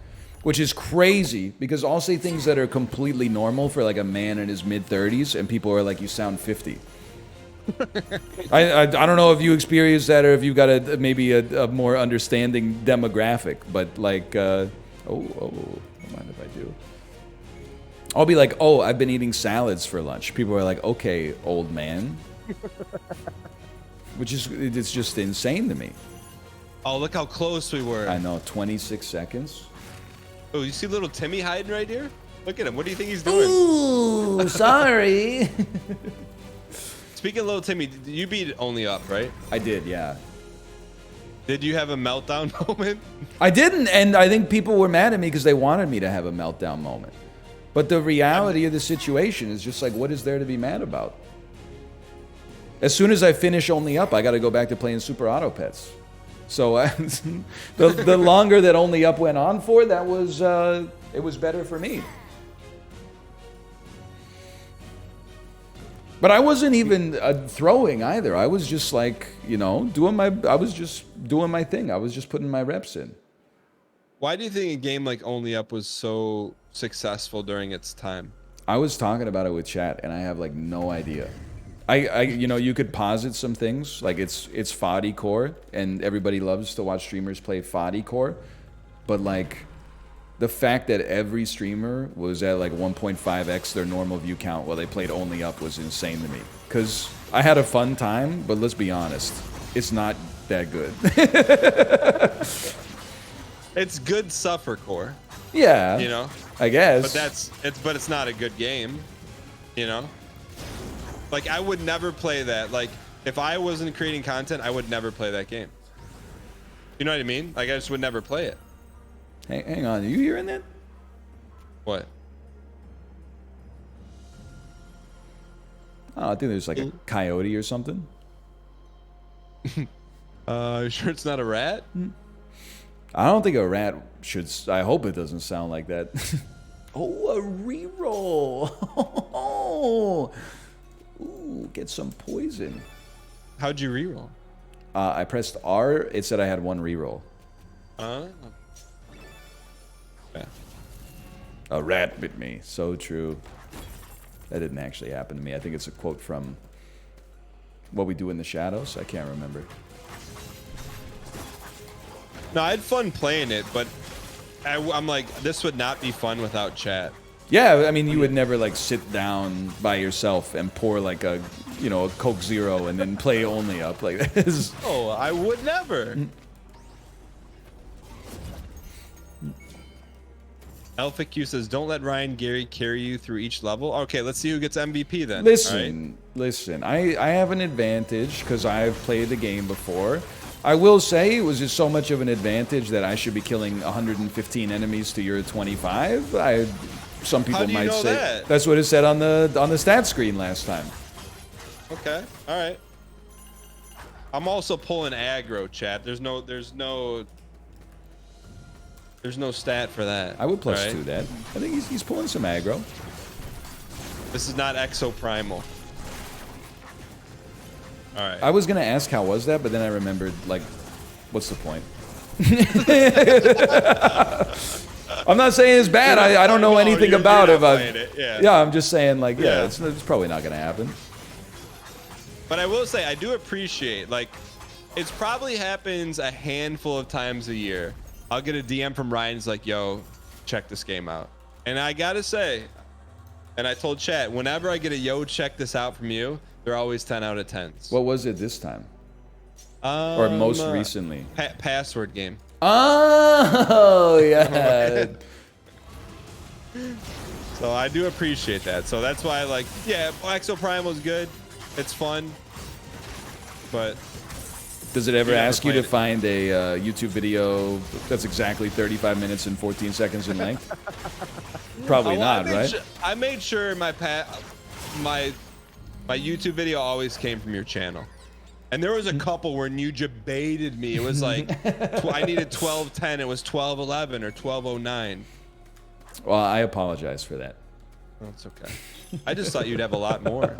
which is crazy because I'll say things that are completely normal for like a man in his mid-30s, and people are like, you sound 50. I don't know if you experience that or if you've got maybe a more understanding demographic, but like, don't mind if I do. I'll be like, oh, I've been eating salads for lunch. People are like, okay, old man. Which is, it's just insane to me. Oh, look how close we were. I know, 26 seconds. Oh, you see little Timmy hiding right here? Look at him. What do you think he's doing? Ooh, sorry. Speaking of little Timmy, you beat Only Up, right? I did, yeah. Did you have a meltdown moment? I didn't, and I think people were mad at me because they wanted me to have a meltdown moment. But the reality of the situation is just like, what is there to be mad about? As soon as I finish Only Up, I got to go back to playing Super Auto Pets. So the longer that Only Up went on for, that was it was better for me. But I wasn't even throwing either. I was just like, you know, I was just doing my thing. I was just putting my reps in. Why do you think a game like Only Up was so successful during its time? I was talking about it with chat, and I have like no idea. You know, you could posit some things, like it's FODI core, and everybody loves to watch streamers play FODI core, but like the fact that every streamer was at like 1.5x their normal view count while they played Only Up was insane to me. Because I had a fun time, but let's be honest, it's not that good. It's good suffer core. Yeah, you know, I guess. But it's not a good game, you know. Like, I would never play that. Like, If I wasn't creating content, I would never play that game. You know what I mean? Like, I just would never play it. Hang on, are you hearing that? What? Oh, I think there's like a coyote or something. You sure it's not a rat? I don't think a rat should. I hope it doesn't sound like that. Oh, a reroll. Ooh, get some poison. How'd you reroll? I pressed R. It said I had 1 reroll. Yeah. A rat bit me. So true. That didn't actually happen to me. I think it's a quote from What We Do in the Shadows. I can't remember. No, I had fun playing it, but I'm like, this would not be fun without chat. Yeah, I mean, you would never like sit down by yourself and pour like a, you know, a Coke Zero and then play only up like this. Oh, I would never. Elphic Q says, don't let Ryan Gary carry you through each level. Okay, let's see who gets MVP then. Listen, I have an advantage because I've played the game before. I will say it was just so much of an advantage that I should be killing 115 enemies to your 25. Some people might say that's what it said on the stat screen last time. Okay, all right. I'm also pulling aggro, chat. There's no stat for that. I would plus 2 that. I think he's pulling some aggro. This is not exoprimal. All right. I was gonna ask how was that, but then I remembered, like, what's the point? I'm not saying it's bad. I don't know anything about it. Yeah, I'm just saying, like, yeah, it's probably not gonna happen. But I will say, I do appreciate, like, it's probably happens a handful of times a year. I'll get a DM from Ryan's like, yo, check this game out. And I gotta say, and I told chat, whenever I get a yo, check this out from you, they're always 10 out of 10s. What was it this time? Or most recently? Password game. Oh, yeah. So I do appreciate that. So that's why, like, yeah, Exoprimal is good. It's fun. But does it ever ask you to find a YouTube video that's exactly 35 minutes and 14 seconds in length? Probably not, right? I made sure my YouTube video always came from your channel. And there was a couple where Nuja baited me. It was like, I needed 12:10. It was 12:11 or 12:09. Well, I apologize for that. Oh, it's okay. I just thought you'd have a lot more.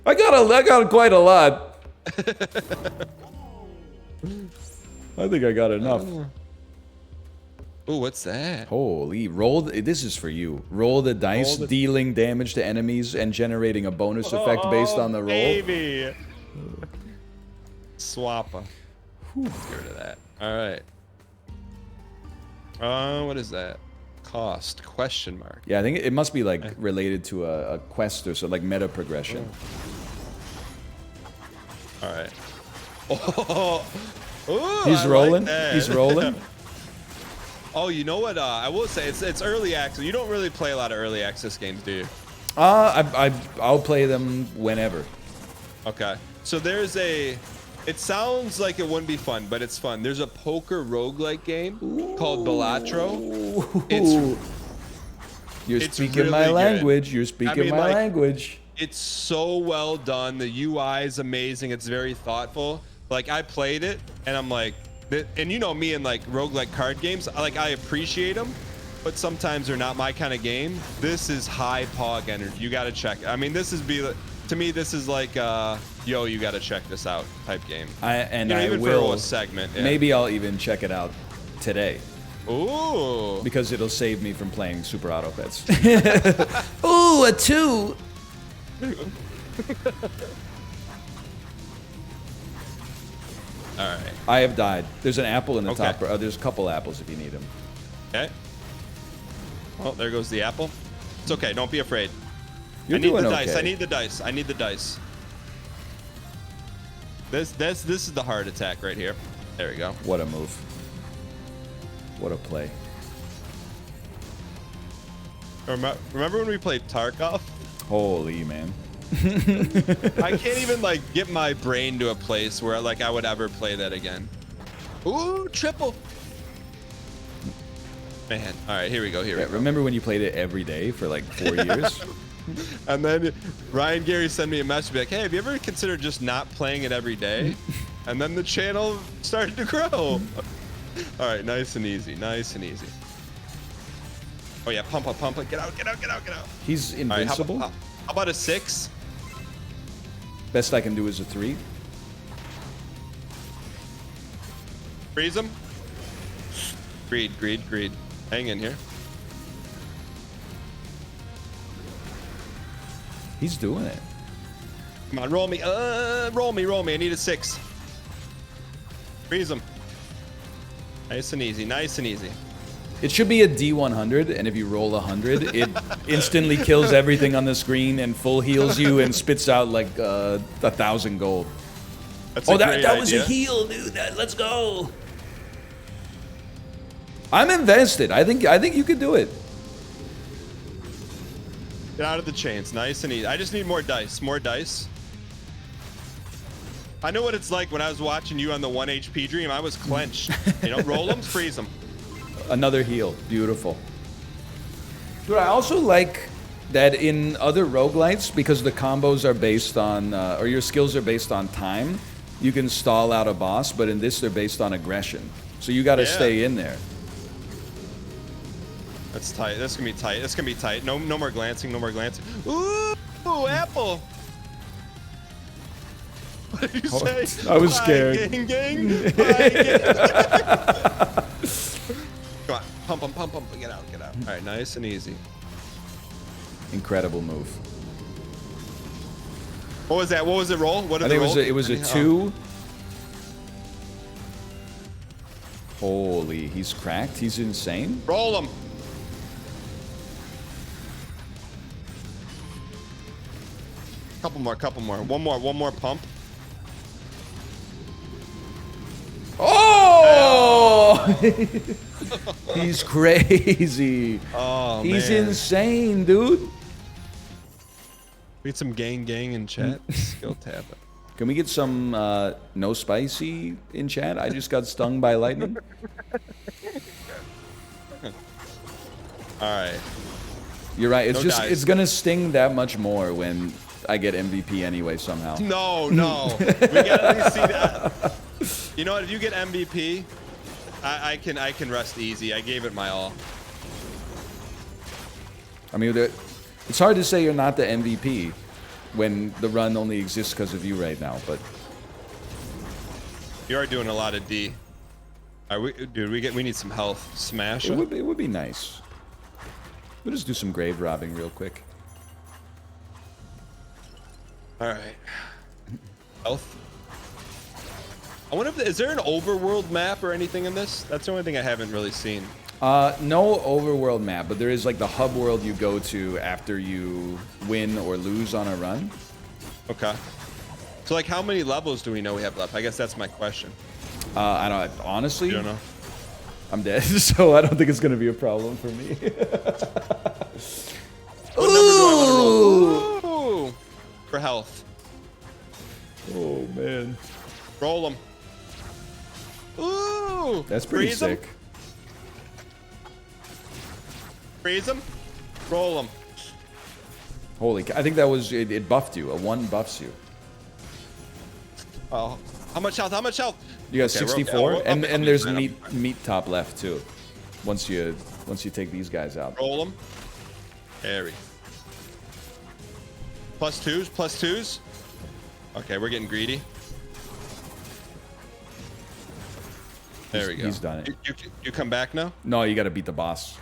I got quite a lot. I think I got enough. Oh, what's that? Holy, this is for you. Roll the dice, dealing damage to enemies and generating a bonus effect based on the roll. Baby. Swappa. Let's get rid of that. All right. What is that? Cost? Question mark. Yeah, I think it must be like related to a quest or so, like meta progression. All right. Oh, he's rolling. He's rolling. Oh, you know what? I will say it's early access. You don't really play a lot of early access games, do you? I'll play them whenever. Okay. So there's it sounds like it wouldn't be fun, but it's fun. There's a poker roguelike game called Balatro. You're speaking really my language. You're speaking my language. It's so well done. The UI is amazing. It's very thoughtful. Like, I played it and I'm like, and you know me in like roguelike card games, I appreciate them, but sometimes they're not my kind of game. This is high pog energy. You got to check. I mean, to me, this is like, yo, you got to check this out type game. I will. For a segment. Yeah. Maybe I'll even check it out today. Ooh. Because it'll save me from playing Super Auto Pets. Ooh, a 2. All right. I have died. There's an apple in the top. There's a couple apples if you need them. Okay. Oh, there goes the apple. It's okay. Don't be afraid. You're doing the dice. I need the dice. I need the dice. This is the heart attack right here. There we go. What a move. What a play. Remember when we played Tarkov? Holy man. I can't even like get my brain to a place where like I would ever play that again. Ooh, triple. Man, all right, here we go. Here we go. Remember when you played it every day for like 4 years? And then Ryan Gary sent me a message like, hey, have you ever considered just not playing it every day? And then the channel started to grow. All right, nice and easy, nice and easy. Oh yeah, pump up, pump up. Get out, get out, get out, get out. He's invincible. Right, how about a 6? Best I can do is a 3. Freeze him. Greed, greed, greed. Hang in here. He's doing it. Come on, roll me. Roll me, roll me. I need a 6. Freeze him. Nice and easy, nice and easy. It should be a D100, and if you roll 100, it instantly kills everything on the screen and full heals you and spits out like 1,000 gold. That's that was a heal, dude. Let's go. I'm invested. I think you could do it. Get out of the chains. Nice and easy. I just need more dice. More dice. I know what it's like when I was watching you on the 1 HP dream. I was clenched. You know, roll them, freeze them. Another heal. Beautiful. Dude, I also like that in other roguelites, because the combos are based on, or your skills are based on time, you can stall out a boss, but in this, they're based on aggression. So you got to stay in there. That's tight. That's gonna be tight. That's gonna be tight. No more glancing. No more glancing. Ooh, apple. What did you say? I was scared. Gang, gang. Bye, gang. Come on, pump them, pump them. Get out, get out. All right, nice and easy. Incredible move. What was that? What was the roll? What did I think it was a 2. Holy, he's cracked. He's insane. Roll him. Couple more, couple more. One more pump. Oh! He's crazy. Oh, he's man. insane, dude. We need some gang in chat. Skill tab. Can we get some no spicy in chat? I just got stung by lightning. All right. You're right. It's No just dice. it's gonna sting that much more when I get MVP anyway somehow. No. We gotta at least see that. You know what? If you get MVP, I can rest easy. I gave it my all. I mean, it's hard to say you're not the MVP when the run only exists because of you right now, but You are doing a lot of D. All right, we need some health. Smash. it would be nice. We'll just do some grave robbing real quick. All right. Health. I wonder if is there an overworld map or anything in this? That's the only thing I haven't really seen. No overworld map, but there is like the hub world you go to after you win or lose on a run. Okay. So like, how many levels do we know we have left? I guess that's my question. I don't honestly. You don't know? I'm dead, so I don't think it's gonna be a problem for me. What number do I want to roll? Ooh. For health. Oh man. Roll them. Ooh. That's pretty Freeze 'em. sick. Freeze them. Roll them. Holy, I think that was it buffed you. A 1 buffs you. Oh. How much health? How much health? You got Okay, we're 64, okay. and there's meat top left too. Once you take these guys out. Roll them. Harry. Plus twos. Okay, we're getting greedy. There we go. He's done it. You come back now? No, you got to beat the boss.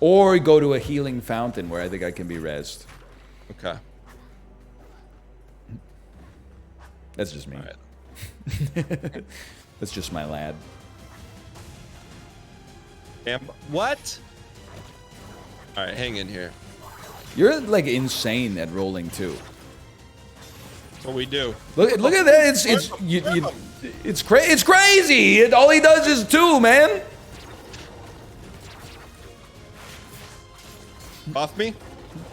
Or go to a healing fountain where I think I can be rezzed. Okay. That's just me. All right. That's just my lad. What? All right, hang in here. You're like insane at rolling too. That's what we do. Look at that! It's crazy! All he does is 2, man. Buff me.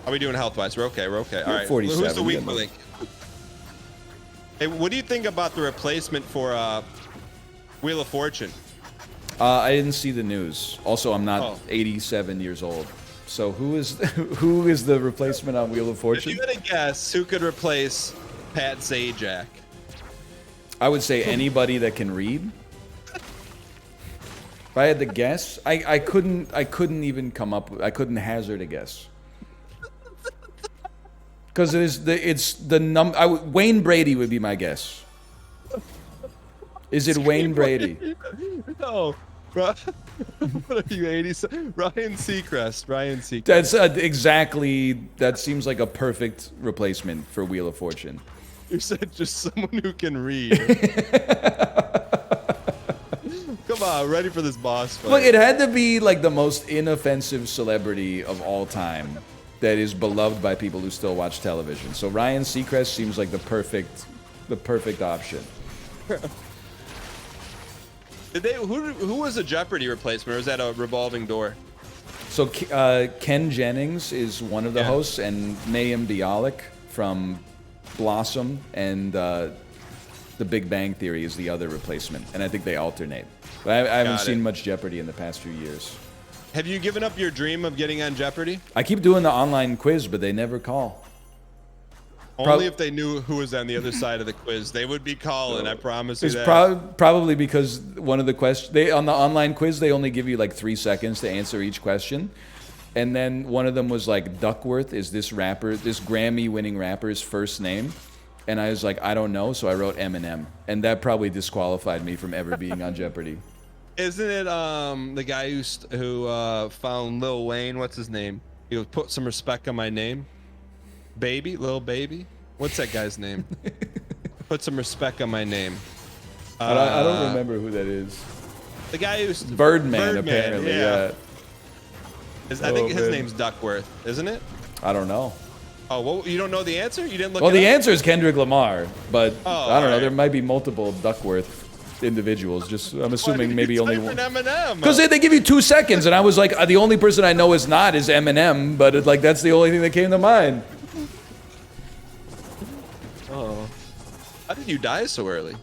How are we doing health-wise? We're okay. We're okay. All right. 47. Who's the weak link? Hey, what do you think about the replacement for Wheel of Fortune? I didn't see the news. Also, I'm not 87 years old. So who is the replacement on Wheel of Fortune? If you had a guess, who could replace Pat Sajak? I would say anybody that can read. If I had to guess, I couldn't even come up with, I couldn't hazard a guess. Because Wayne Brady would be my guess. Is it Wayne Brady? No. What are you, 87? Ryan Seacrest. Ryan Seacrest. That's exactly, that seems like a perfect replacement for Wheel of Fortune. You said just someone who can read. Come on, ready for this boss fight. Look, it had to be like the most inoffensive celebrity of all time that is beloved by people who still watch television. So Ryan Seacrest seems like the perfect option. Who was a Jeopardy replacement, or was that a revolving door? So Ken Jennings is one of the hosts, and Mayim Bialik from Blossom and The Big Bang Theory is the other replacement, and I think they alternate. But I haven't seen much Jeopardy in the past few years. Have you given up your dream of getting on Jeopardy? I keep doing the online quiz, but they never call. Only if they knew who was on the other side of the quiz. They would be calling, I promise you that. It's probably because one of the questions, on the online quiz, they only give you like 3 seconds to answer each question. And then one of them was like, Duckworth is this Grammy-winning rapper's first name. And I was like, I don't know, so I wrote Eminem. And that probably disqualified me from ever being on Jeopardy. Isn't it the guy who found Lil Wayne? What's his name? He goes, put some respect on my name. Baby? Lil Baby? What's that guy's name? Put some respect on my name. I don't remember who that is. The guy who's... Birdman, apparently, yeah. I think his name's Duckworth, isn't it? I don't know. Oh, well, you don't know the answer? You didn't look Well, it the up? answer is Kendrick Lamar, but I don't know. right. There might be multiple Duckworth individuals. Just I'm assuming maybe only one. Eminem. Because they give you 2 seconds, and I was like, the only person I know is Eminem, but like that's the only thing that came to mind. Oh, how did you die so early?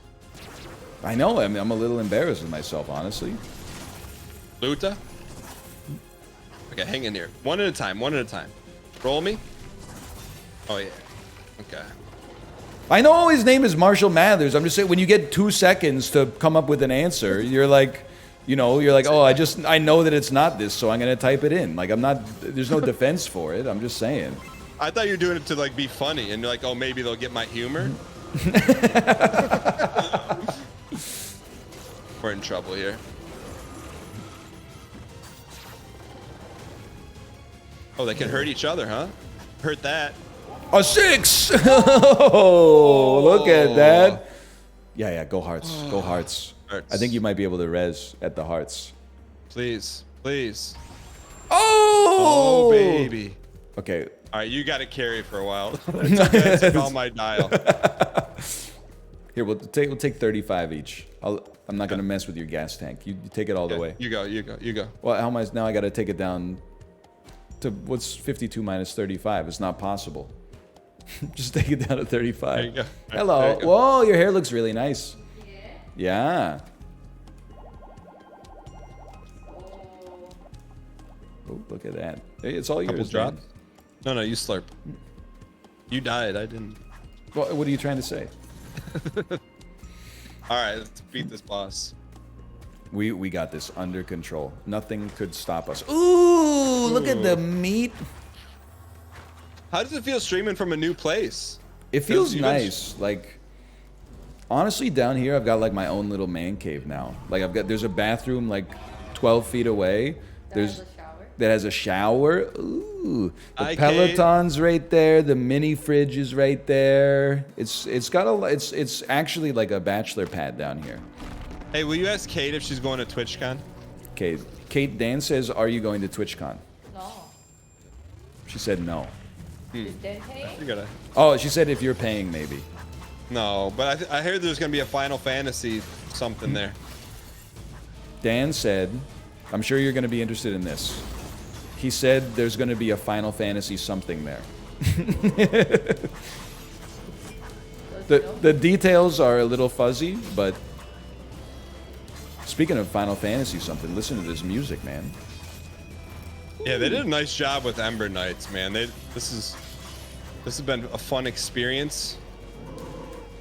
I know. I'm a little embarrassed with myself, honestly. Luta? Okay, hang in here. One at a time. One at a time. Roll me. Oh yeah. Okay. I know his name is Marshall Mathers. I'm just saying, when you get 2 seconds to come up with an answer, you're like, oh, I know that it's not this, so I'm gonna type it in. Like there's no defense for it. I'm just saying. I thought you were doing it to like be funny, and you're like, oh, maybe they'll get my humor. We're in trouble here. Oh, they can hurt each other, huh? Hurt that. A 6! Oh, look at that. Yeah, go Hearts. Go Hearts. I think you might be able to res at the Hearts. Please, please. Oh! Oh, baby. Okay. All right, you got to carry for a while. That's all my dial. Here, we'll take 35 each. I'm not gonna mess with your gas tank. You take it all the way. You go. Well, how much now? I gotta take it down to what's 52 minus 35? It's not possible. Just take it down to 35. There you go. Hello. There you go. Whoa, your hair looks really nice. Yeah. Yeah. Oh, look at that. Hey, it's all Couple yours. drops. Man. No, you slurp. You died. I didn't. Well, what are you trying to say? All right, let's beat this boss. We got this under control. Nothing could stop us. Ooh, look at the meat. How does it feel streaming from a new place? It feels nice. Like, honestly, down here, I've got like my own little man cave now. Like, there's a bathroom like 12 feet away. That has a shower. Ooh, the Peloton's right there. The mini fridge is right there. It's actually like a bachelor pad down here. Hey, will you ask Kate if she's going to TwitchCon? Okay, Kate, Dan says, are you going to TwitchCon? No. She said no. Is that paying? You gotta. Oh, she said if you're paying, maybe. No, but I heard there's gonna be a Final Fantasy something there. Dan said, I'm sure you're going to be interested in this. He said there's going to be a Final Fantasy something there. The details are a little fuzzy, but speaking of Final Fantasy something, listen to this music, man. Yeah, they did a nice job with Ember Knights, man. This has been a fun experience.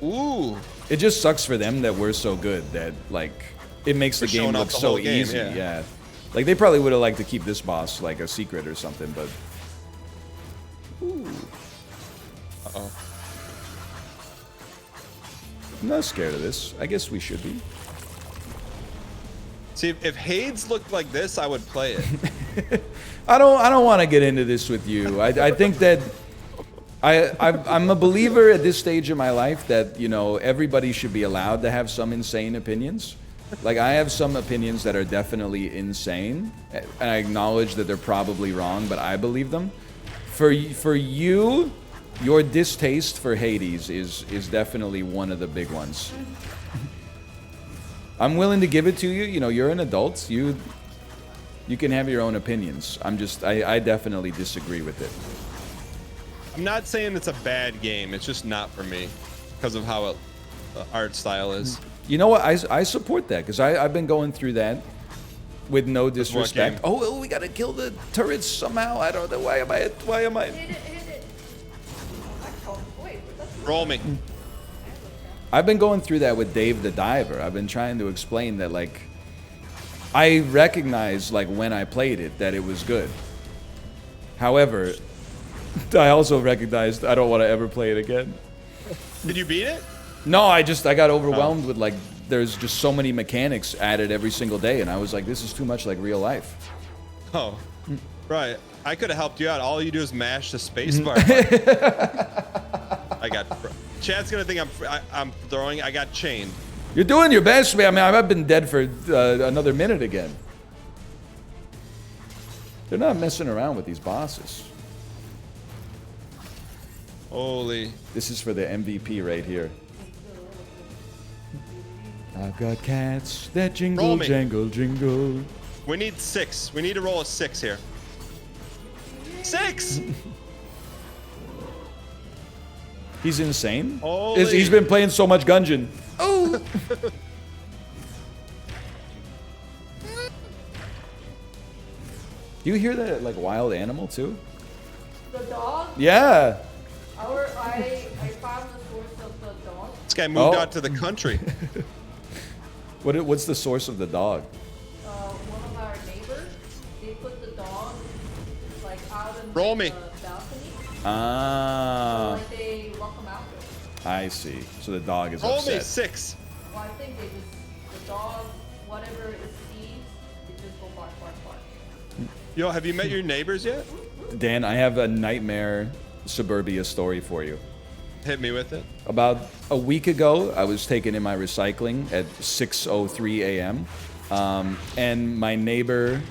Ooh. It just sucks for them that we're so good that like it makes the game look so easy. Yeah. Like they probably would have liked to keep this boss like a secret or something, but ooh. Uh-oh. I'm not scared of this. I guess we should be. See, if Hades looked like this, I would play it. I don't want to get into this with you. I think that I'm a believer at this stage of my life that, you know, everybody should be allowed to have some insane opinions. Like, I have some opinions that are definitely insane, and I acknowledge that they're probably wrong, but I believe them. For you, your distaste for Hades is definitely one of the big ones. I'm willing to give it to you. You know, you're an adult. You can have your own opinions. I definitely disagree with it. I'm not saying it's a bad game. It's just not for me because of how the art style is. You know what? I support that because I've been going through that with no disrespect. Oh, we gotta kill the turrets somehow. I don't know. Why am I? Hit it. Wait, Roll me. I've been going through that with Dave the Diver. I've been trying to explain that, like, I recognize, like, when I played it, that it was good. However, I also recognized I don't want to ever play it again. Did you beat it? No, I got overwhelmed with, like, there's just so many mechanics added every single day, and I was like, this is too much like real life. Oh, right. I could have helped you out. All you do is mash the space bar. I got... Chad's gonna think I'm throwing. I got chained. You're doing your best, man. I mean, I've been dead for another minute again. They're not messing around with these bosses. Holy. This is for the MVP right here. I've got cats that jingle, jangle, jingle. We need 6. We need to roll a 6 here. 6! He's insane. Holy. He's been playing so much Gungeon. Oh! Do you hear that like wild animal too? the dog. Yeah. I found the source of the dog. This guy moved out to the country. What's the source of the dog? One of our neighbors, they put the dog like out in Roll the me. balcony. Ah. So, like they lock them out there. I see. So the dog is Roll upset. me 6. Well, I think they just the dog, whatever it sees, it just go bark, bark, bark. Yo, have you met your neighbors yet? Dan, I have a nightmare suburbia story for you. Hit me with it. About a week ago, I was taken in my recycling at 6:03 a.m. And my neighbor,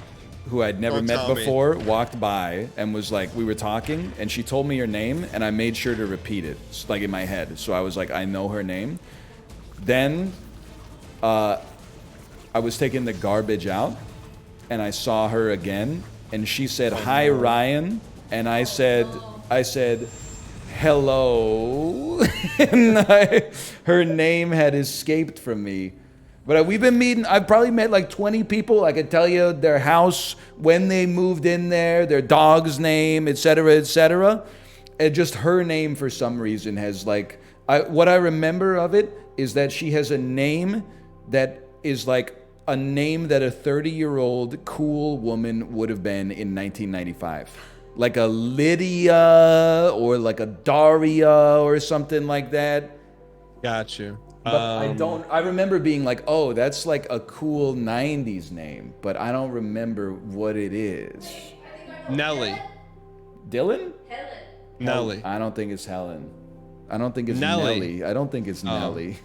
who I'd never Don't met tell me. before, walked by and was like, we were talking, and she told me her name, and I made sure to repeat it, like in my head. So I was like, I know her name. Then I was taking the garbage out, and I saw her again, and she said, "Hi, Ryan," and I said, "Hello," and her name had escaped from me. But we've been meeting, I've probably met like 20 people. I could tell you their house, when they moved in there, their dog's name, etc., etc. And just her name for some reason has like, what I remember of it is that she has a name that is like a name that a 30-year-old cool woman would have been in 1995. Like a Lydia or like a Daria or something like that. Got you. But I remember being like, oh, that's like a cool 90s name, but I don't remember what it is. Nelly. Dylan? Helen. Nelly. I don't think it's Helen. I don't think it's Nelly. Nelly. I don't think it's Nelly.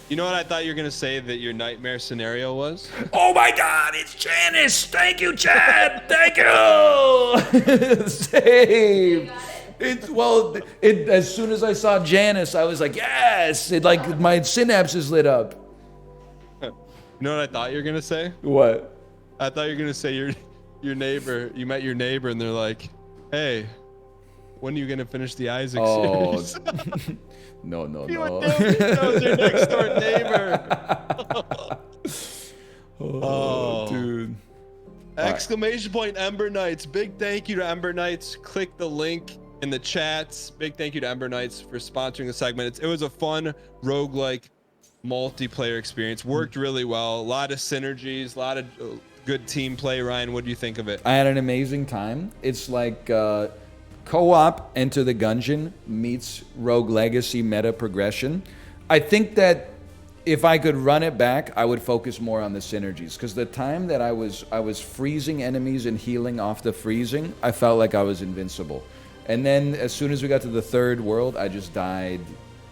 You know what I thought you were going to say that your nightmare scenario was? Oh my God, it's Janice. Thank you, Chad. Thank you. Save. As soon as I saw Janice, I was like, yes. It like my synapses lit up. You know what I thought you were going to say? What? I thought you were going to say your neighbor. You met your neighbor, and they're like, "Hey, when are you gonna finish the Isaac Oh, series?" no. That was your next door neighbor. Oh, dude. Exclamation point Ember Knights. Big thank you to Ember Knights. Click the link in the chats. Big thank you to Ember Knights for sponsoring the segment. It was a fun roguelike multiplayer experience. Worked really well. A lot of synergies, a lot of good team play. Ryan, what do you think of it? I had an amazing time. It's like co-op Enter the Gungeon meets Rogue Legacy meta progression. I think that if I could run it back, I would focus more on the synergies, because the time that I was freezing enemies and healing off the freezing, I felt like I was invincible. And then as soon as we got to the third world, I just died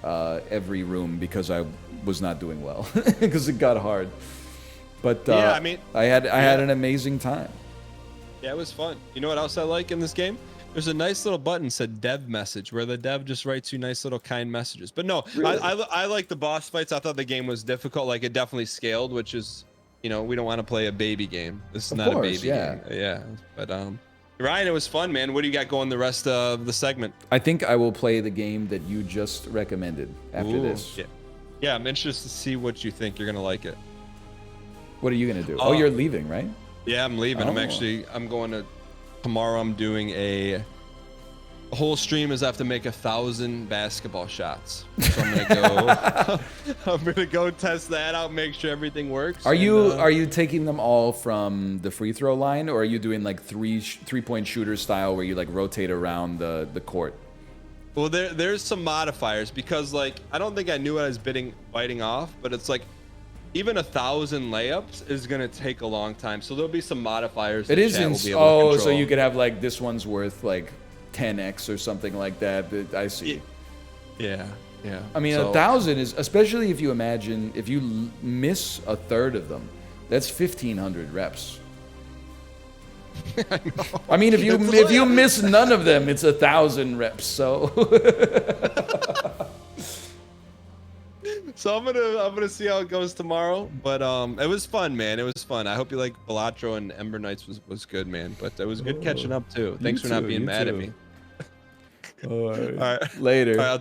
every room because I was not doing well because it got hard. But yeah, I mean, I had an amazing time. Yeah, it was fun. You know what else I like in this game? There's a nice little button said dev message, where the dev just writes you nice little kind messages. But no, really? I like the boss fights. I thought the game was difficult. Like, it definitely scaled, which is, you know, we don't want to play a baby game. This is not a baby game. Yeah. But Ryan, it was fun, man. What do you got going the rest of the segment? I think I will play the game that you just recommended after this. Yeah, I'm interested to see what you think. You're gonna like it. What are you gonna do? Oh, you're leaving, right? Yeah, I'm leaving. I'm going to tomorrow. I'm doing a whole stream is I have to make 1,000 basketball shots. So I'm gonna go test that out, make sure everything works. Are you taking them all from the free throw line, or are you doing like three-point shooter style where you like rotate around the court? Well, there's some modifiers, because like I don't think I knew what I was biting off, but it's like even 1,000 layups is gonna take a long time. So there'll be some modifiers. It is so you could have like this one's worth like 10x or something like that. I see. Yeah. I mean, 1,000 is, especially if you imagine if you miss a third of them, that's 1,500 reps. I mean, if you miss none of them, it's 1,000 reps. So. So I'm gonna see how it goes tomorrow. But it was fun, man. It was fun. I hope you like Balatro, and Ember Knights was good, man. But it was good catching up too. Thanks for not being mad at me. All right. Later. All right,